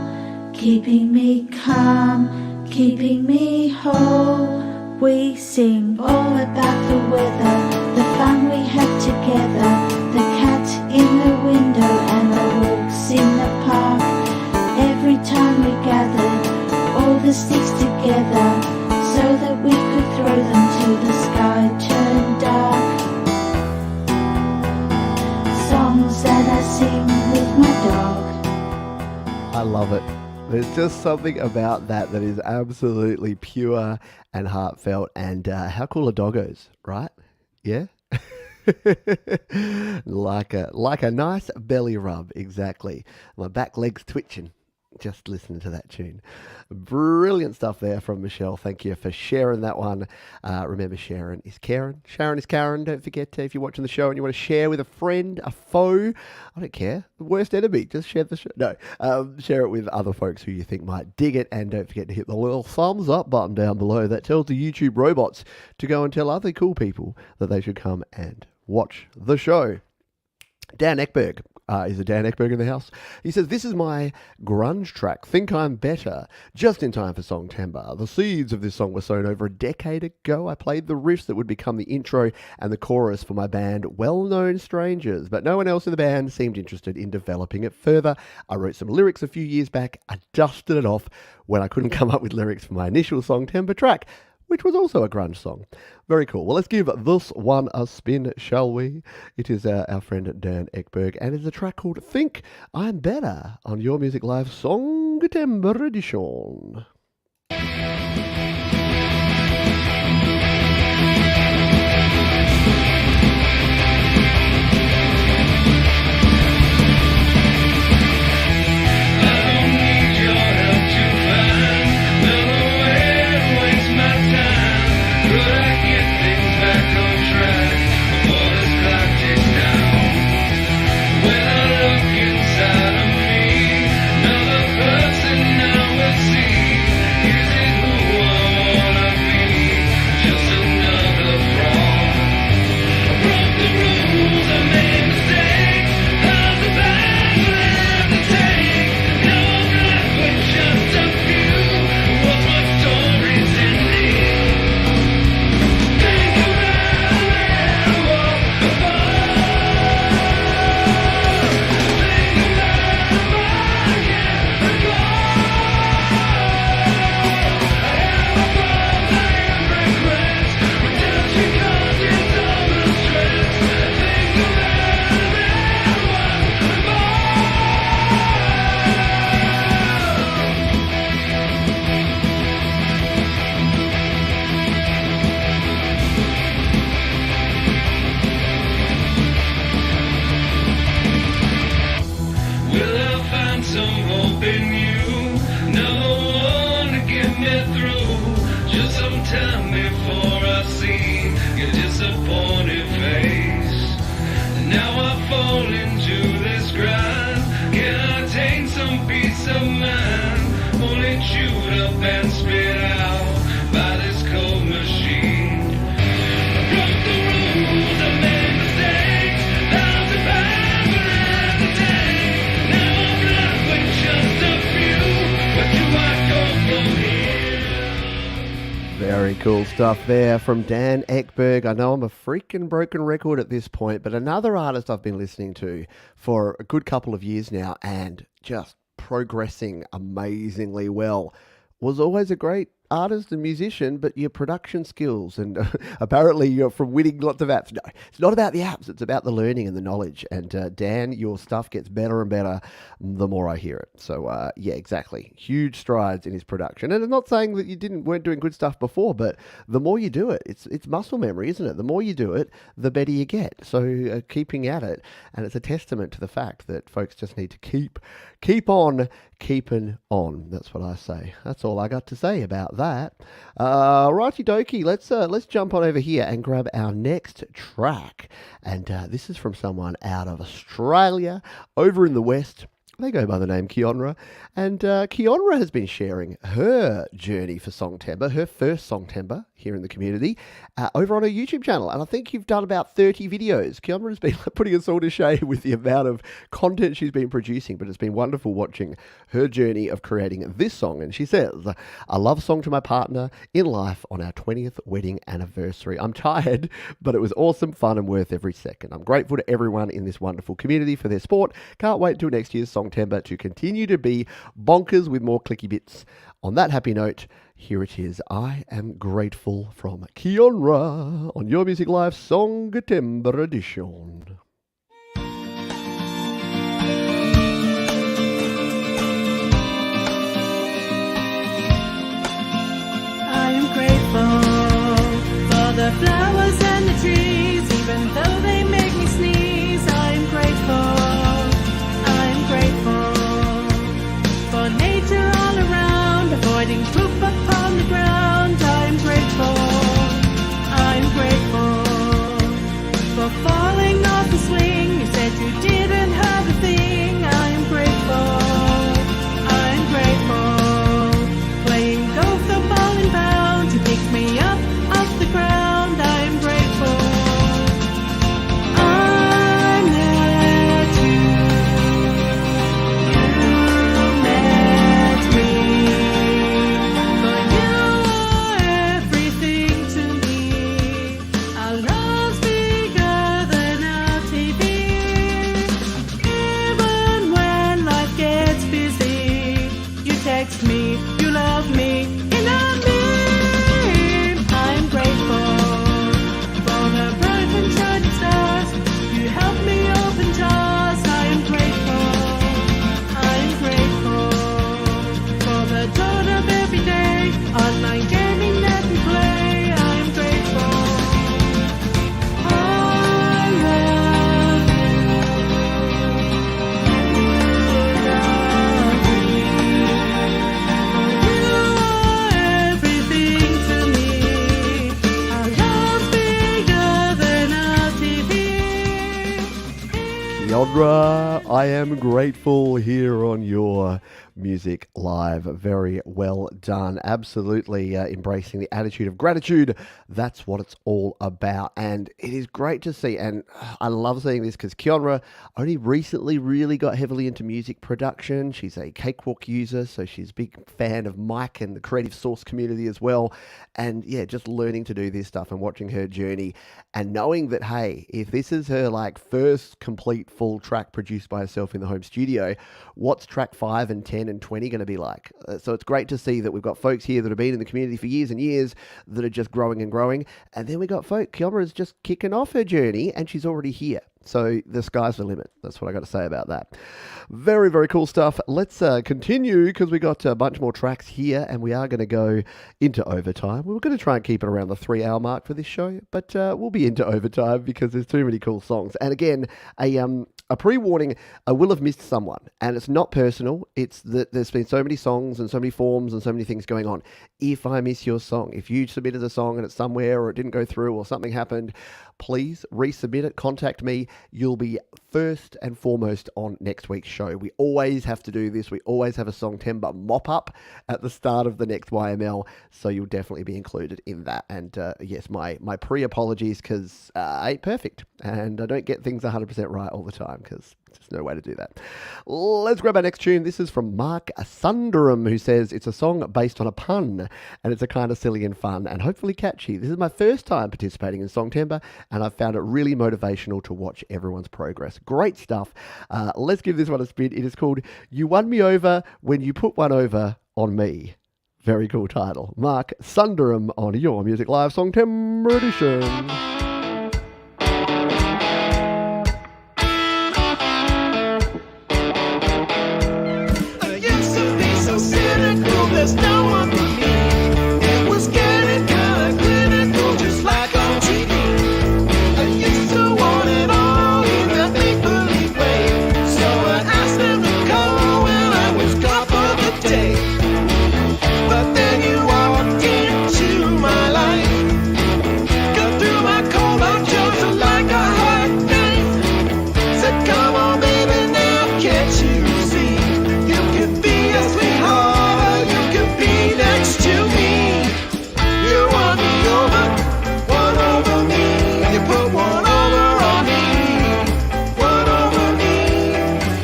keeping me calm, keeping me whole. We sing all about the weather, the fun we have together, the cat in the window and the walks in the park. Every time we that I sing with my dog. I love it. There's just something about that is absolutely pure and heartfelt. And how cool are doggos, right? Yeah? like a nice belly rub, exactly. My back leg's twitching just listening to that tune. Brilliant stuff there from Michelle. Thank you for sharing that one. Remember, Sharon is Karen. Sharon is Karen. Don't forget, if you're watching the show and you want to share with a friend, a foe, I don't care, worst enemy, just share the show. No, share it with other folks who you think might dig it. And don't forget to hit the little thumbs up button down below. That tells the YouTube robots to go and tell other cool people that they should come and watch the show. Dan Ekberg. Is it Dan Ekberg in the house? He says, this is my grunge track, Think I'm Better, just in time for Songtember. The seeds of this song were sown over a decade ago. I played the riffs that would become the intro and the chorus for my band, Well-Known Strangers, but no one else in the band seemed interested in developing it further. I wrote some lyrics a few years back. I dusted it off when I couldn't come up with lyrics for my initial Songtember track, which was also a grunge song. Very cool. Well, let's give this one a spin, shall we? It is our friend Dan Ekberg, and it's a track called Think I'm Better on Your Music Live Songtember Edition. Very cool stuff there from Dan Ekberg. I know I'm a freaking broken record at this point, but another artist I've been listening to for a good couple of years now and just progressing amazingly well. Was always a great artist and musician, but your production skills and apparently you're from winning lots of apps. No, it's not about the apps. It's about the learning and the knowledge. And Dan, your stuff gets better and better the more I hear it. So yeah, exactly. Huge strides in his production. And I'm not saying that you weren't doing good stuff before, but the more you do it, it's muscle memory, isn't it? The more you do it, the better you get. So keeping at it, and it's a testament to the fact that folks just need to keep on keeping on. That's what I say. That's all I got to say about that. Righty dokey, let's jump on over here and grab our next track. And this is from someone out of Australia, over in the West. They go by the name Keonra, and Keonra has been sharing her journey for Songtember, her first Songtember here in the community, over on her YouTube channel. And I think you've done about 30 videos. Keonra has been putting us all to shame with the amount of content she's been producing, but it's been wonderful watching her journey of creating this song. And she says, a love song to my partner in life on our 20th wedding anniversary. I'm tired, but it was awesome, fun, and worth every second. I'm grateful to everyone in this wonderful community for their support. Can't wait until next year's Songtember to continue to be bonkers with more clicky bits. On that happy note, here it is. I Am Grateful from Keonra on Your Music Live Songtember Edition. I am grateful here on your Music Live. Very well done. Absolutely embracing the attitude of gratitude. That's what it's all about. And it is great to see. And I love seeing this because Kionra only recently really got heavily into music production. She's a Cakewalk user, so she's a big fan of Mike and the creative source community as well. And yeah, just learning to do this stuff and watching her journey and knowing that, hey, if this is her like first complete full track produced by herself in the home studio, what's track 5 and 10 and 20 going to be like? So it's great to see that we've got folks here that have been in the community for years and years that are just growing and growing. And then we got folk, Kiomra's just kicking off her journey and she's already here. So the sky's the limit. That's what I got to say about that. Very, very cool stuff. Let's continue because we got a bunch more tracks here and we are going to go into overtime. We were going to try and keep it around the 3-hour mark for this show, but we'll be into overtime because there's too many cool songs. And again, a pre-warning, I will have missed someone, and it's not personal. It's that there's been so many songs and so many forms and so many things going on. If I miss your song, if you submitted a song and it's somewhere or it didn't go through or something happened, please resubmit it, contact me. You'll be first and foremost on next week's show. We always have to do this. We always have a Songtember mop-up at the start of the next YML, so you'll definitely be included in that. And yes, my pre-apologies because I ain't perfect, and I don't get things 100% right all the time because there's no way to do that. Let's grab our next tune. This is from Mark Sundaram, who says it's a song based on a pun, and it's a kind of silly and fun and hopefully catchy. This is my first time participating in Songtember, and I've found it really motivational to watch everyone's progress. Great stuff. Let's give this one a spin. It is called You Won Me Over When You Put One Over on Me. Very cool title. Mark Sundaram on your Music Live Songtember edition. There's no one but me. It was getting kinda clinical, just like on TV. I used to want it all in that make-believe way. So I asked them to come when I was gone for the day. But then you walked into my life, cut through my cold heart just like a hot knife. Said, come on, baby, now can't you see? You can be a sweetheart. Next to me, you won me over, one over me. You put one over on me, one over me.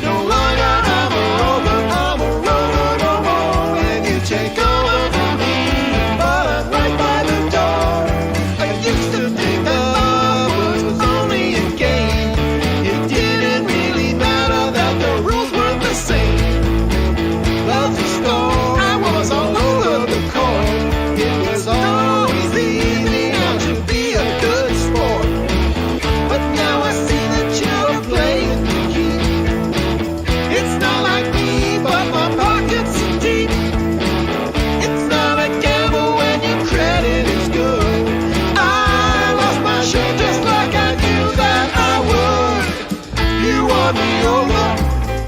No longer I'm a rover no more. And you take over for me, but I'm right by the door. I used to think that love was only a game. It didn't really matter that the rules weren't the same. Love's a storm, I was all over. It was always easy now to be a good sport. But now I see that you're playing the key. It's not like me, but my pockets are deep. It's not a gamble when your credit is good. I lost my shirt just like I knew that I would. You won me over,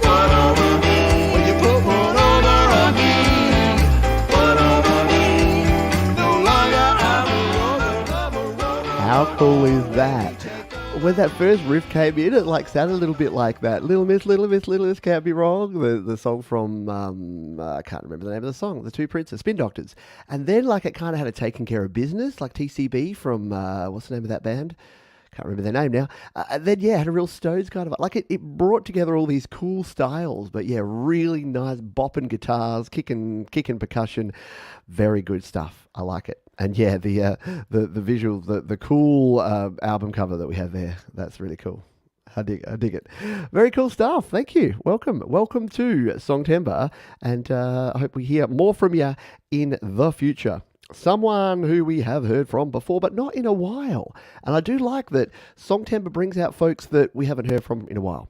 one over me. When you put one over on me. How cool is that? When that first riff came in, it like sounded a little bit like that. Little Miss, Little Miss, Little Miss Can't Be Wrong. The song from, I can't remember the name of the song, The Two Princes, Spin Doctors. And then like it kind of had a Taking Care of Business, like TCB from, what's the name of that band? Can't remember their name now. And then, yeah, had a real Stones kind of... Like, it brought together all these cool styles. But, yeah, really nice bopping guitars, kicking percussion. Very good stuff. I like it. And, yeah, the visual, the cool album cover that we have there. That's really cool. I dig it. Very cool stuff. Thank you. Welcome to Songtember. And I hope we hear more from you in the future. Someone who we have heard from before, but not in a while. And I do like that Songtember brings out folks that we haven't heard from in a while.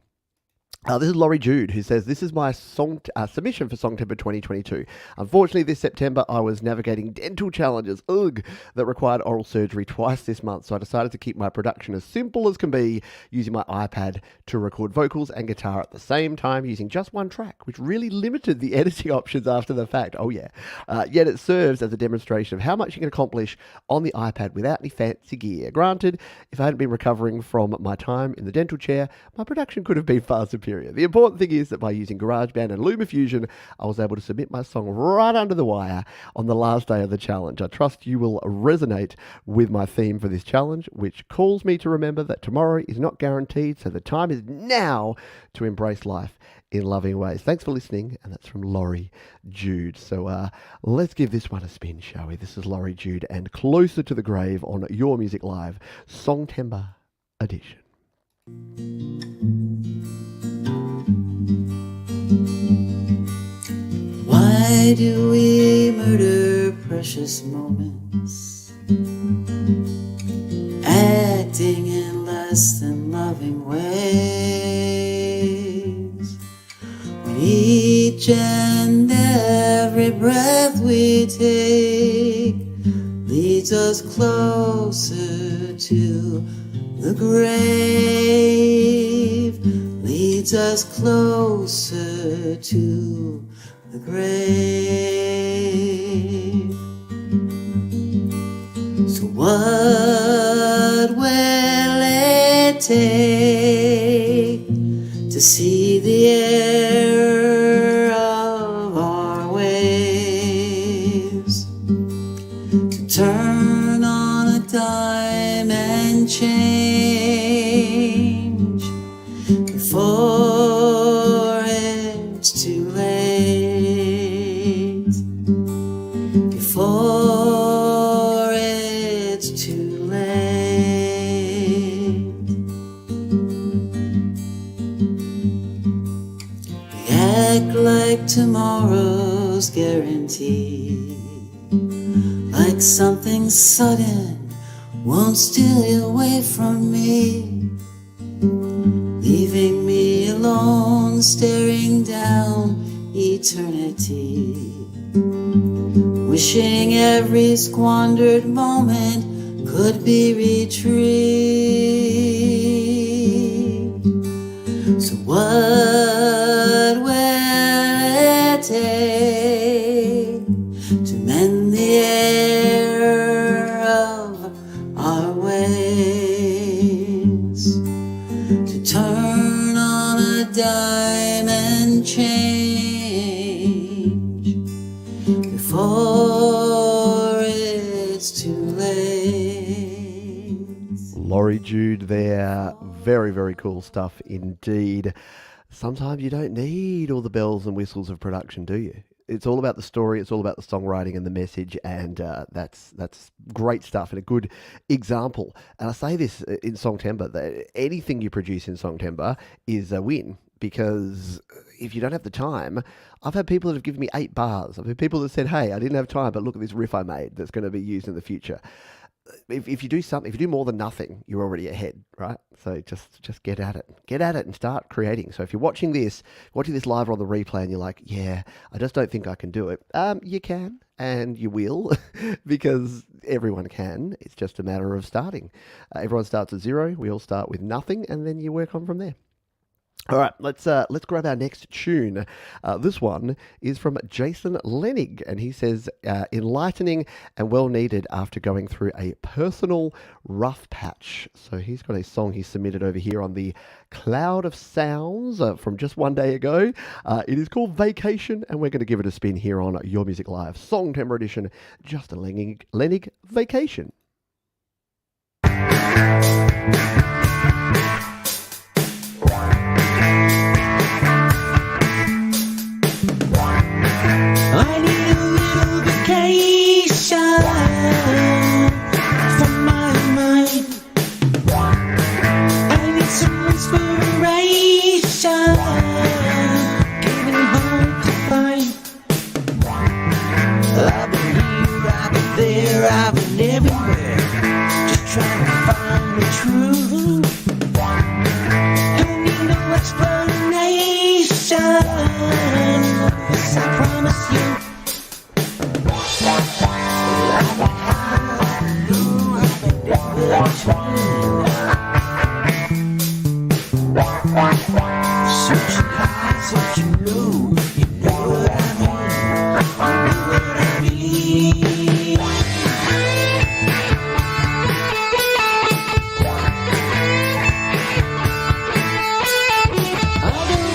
This is Laurie Jude, who says, this is my song submission for Songtember 2022. Unfortunately, this September, I was navigating dental challenges, that required oral surgery twice this month, so I decided to keep my production as simple as can be, using my iPad to record vocals and guitar at the same time, using just one track, which really limited the editing options after the fact. Oh yeah. Yet it serves as a demonstration of how much you can accomplish on the iPad without any fancy gear. Granted, if I hadn't been recovering from my time in the dental chair, my production could have been far superior. criteria. The important thing is that by using GarageBand and LumaFusion, I was able to submit my song right under the wire on the last day of the challenge. I trust you will resonate with my theme for this challenge, which calls me to remember that tomorrow is not guaranteed, so the time is now to embrace life in loving ways. Thanks for listening, and that's from Laurie Jude. So let's give this one a spin, shall we? This is Laurie Jude and Closer to the Grave on Your Music Live, Songtember edition. Why do we murder precious moments, acting in less than loving ways, when each and every breath we take leads us closer to the grave, leads us closer to the grave. So what will it take to see the error of our ways, to turn on a dime and change before it's too late, before it's too late. We act like tomorrow's guaranteed, like something sudden won't steal you away from me, leaving me alone staring down eternity, wishing every squandered moment could be retrieved. So what will it take to mend the error of our ways, to turn on a dime and change before it's too late? Laurie Jude there. Very, very cool stuff indeed. Sometimes you don't need all the bells and whistles of production, do you? It's all about the story, it's all about the songwriting and the message, and that's great stuff and a good example. And I say this in Songtember, that anything you produce in Songtember is a win, because if you don't have the time, I've had people that have given me 8 bars. I've had people that said, hey, I didn't have time, but look at this riff I made that's going to be used in the future. If you do something, if you do more than nothing, you're already ahead, right? So just get at it and start creating. So if you're watching this live or on the replay and you're like, yeah, I just don't think I can do it, you can and you will, because everyone can. It's just a matter of starting. Everyone starts at 0. We all start with nothing, and then you work on from there. All right, let's grab our next tune. This one is from Jason Lenig, and he says, enlightening and well needed after going through a personal rough patch. So he's got a song he submitted over here on the Cloud of Sounds from just one day ago. It is called Vacation, and we're going to give it a spin here on Your Music Live Songtember edition. Just a Lenig Vacation. I need a little vacation from my mind. I need some inspiration, getting hard to find. I've been here, I've been there, I've been everywhere, just trying to find the truth. Don't need no explanation, yes, I promise you. Searching high, searching low, you know what I mean, you know what I mean. I don't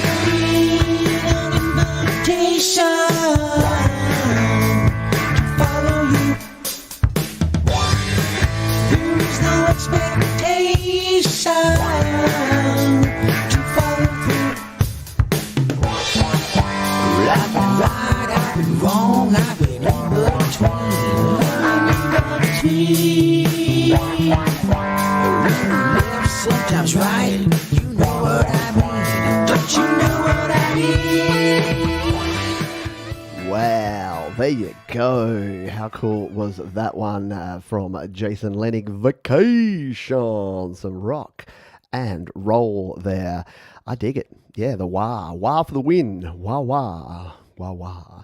Wow, there you go. How cool was that one from Jason Lennig? Vacation, some rock and roll there. I dig it. Yeah, the wah. Wah for the win. Wah, wah. Wah, wah.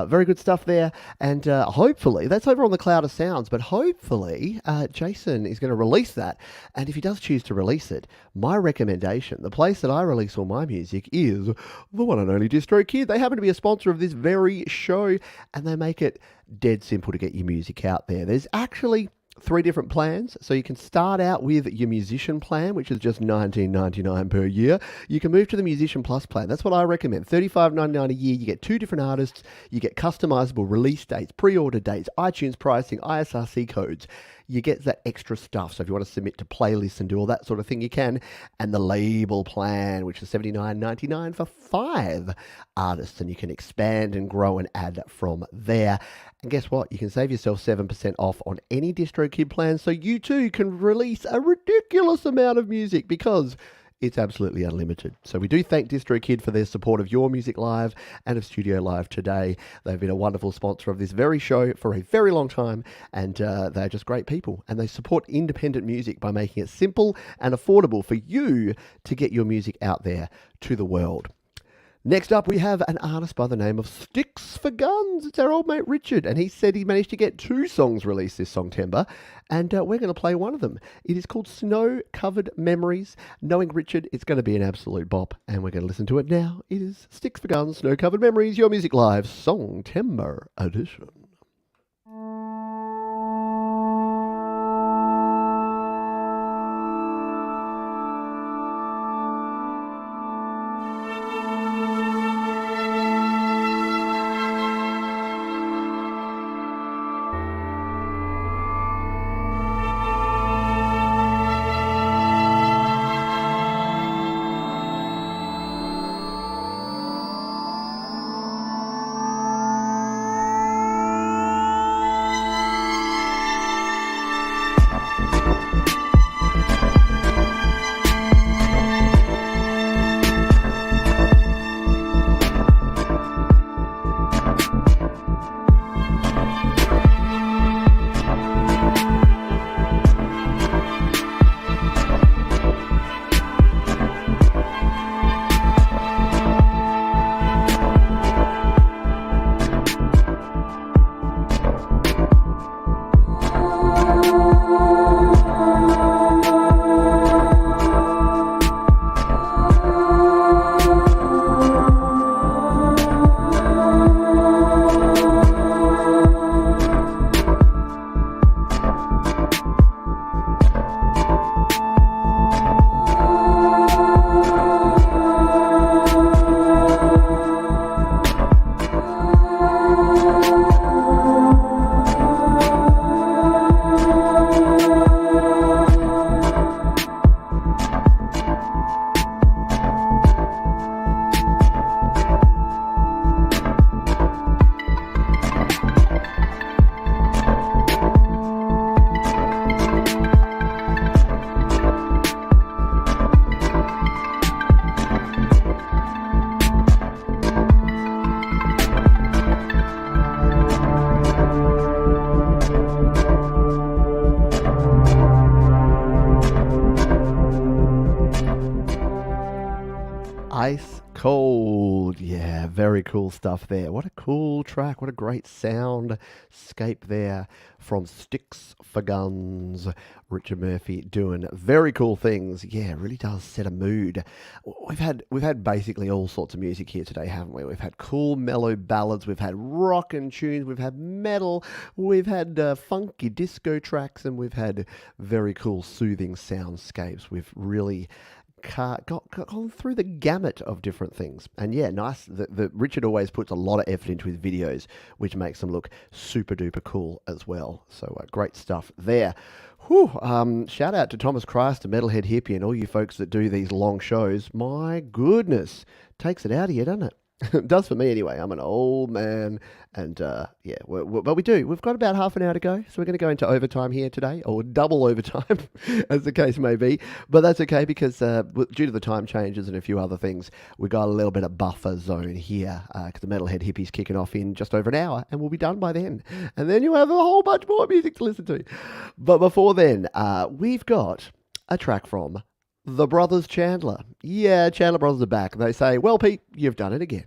Very good stuff there. And hopefully, that's over on the Cloud of Sounds, but hopefully Jason is going to release that. And if he does choose to release it, my recommendation, the place that I release all my music is the one and only DistroKid. They happen to be a sponsor of this very show, and they make it dead simple to get your music out there. There's actually 3 different plans. So you can start out with your musician plan, which is just $19.99 per year. You can move to the Musician Plus plan. That's what I recommend. $35.99 a year. You get 2 different artists. You get customizable release dates, pre-order dates, iTunes pricing, ISRC codes. You get that extra stuff. So if you want to submit to playlists and do all that sort of thing, you can. And the label plan, which is $79.99 for 5 artists. And you can expand and grow and add from there. And guess what? You can save yourself 7% off on any DistroKid plan. So you too can release a ridiculous amount of music because it's absolutely unlimited. So we do thank DistroKid for their support of Your Music Live and of Studio Live today. They've been a wonderful sponsor of this very show for a very long time, and they're just great people. And they support independent music by making it simple and affordable for you to get your music out there to the world. Next up, we have an artist by the name of Sticks for Guns. It's our old mate Richard, and he said he managed to get 2 songs released this Songtember, and we're going to play one of them. It is called Snow-Covered Memories. Knowing Richard, it's going to be an absolute bop, and we're going to listen to it now. It is Sticks for Guns, Snow-Covered Memories, Your Music Live, Songtember edition. Ice Cold. Yeah, very cool stuff there. What a cool track. What a great soundscape there from Sticks for Guns. Richard Murphy doing very cool things. Yeah, it really does set a mood. We've had basically all sorts of music here today, haven't we? We've had cool mellow ballads, we've had rockin' tunes, we've had metal, we've had funky disco tracks, and we've had very cool soothing soundscapes. We've really gone through the gamut of different things. And yeah, nice. The Richard always puts a lot of effort into his videos, which makes them look super duper cool as well. So great stuff there. Whew, shout out to Thomas Christ, a Metalhead Hippie, and all you folks that do these long shows. My goodness, takes it out of you, doesn't it? It does for me anyway. I'm an old man, and but we've got about half an hour to go, so we're going to go into overtime here today, or double overtime, as the case may be. But that's okay, because due to the time changes and a few other things, we got a little bit of buffer zone here, because the Metalhead Hippie's kicking off in just over an hour, and we'll be done by then. And then you'll have a whole bunch more music to listen to. But before then, we've got a track from the Brothers Chandler. Yeah, Chandler Brothers are back. They say, well, Pete, you've done it again.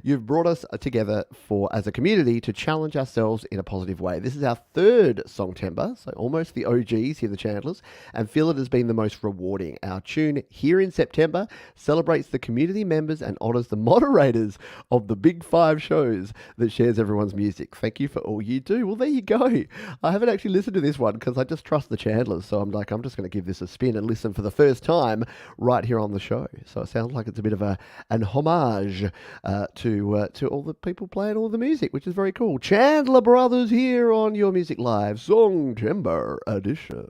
You've brought us together as a community to challenge ourselves in a positive way. This is our third Songtember, so almost the OGs here, the Chandlers, and feel it has been the most rewarding. Our tune here in September celebrates the community members and honours the moderators of the Big 5 shows that shares everyone's music. Thank you for all you do. Well, there you go. I haven't actually listened to this one because I just trust the Chandlers, so I'm just going to give this a spin and listen for the first time right here on the show. So it sounds like it's a bit of an homage to all the people playing all the music, which is very cool. Chandler Brothers here on Your Music Live, Songtember edition.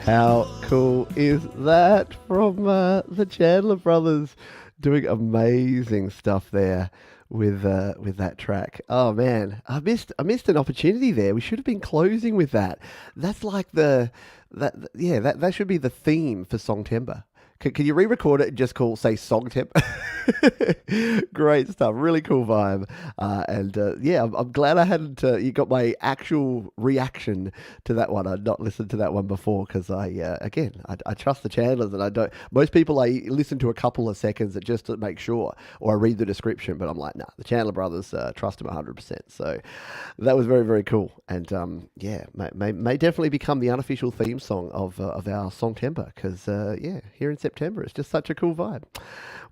How cool is that from the Chandler Brothers, doing amazing stuff there with that track. Oh man, I missed an opportunity there. We should have been closing with that. That's like that should be the theme for Songtember. Can you re-record it and just say Songtember? Great stuff. Really cool vibe. I'm glad I hadn't. You got my actual reaction to that one. I'd not listened to that one before because I trust the Chandlers, and I don't. Most people I listen to a couple of seconds just to make sure, or I read the description. But I'm like, nah, the Chandler Brothers, trust them 100%. So that was very, very cool, and may definitely become the unofficial theme song of our Songtember because here in September, it's just such a cool vibe.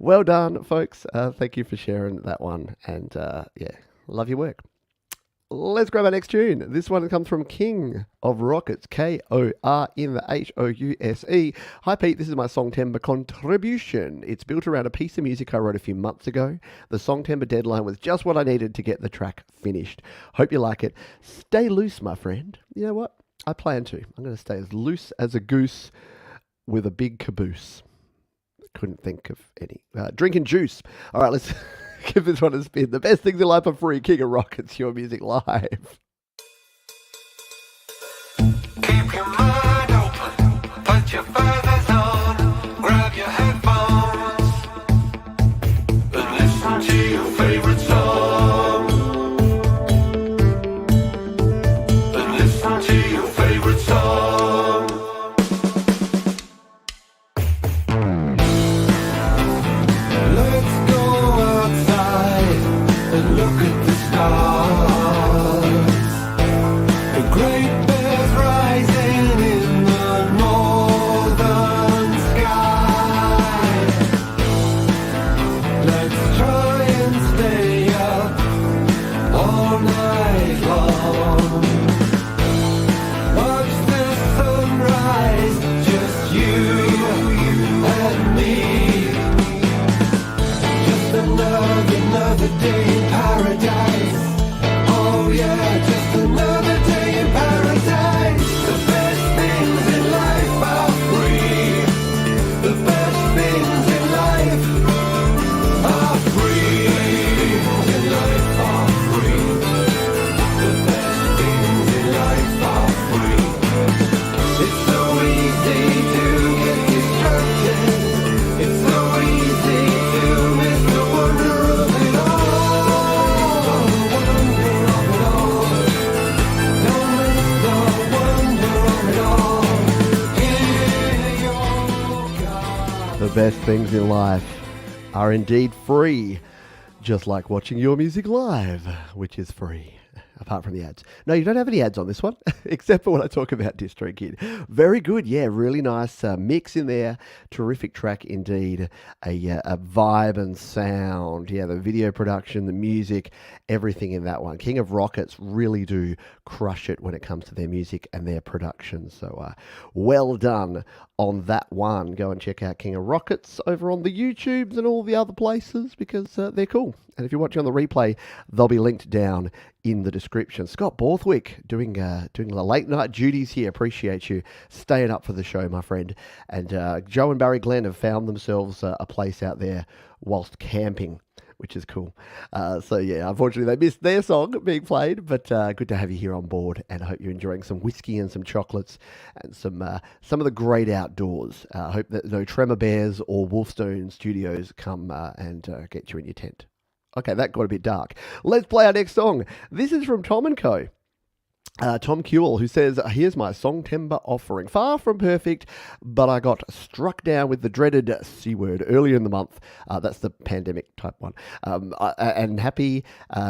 Well done, folks. Thank you for sharing that one. And love your work. Let's grab our next tune. This one comes from King of Rockets, Korinhouse. Hi, Pete. This is my Songtember contribution. It's built around a piece of music I wrote a few months ago. The Songtember deadline was just what I needed to get the track finished. Hope you like it. Stay loose, my friend. You know what? I plan to. I'm going to stay as loose as a goose with a big caboose. Couldn't think of any. Drinking juice. All right, let's give this one a spin. The best things in life are free. King of Rockets, Your Music Live. Keep your mind open, put your feathers on, grab your headphones, and listen to your favorite song. best things in life are indeed free, just like watching your music live, which is free. Apart from the ads. No, you don't have any ads on this one, except for when I talk about DistroKid. Very good, yeah, really nice mix in there. Terrific track indeed. A vibe and sound. Yeah, the video production, the music, everything in that one. King of Rockets really do crush it when it comes to their music and their production. So well done on that one. Go and check out King of Rockets over on the YouTubes and all the other places because they're cool. And if you're watching on the replay, they'll be linked down in the description. Scott Borthwick doing the late night duties here. Appreciate you staying up for the show, my friend. And Joe and Barry Glenn have found themselves a place out there whilst camping, which is cool. So yeah, unfortunately they missed their song being played, but good to have you here on board, and I hope you're enjoying some whiskey and some chocolates and some of the great outdoors. I hope that no Tremor Bears or Wolfstone Studios come and get you in your tent. Okay, that got a bit dark. Let's play our next song. This is from Tom & Co. Tom Kuehl, who says, here's my Song Timber offering. Far from perfect, but I got struck down with the dreaded C word earlier in the month. That's the pandemic type one. And happy,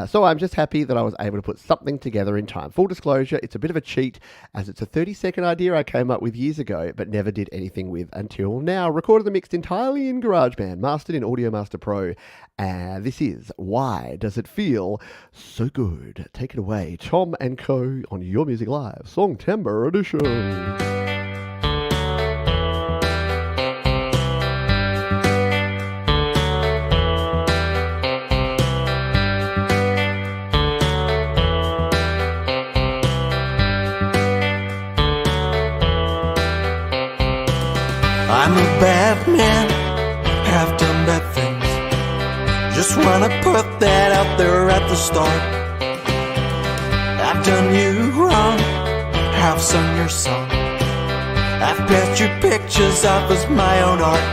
so I'm just happy that I was able to put something together in time. Full disclosure, it's a bit of a cheat, as it's a 30-second idea I came up with years ago, but never did anything with until now. Recorded and mixed entirely in GarageBand, mastered in Audio Master Pro. And this is Why Does It Feel So Good? Take it away, Tom & Co. on Your Music Live, Song Timber Edition. I'm a bad man, have done bad things. Just wanna put that out there at the start. I've done you wrong, have sung your song. I've passed your pictures off as my own art.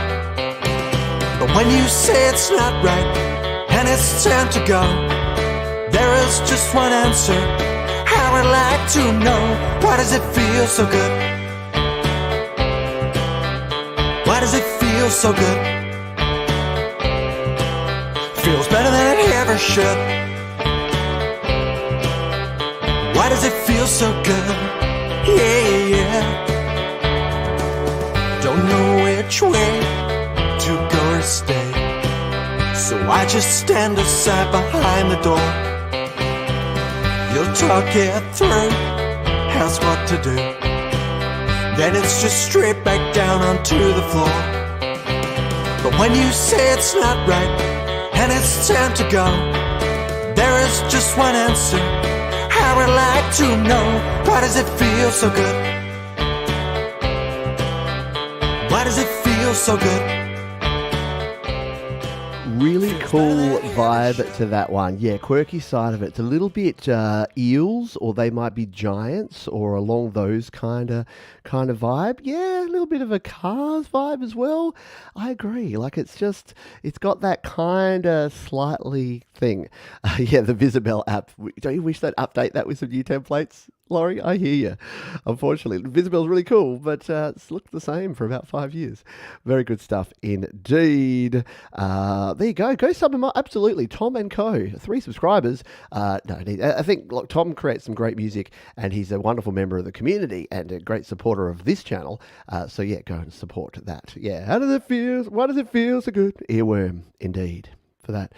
But when you say it's not right, and it's time to go, there is just one answer. I would like to know, why does it feel so good? Why does it feel so good? Feels better than it ever should. Why does it feel so good? Yeah, yeah. Don't know which way to go or stay, so I just stand aside behind the door. You'll talk it through, ask what to do, then it's just straight back down onto the floor. But when you say it's not right, and it's time to go, there is just one answer. I would like to know, why does it feel so good? Why does it feel so good? Really cool vibe to that one. Yeah, quirky side of it. It's a little bit eels, or they might be giants, or along those kind of vibe. Yeah, a little bit of a Cars vibe as well. I agree. Like it's got that kind of slightly thing. Yeah, the Visibel app. Don't you wish they'd update that with some new templates? Laurie, I hear you. Unfortunately, Visibel's really cool, but it's looked the same for about 5 years. Very good stuff indeed. There you go. Go sub him up. Absolutely. Tom & Co. 3 subscribers. I think look, Tom creates some great music, and he's a wonderful member of the community and a great supporter of this channel. So yeah, go and support that. Yeah. How does it feel? Why does it feel so good? Earworm, indeed, for that.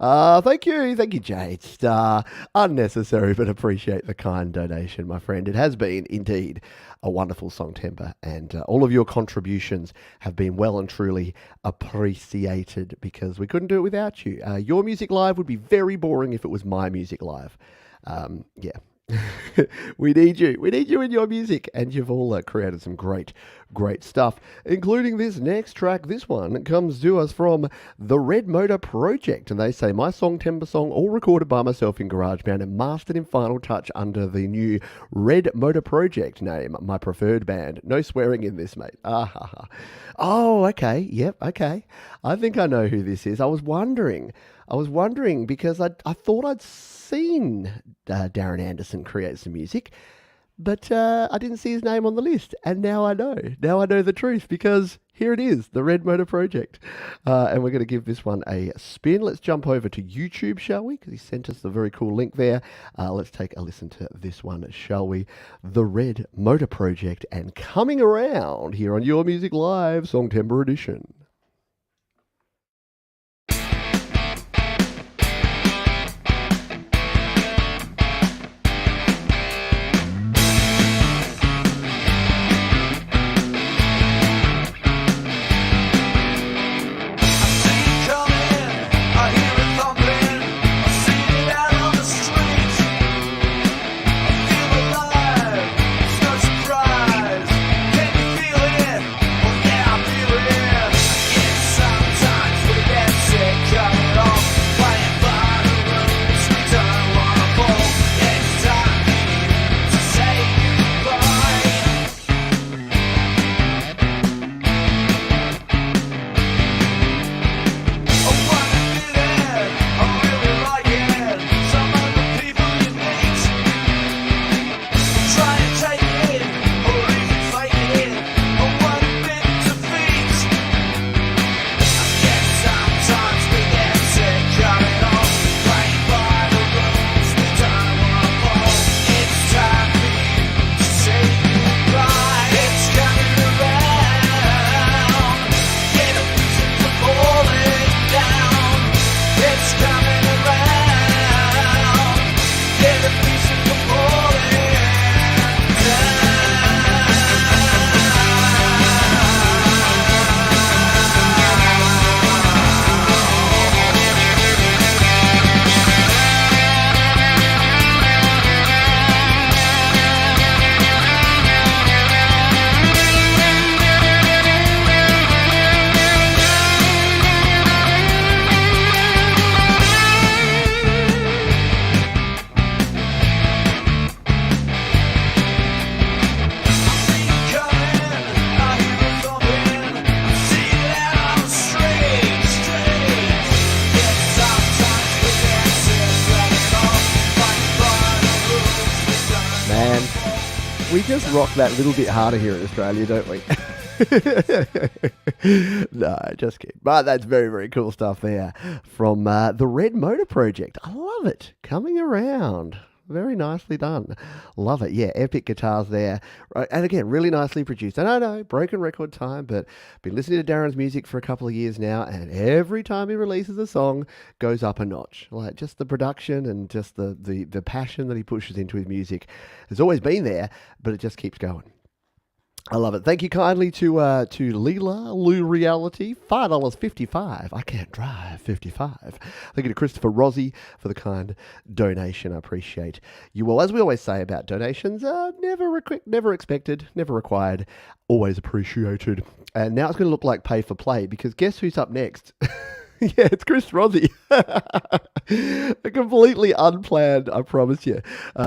Thank you, Jade Star. Unnecessary, but appreciate the kind donation, my friend. It has been indeed a wonderful song timber, and all of your contributions have been well and truly appreciated, because we couldn't do it without you. Your Music Live would be very boring if it was my music live. Yeah. We need you. We need you in your music, and you've all created some great stuff, including this next track. This one comes to us from the Red Motor Project, and they say, my Song Timber song, all recorded by myself in GarageBand and mastered in Final Touch under the new Red Motor Project name, my preferred band. No swearing in this, mate. Oh, okay. Yep, okay. I think I know who this is. I was wondering because I thought I'd seen Darren Anderson create some music, but I didn't see his name on the list, and now I know. Now I know the truth, because here it is, the Red Motor Project. And we're going to give this one a spin. Let's jump over to YouTube, shall we? Because he sent us the very cool link there. Let's take a listen to this one, shall we? The Red Motor Project, and Coming Around here on Your Music Live, Songtember Edition. We just rock that little bit harder here in Australia, don't we? No, just kidding. But that's very, very cool stuff there from the Red Motor Project. I love it. Coming Around. Very nicely done. Love it. Yeah, epic guitars there. Right. And again, really nicely produced. And I know, broken record time, but been listening to Darren's music for a couple of years now, and every time he releases a song, goes up a notch. Like, just the production and just the passion that he pushes into his music has always been there, but it just keeps going. I love it. Thank you kindly to Leela Lou Reality, $5.55. I can't drive, 55. Thank you to Christopher Rossi for the kind donation. I appreciate you all. As we always say about donations, never expected, never required, always appreciated. And now it's going to look like pay for play, because guess who's up next? Yeah, it's Chris Rossi. Completely unplanned, I promise you,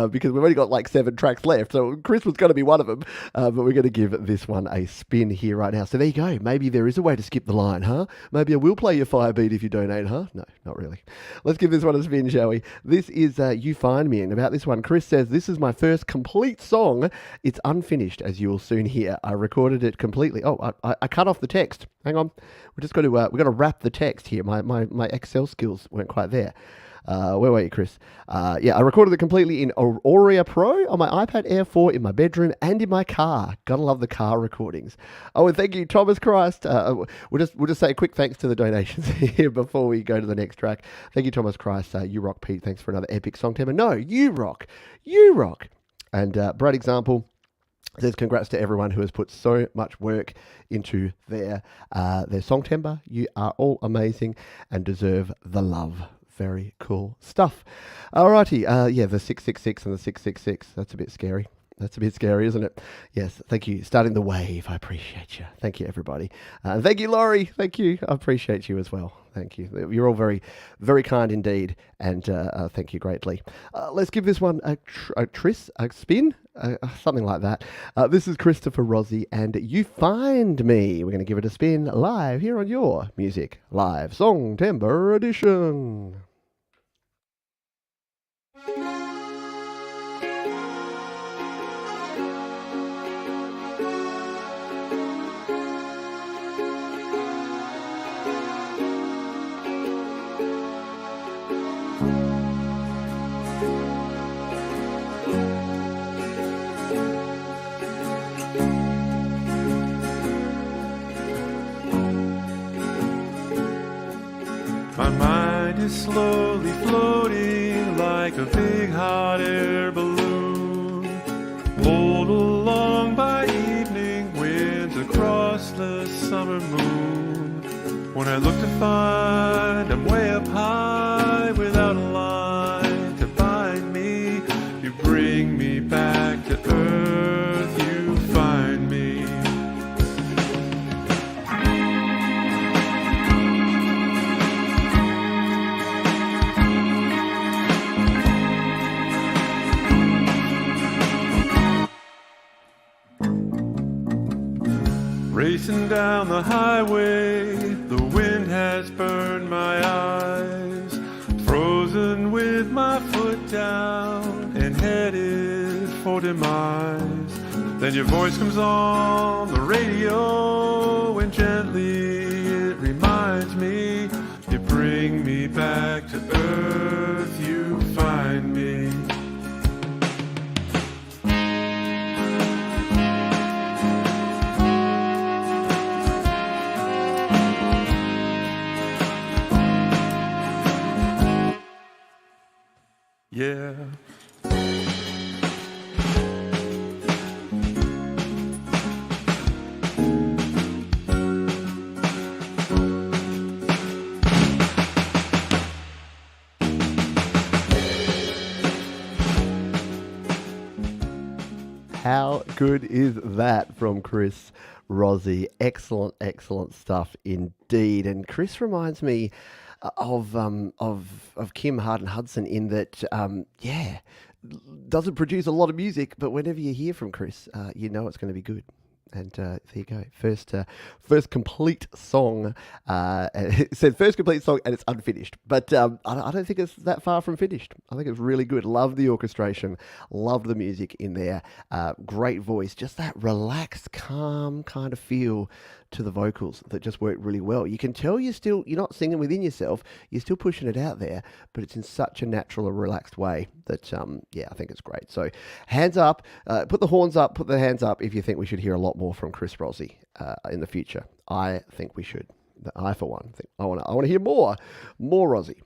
because we've only got like 7 tracks left. So Chris was going to be one of them, but we're going to give this one a spin here right now. So there you go. Maybe there is a way to skip the line, huh? Maybe I will play your fire beat if you donate, huh? No, not really. Let's give this one a spin, shall we? This is You Find Me. And about this one, Chris says, this is my first complete song. It's unfinished, as you will soon hear. I recorded it completely. Oh, I cut off the text. Hang on. We're just going to we've got to wrap the text here. My Excel skills weren't quite there. Where were you, Chris? Yeah, I recorded it completely in Aurea Pro on my iPad Air 4 in my bedroom and in my car. Gotta love the car recordings. Oh, and thank you, Thomas Christ. We'll just say a quick thanks to the donations here before we go to the next track. Thank you, Thomas Christ. You rock, Pete. Thanks for another epic song tema. No, you rock. You rock. And Brad Example says congrats to everyone who has put so much work into their song timbre. You are all amazing and deserve the love. Very cool stuff. Alrighty, yeah, the 666 and the 666. That's a bit scary. That's a bit scary, isn't it? Yes, thank you. Starting the wave. I appreciate you. Thank you, everybody. And thank you, Laurie. Thank you. I appreciate you as well. Thank you. You're all very, very kind indeed. And thank you greatly. Let's give this one a spin. Something like that. This is Christopher Rossi and You Find Me. We're going to give it a spin live here on Your Music Live Songtember Edition. slowly floating like a big hot air balloon, pulled along by evening winds across the summer moon. When I look to find I'm way up high without a line to bind me, you bring me back to earth, you find me. Racing down the highway, the wind has burned my eyes, frozen with my foot down and headed for demise. Then your voice comes on the radio and gently it reminds me, you bring me back to earth, you find me. Yeah. How good is that from Chris Rossi? Excellent, excellent stuff indeed. And Chris reminds me of Kim Hardin-Hudson in that, doesn't produce a lot of music, but whenever you hear from Chris, you know it's going to be good. And there you go. First complete song. It said first complete song and it's unfinished. But I don't think it's that far from finished. I think it's really good. Love the orchestration. Love the music in there. Great voice. Just that relaxed, calm kind of feel to the vocals that just work really well. You can tell you're not singing within yourself. You're still pushing it out there, but it's in such a natural and relaxed way that, I think it's great. So hands up, put the horns up, put the hands up if you think we should hear a lot more from Chris Rossi in the future. I think we should. I, for one, think I want to hear more Rossi.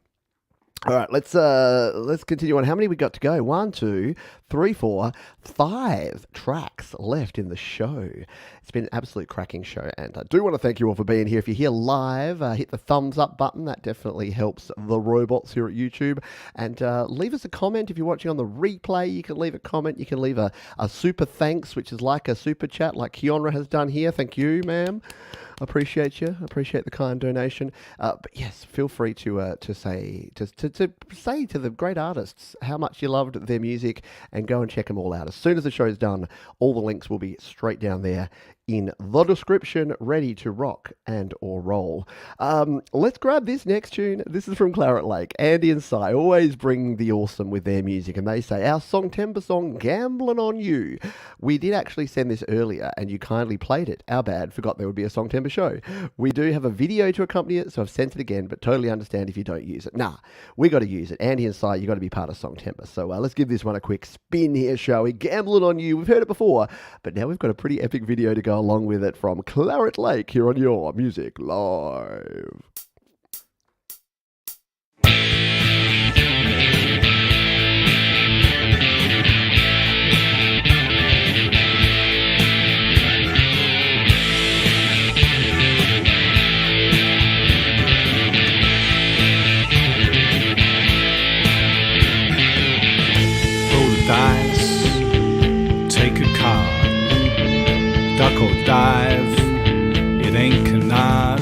All right, let's continue on. How many we got to go? 1, 2, 3, 4, 5 tracks left in the show. It's been an absolute cracking show, and I do want to thank you all for being here. If you're here live, hit the thumbs up button. That definitely helps the robots here at YouTube. And leave us a comment if you're watching on the replay. You can leave a comment. You can leave a super thanks, which is like a super chat, like Kianra has done here. Thank you, ma'am. Appreciate you. Appreciate the kind donation. But yes, feel free to say to say to the great artists how much you loved their music, and go and check them all out. As soon as the show's done, all the links will be straight down there in the description, ready to rock and or roll. Let's grab this next tune. This is from Claret Lake. Andy and Cy always bring the awesome with their music, and they say, our Songtember song, Gambling on You. We did actually send this earlier, and you kindly played it. Our bad, forgot there would be a Songtember show. We do have a video to accompany it, so I've sent it again, but totally understand if you don't use it. Nah, we got to use it. Andy and Cy, you got to be part of Songtember. So let's give this one a quick spin here, shall we? Gambling on You. We've heard it before, but now we've got a pretty epic video to go along with it from Claret Lake here on Your Music Live. Roll the dice, take a card. Duck or dive, it ain't canard.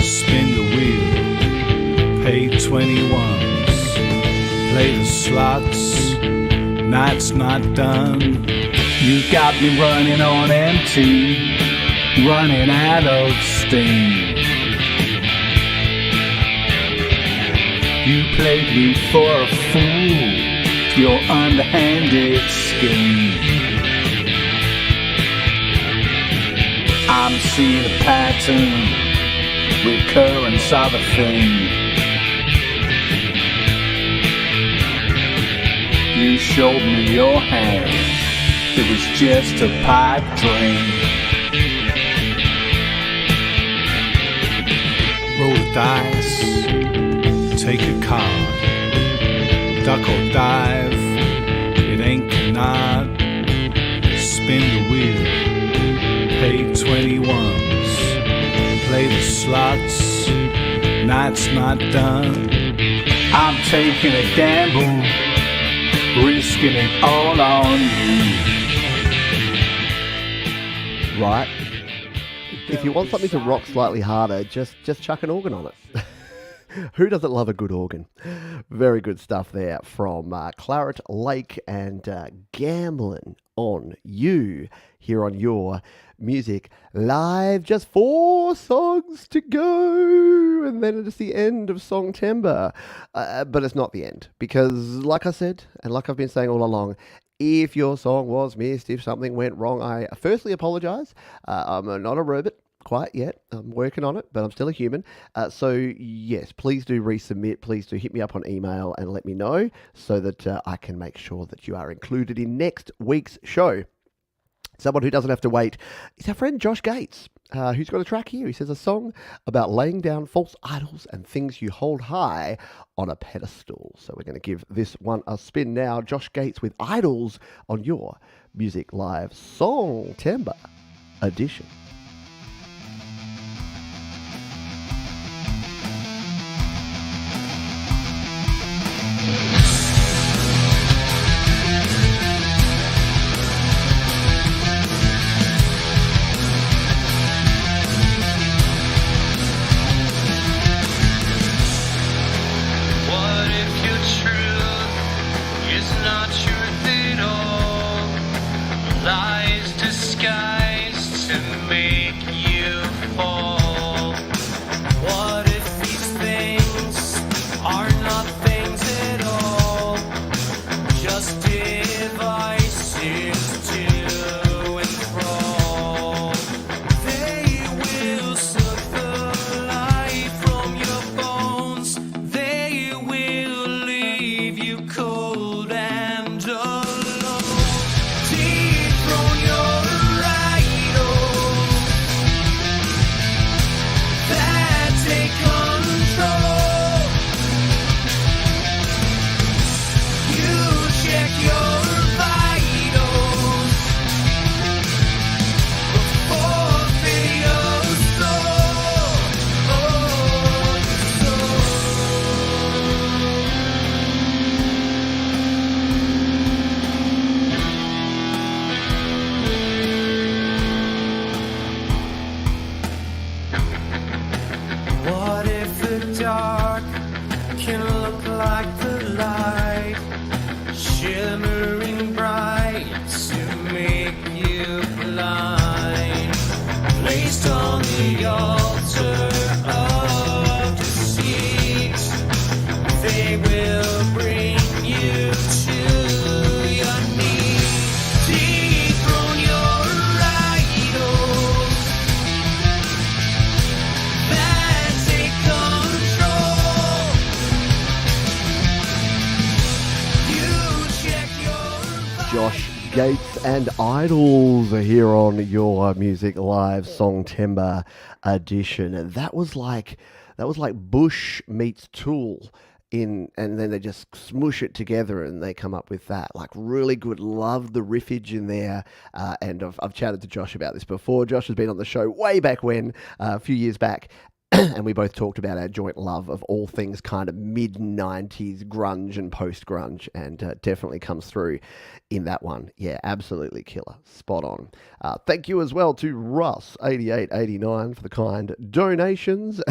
Spin the wheel, pay 21s. Play the slots, night's not done. You got me running on empty, running out of steam. You played me for a fool, your underhanded scheme. I'm seeing a pattern, recurrence of a thing. You showed me your hand, it was just a pipe dream. Roll the dice, take a card. Duck or dive, it ain't cannot. Spin the wheel, pay 21s. Play the slots, night's not done. I'm taking a gamble, risking it all on you. Right. If you want something to rock slightly harder, just chuck an organ on it. Who doesn't love a good organ? Very good stuff there from Claret Lake and Gambling on You here on your Music Live. Just 4 songs to go, and then it's the end of Songtember. But it's not the end, because like I said, and like I've been saying all along, if your song was missed, if something went wrong, I firstly apologise. I'm not a robot quite yet. I'm working on it, but I'm still a human. So yes, please do resubmit. Please do hit me up on email and let me know so that I can make sure that you are included in next week's show. Someone who doesn't have to wait is our friend Josh Gates, who's got a track here. He says a song about laying down false idols and things you hold high on a pedestal. So we're going to give this one a spin now. Josh Gates with Idols on your Music Live Songtember edition. Gates and Idols are here on your Music Live Songtember edition, and that was like Bush meets Tool and then they just smush it together and they come up with that. Like really good. Love the riffage in there, and I've chatted to Josh about this before. Josh has been on the show way back when, a few years back. And we both talked about our joint love of all things kind of mid-90s grunge and post-grunge, and definitely comes through in that one. Yeah, absolutely killer. Spot on. Thank you as well to Russ8889 for the kind donations.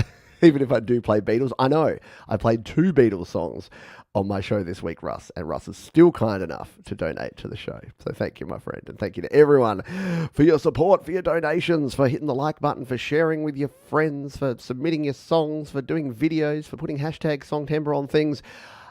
Even if I do play Beatles, I know I played 2 Beatles songs on my show this week, Russ, and Russ is still kind enough to donate to the show. So thank you, my friend, and thank you to everyone for your support, for your donations, for hitting the like button, for sharing with your friends, for submitting your songs, for doing videos, for putting hashtag Songtember on things.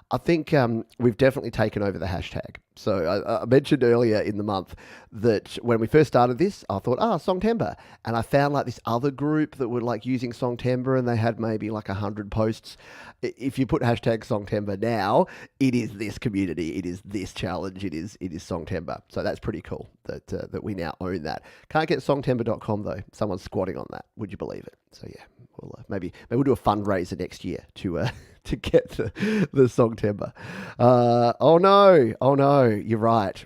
I think we've definitely taken over the hashtag. So I mentioned earlier in the month that when we first started this, I thought, Songtember. And I found like this other group that were like using Songtember, and they had maybe like 100 posts. If you put hashtag Songtember now, it is this community, it is this challenge, it is Songtember. So that's pretty cool that we now own that. Can't get songtember.com though. Someone's squatting on that. Would you believe it? So yeah, Maybe we'll do a fundraiser next year to get the song timber. Oh no, you're right,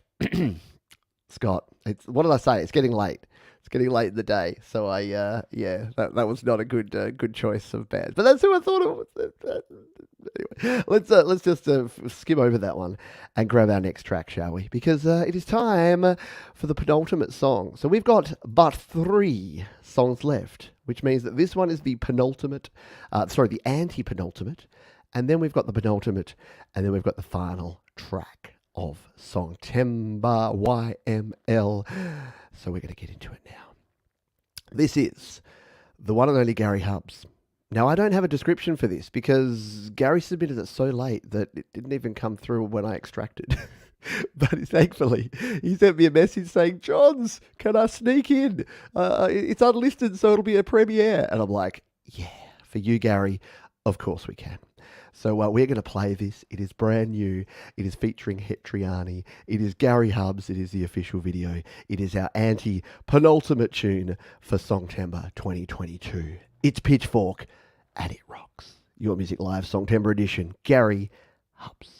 Scott. What did I say? It's getting late. It's getting late in the day, so that was not a good choice of bands. But that's who I thought it was. Anyway, let's just skim over that one and grab our next track, shall we? Because it is time for the penultimate song. So we've got but 3 songs left, which means that this one is the penultimate, the anti-penultimate, and then we've got the penultimate, and then we've got the final track of Song Timber YML. So we're going to get into it now. This is the one and only Gary Hubs. Now, I don't have a description for this because Gary submitted it so late that it didn't even come through when I extracted. But thankfully, he sent me a message saying, "Johns, can I sneak in? It's unlisted, so it'll be a premiere." And I'm like, yeah, for you, Gary, of course we can. So we're going to play this. It is brand new. It is featuring Hetriani. It is Gary Hubs. It is the official video. It is our anti-penultimate tune for Songtember 2022. It's Pitchfork, and it rocks. Your Music Live Songtember edition. Gary Hubs.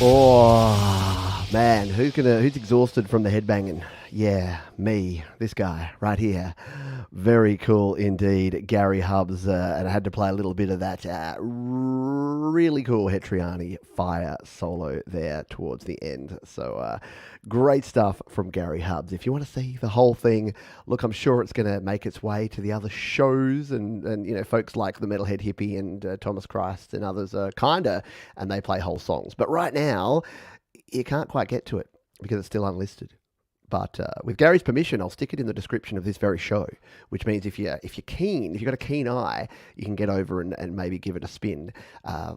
Oh, man, who's exhausted from the headbanging? Yeah, me, this guy right here. Very cool indeed, Gary Hubs, and I had to play a little bit of that really cool Hetriani fire solo there towards the end. So great stuff from Gary Hubs. If you want to see the whole thing, look, I'm sure it's going to make its way to the other shows, and you know, folks like the Metalhead Hippie and Thomas Christ and others are kinda, and they play whole songs. But right now, you can't quite get to it because it's still unlisted. But with Gary's permission, I'll stick it in the description of this very show, which means if you're keen, if you've got a keen eye, you can get over and maybe give it a spin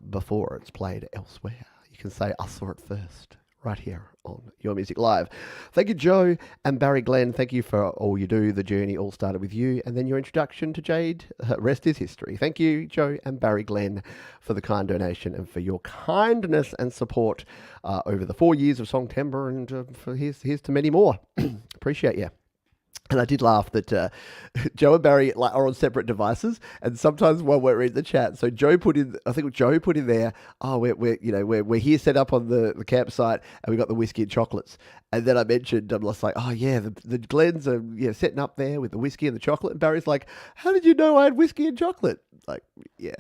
before it's played elsewhere. You can say, I saw it first, right here on Your Music Live. Thank you, Joe and Barry Glenn. Thank you for all you do. The journey all started with you, and then your introduction to Jade. Rest is history. Thank you, Joe and Barry Glenn, for the kind donation and for your kindness and support over the 4 years of Songtember, and for here's to many more. Appreciate you. And I did laugh that Joe and Barry are on separate devices, and sometimes while we're in the chat, so Joe put in there, oh, we're here set up on the campsite, and we got the whiskey and chocolates. And then I mentioned, I'm just like, oh yeah, the Glens are setting up there with the whiskey and the chocolate. And Barry's like, how did you know I had whiskey and chocolate? Like, yeah.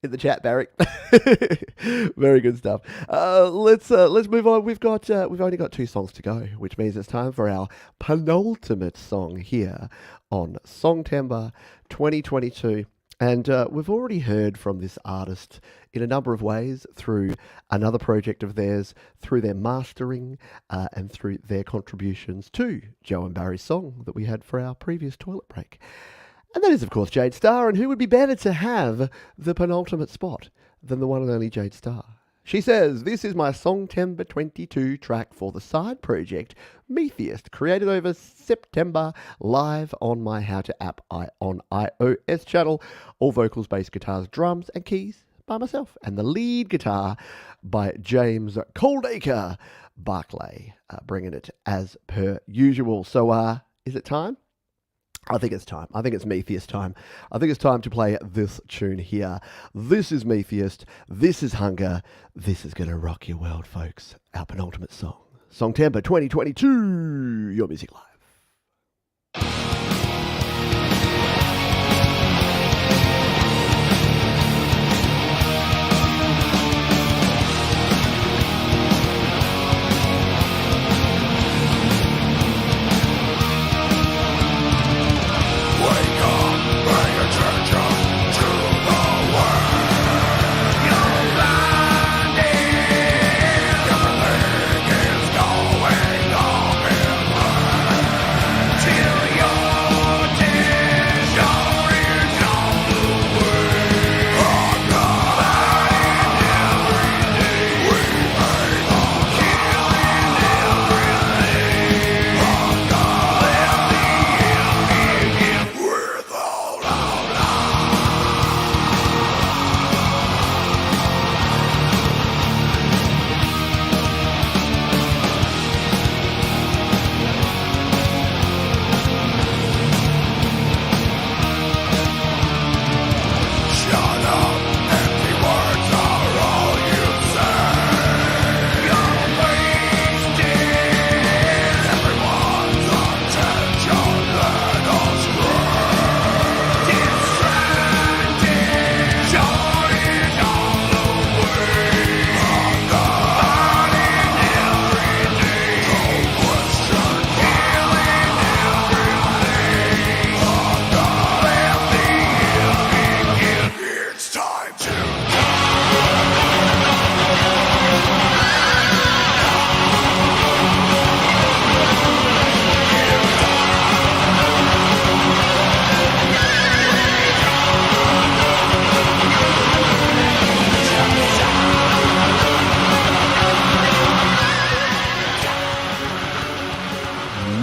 In the chat, Barry. Very good stuff. Let's move on. We've only got 2 songs to go, which means it's time for our penultimate song here on Songtember 2022. And we've already heard from this artist in a number of ways through another project of theirs, through their mastering, and through their contributions to Joe and Barry's song that we had for our previous toilet break. And that is, of course, Jade Starr, and who would be better to have the penultimate spot than the one and only Jade Starr? She says, this is my Songtember 22 track for the side project, Metheist, created over September, live on my How To app on iOS channel. All vocals, bass, guitars, drums, and keys by myself, and the lead guitar by James Coldacre Barclay, bringing it as per usual. So, is it time? I think it's time. I think it's Metheist time. I think it's time to play this tune here. This is Metheist. This is Hunger. This is going to rock your world, folks. Our penultimate song. Songtember 2022. Your Music Live.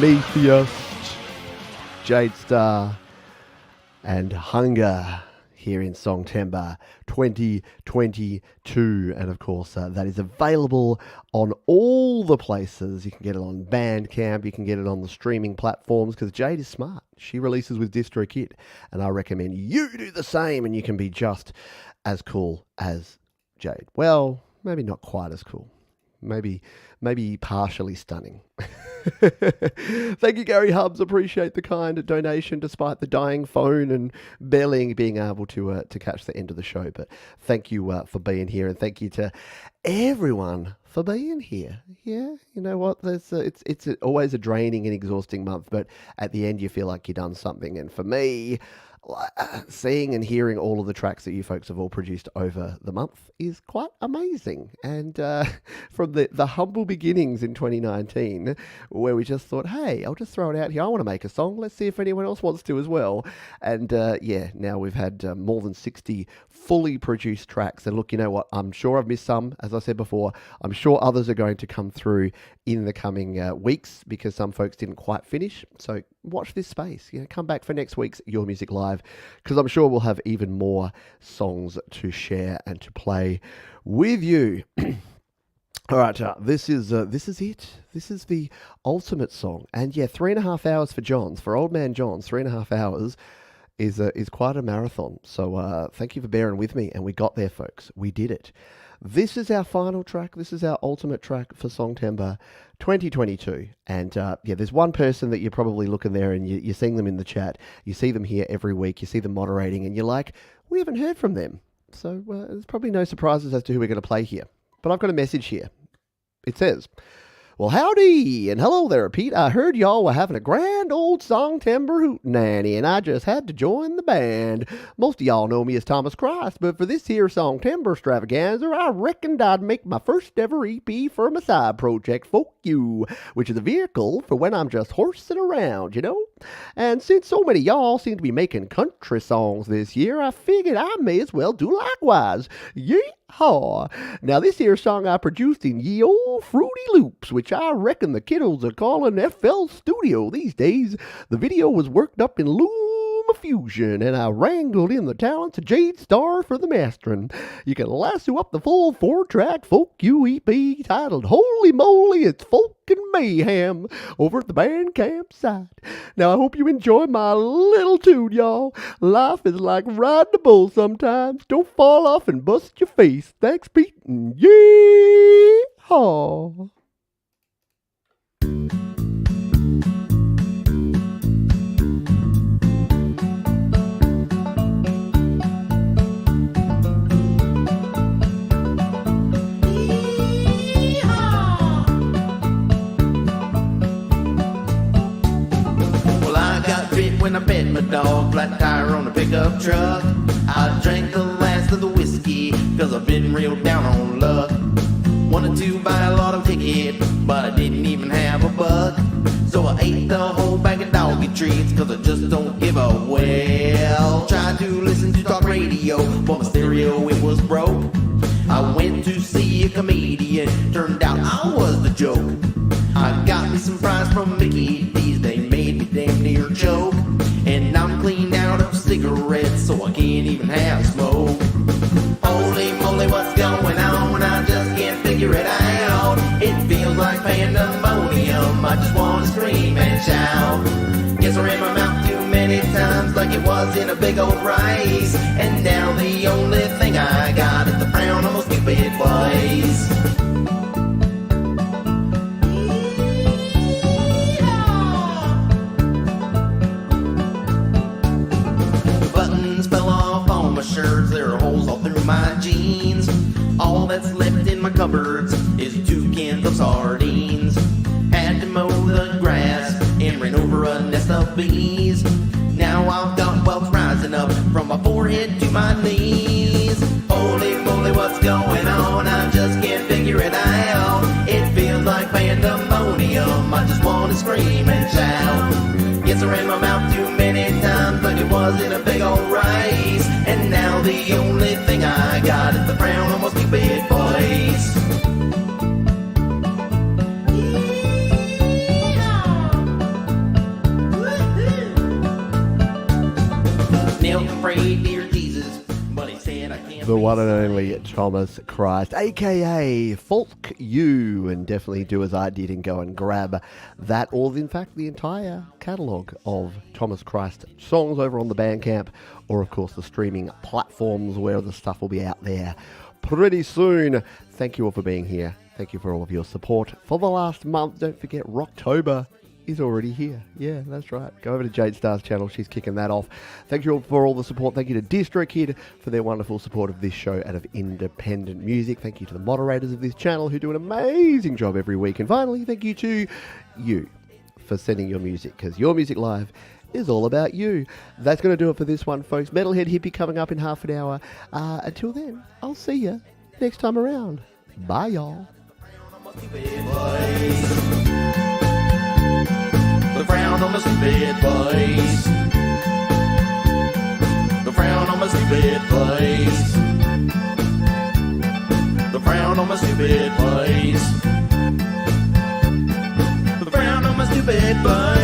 Metheist, Jade Starr, and Hunger here in Songtember 2022. And of course, that is available on all the places. You can get it on Bandcamp, you can get it on the streaming platforms, because Jade is smart. She releases with DistroKid, and I recommend you do the same, and you can be just as cool as Jade. Well, maybe not quite as cool. Maybe partially stunning. Thank you, Gary Hubbs. Appreciate the kind donation despite the dying phone and barely being able to catch the end of the show. But thank you for being here, and thank you to everyone for being here. Yeah, you know what? It's always a draining and exhausting month, but at the end you feel like you've done something. And for me, seeing and hearing all of the tracks that you folks have all produced over the month is quite amazing. And from the humble beginnings in 2019, where we just thought, hey, I'll just throw it out here. I want to make a song. Let's see if anyone else wants to as well. And now we've had more than 60 fully produced tracks. And look, you know what? I'm sure I've missed some, as I said before. I'm sure others are going to come through in the coming weeks, because some folks didn't quite finish. So watch this space. Come back for next week's Your Music Live, because I'm sure we'll have even more songs to share and to play with you. All right, this is it. This is the ultimate song, and yeah, 3.5 hours for Johns, for old man Johns. 3.5 hours is quite a marathon. So thank you for bearing with me, and we got there, folks. We did it. This is our final track. This is our ultimate track for Songtember 2022. And yeah, there's one person that you're probably looking there, and you're seeing them in the chat. You see them here every week. You see them moderating, and you're like, we haven't heard from them. So there's probably no surprises as to who we're going to play here. But I've got a message here. It says, well, howdy, and hello there, Pete. I heard y'all were having a grand old Songtember hootenanny, and I just had to join the band. Most of y'all know me as Thomas Christ, but for this here Songtember extravaganza, I reckoned I'd make my first ever EP for my side project, Folk You, which is a vehicle for when I'm just horsing around, you know? And since so many y'all seem to be making country songs this year, I figured I may as well do likewise. Yeehaw! Now this here song I produced in ye old Fruity Loops, which I reckon the kiddos are calling FL Studio these days. The video was worked up in LumaFusion, and I wrangled in the talents of Jade Star for the mastering. You can lasso up the full 4-track Folk You EP titled Holy Moly, It's Folk and Mayhem over at the Bandcamp site. Now I hope you enjoy my little tune, y'all. Life is like riding a bull sometimes. Don't fall off and bust your face. Thanks, Pete, and yeehaw! When I bet my dog, flat tire on a pickup truck. I drank the last of the whiskey, cause I've been real down on luck. Wanted to buy a lot of ticket, but I didn't even have a buck. So I ate the whole bag of doggy treats, cause I just don't give a well. Tried to listen to talk radio, but my stereo it was broke. I went to see a comedian, turned out I was the joke. I got me some fries from Mickey D's, they made me damn near choke. And I'm cleaned out of cigarettes, so I can't even have smoke. Holy moly, what's going on? I just can't figure it out. It feels like pandemonium, I just wanna scream and shout. Guess I ran my mouth too many times like it was in a big old rice. And now the only thing I got is the frown on my stupid face. Shirts, there are holes all through my jeans. All that's left in my cupboards is 2 cans of sardines. Had to mow the grass and ran over a nest of bees. Now I've got welts rising up from my forehead to my knees. Holy moly, what's going on? I just can't figure it out. It feels like pandemonium, I just want to scream and shout. Yes, I ran my mouth too many times like it was in a big old rice. And now the only thing I got is the frown on my stupid face. Neil prayed, dear Jesus, but he said I can't. The one and only Thomas Christ, aka Folk You, and definitely do as I did and go and grab that, or in fact the entire catalogue of Thomas Christ songs over on the Bandcamp, or of course the streaming platforms where the stuff will be out there pretty soon. Thank you all for being here. Thank you for all of your support for the last month. Don't forget, Rocktober is already here. Yeah, that's right. Go over to Jade Star's channel. She's kicking that off. Thank you all for all the support. Thank you to DistroKid for their wonderful support of this show out of independent music. Thank you to the moderators of this channel who do an amazing job every week. And finally, thank you to you for sending your music, because your music live is all about you. That's going to do it for this one, folks. Metalhead Hippie coming up in half an hour. Until then, I'll see you next time around. Bye, y'all. The frown on my stupid face. The frown on my stupid face. The frown on my stupid face. The frown on my stupid face.